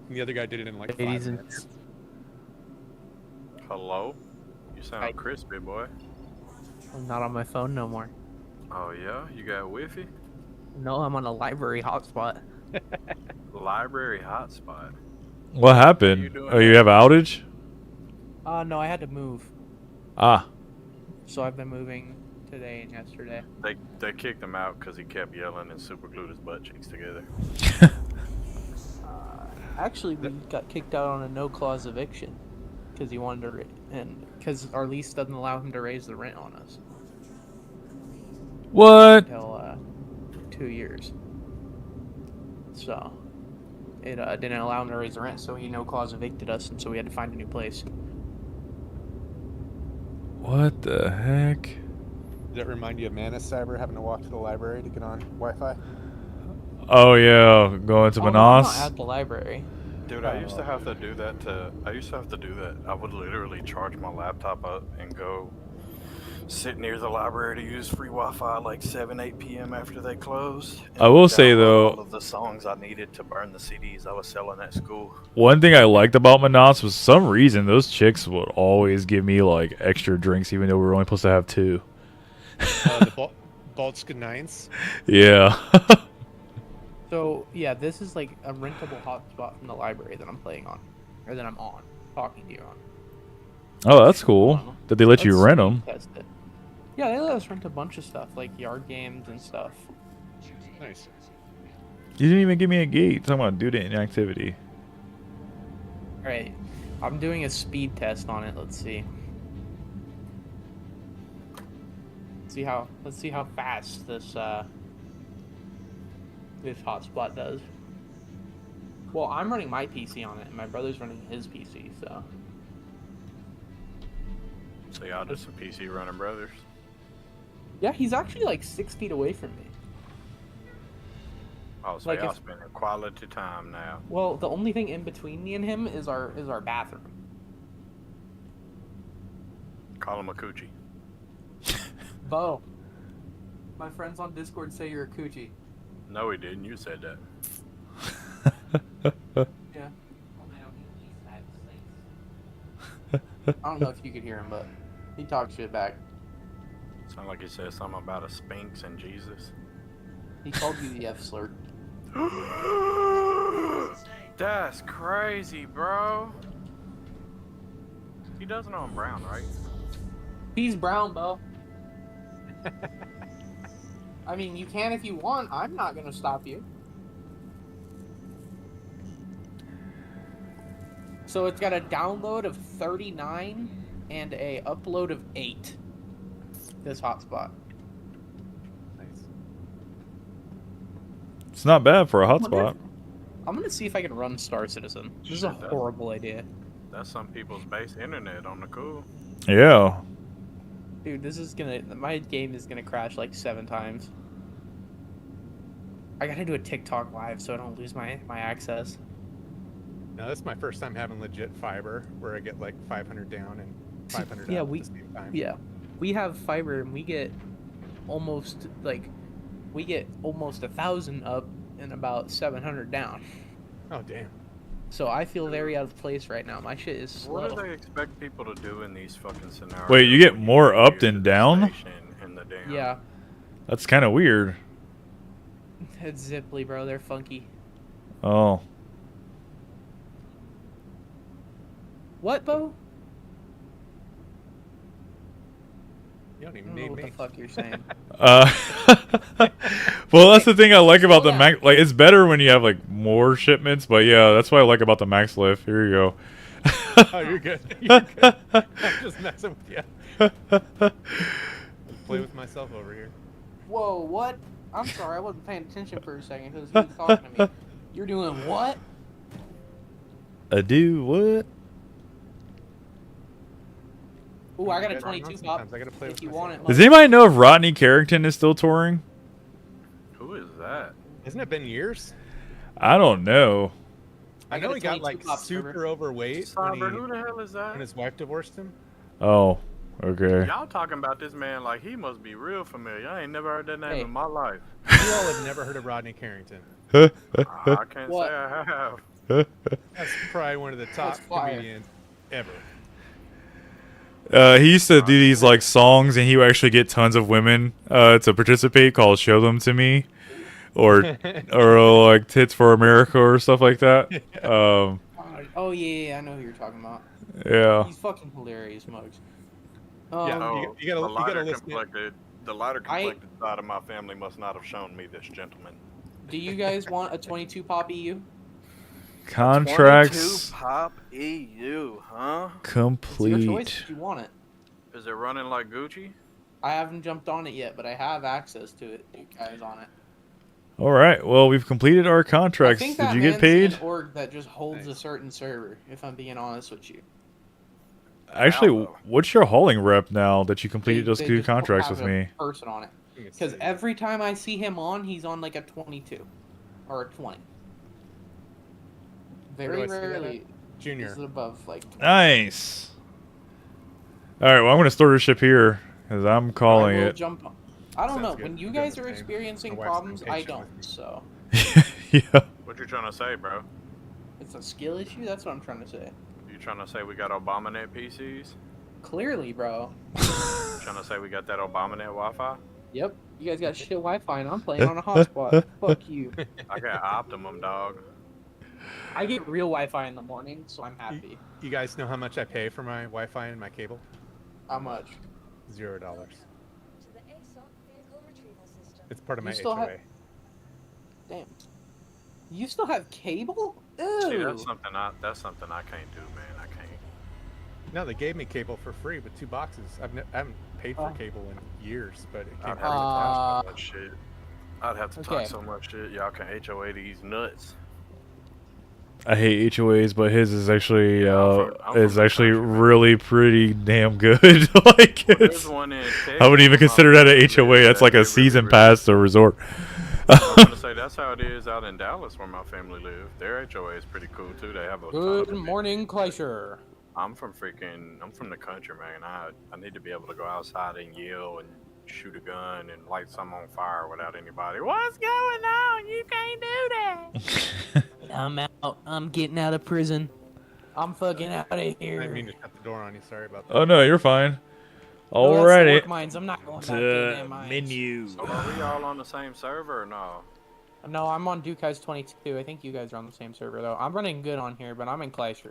And the other guy did it in like 5 Ladies and minutes. Hello? You sound Hi. crispy, boy. I'm not on my phone no more. Oh, yeah? You got Wi-Fi? No, I'm on a library hotspot. Library hotspot. What What are you happened? doing Oh, you now? have an outage? No, I had to move. Ah. So I've been moving today and yesterday. They kicked him out because he kept yelling and super glued his butt cheeks together. Actually, we got kicked out on a no-clause eviction because he wanted to, and because our lease doesn't allow him to raise the rent on us What? until 2 years. So it didn't allow him to raise the rent, so he no-clause evicted us, and so we had to find a new place. What the heck? Does that remind you of Manus Cyber having to walk to the library to get on Wi-Fi? Oh yeah, going to Oh, no, I'm Manas. not at the library. Dude, I used to have to do that I would literally charge my laptop up and go sit near the library to use free Wi-Fi like 7, 8 p.m. after they closed. I will say, download though- all of the songs I needed to burn the CDs I was selling at school. One thing I liked about Manas was some reason those chicks would always give me like extra drinks, even though we were only supposed to have 2. The Balchka Nines. Yeah. So yeah, this is like a rentable hotspot from the library that I'm playing on, or that I'm on, talking to you on. Oh, that's cool. Did they let you Let's rent them? test it. Yeah, they let us rent a bunch of stuff, like yard games and stuff. Nice. You didn't even give me a gate. Talking about do the inactivity. Alright, I'm doing a speed test on it. Let's see. Let's see how fast this this hotspot does. Well, I'm running my PC on it, and my brother's running his PC, so. So y'all just some PC running brothers. Yeah, he's actually like 6 feet away from me. Oh, so Like y'all if- spending quality time now. Well, the only thing in between me and him is our bathroom. Call him a coochie. Bo, my friends on Discord say you're a coochie. No, he didn't. You said that. Yeah. I don't know if you could hear him, but he talks shit back. Sound like he said something about a Sphinx and Jesus. He called you the F slur. That's crazy, bro. He doesn't know I'm brown, right? He's brown, Bo. I mean, you can if you want. I'm not gonna stop you. So it's got a download of 39 and a upload of 8. This hotspot. Nice. It's not bad for a hotspot. I'm gonna see if I can run Star Citizen. This is a Sure does. horrible idea. That's some people's base internet on the cool. Yeah. Dude, this is gonna... My game is gonna crash like 7 times. I gotta do a TikTok live so I don't lose my access. Now, this is my first time having legit fiber, where I get like 500 down and 500 Yeah, out we at the same time. yeah, we have fiber and we get almost 1,000 up and about 700 down. Oh damn. So I feel very out of place right now. My shit is slow. What do they expect people to do in these fucking scenarios? Wait, you get when more can't up use than the down? station in the damn- Yeah, That's kind of weird. it's Ziply, bro. They're funky. Oh. What, Bo? You don't I even don't know need what me. the fuck you're saying. Uh, well, that's the thing I like about the Slow max. Like, it's better when you have like more shipments, but yeah, that's what I like about the max lift. Here you go. Oh, you're good. You're good. I'm just messing with you. Play with myself over here. Whoa, what? I'm sorry, I wasn't paying attention for a second because you were talking to me. You're doing what? I do what? Ooh, I got a Good. 22 pop. Sometimes I gotta play If with you myself. want it, Does Mike. anybody know if Rodney Carrington is still touring? Who is that? Hasn't it been years? I don't know. I I got know a he got 22 like pop super server. overweight Cyber, who the hell is that? when his wife divorced him. Oh, okay. Y'all talking about this man like he must be real familiar. I ain't never heard that name Hey. in my life. You all have never heard of Rodney Carrington. I can't What? say I have. That's probably one of the top That's fire. comedians ever. He used to do these like songs, and he would actually get tons of women to participate, called "Show Them to Me," or like "Tits for America" or stuff like that. Oh yeah, I know who you're talking about. Yeah. He's fucking hilarious, Mugs. Yeah. Oh, you gotta the lighter listen. complected, the lighter complected side of my family must not have shown me this gentleman. Do you guys want a 22 pop EU? Contracts 22 pop EU, huh? It's your choice complete. if you want it. Is it running like Gucci? I haven't jumped on it yet, but I have access to it. You guys on it. All right. Well, we've completed our I contracts. think Did that you get man's paid? an org that just holds a certain server. If I'm being honest with you. Actually, Alpha. what's your hauling rep now that you completed those They two just contracts have with a me? Person on it. You can Because see. every time I see him on, he's on like a 22 or a 20. Very do I see that rarely Junior. is it above like 20. Nice. All right. Well, I'm gonna store this ship here because I'm calling I will it. jump. I don't Sounds know. good. When you I'm doing guys the are same. experiencing My wife's problems, I impatient don't. with me. So Yeah. What you trying to say, bro? it's a skill issue. That's what I'm trying to say. You trying to say we got Obamanet PCs? Clearly, bro. You trying to say we got that Obamanet Wi-Fi? Yep. You guys got shit Wi-Fi, and I'm playing on a hotspot. Fuck you. I got Optimum, dog. I get real Wi-Fi in the morning, so I'm happy. You guys know how much I pay for my Wi-Fi and my cable? How much? $0. To the ASOC vehicle retrieval system. It's part of my You still HOA. have- Damn. You still have cable? Ew. See, that's something I can't do, man. I can't. No, they gave me cable for free with 2 boxes. I haven't paid for Oh. cable in years, but it came I'd have to out. talk so much shit. I'd have to okay. talk so much shit. Y'all can HOA these nuts. I hate HOAs, but his is actually I'm from is the actually country, man. really pretty damn good. Like Well, there's it's, one in Texas I wouldn't even where my consider that family a HOA. lives That's that like they a really, season really- pass to a resort. I'm gonna say that's how it is out in Dallas where my family live. Their HOA is pretty cool too. They have a ton of Good them. morning, Kleischer. I'm from the country, man. I need to be able to go outside and yell and shoot a gun and light something on fire without anybody. What's going on? You can't do that. I'm out. I'm getting out of prison. I'm fucking out of I here. didn't mean to shut the door on you. Sorry about that. Oh no, you're fine. No, that's the Alrighty. work mines. I'm not going back to them mines. menu. So are we all on the same server or no? No, I'm on Dukai's 22. I think you guys are on the same server though. I'm running good on here, but I'm in Kleischer.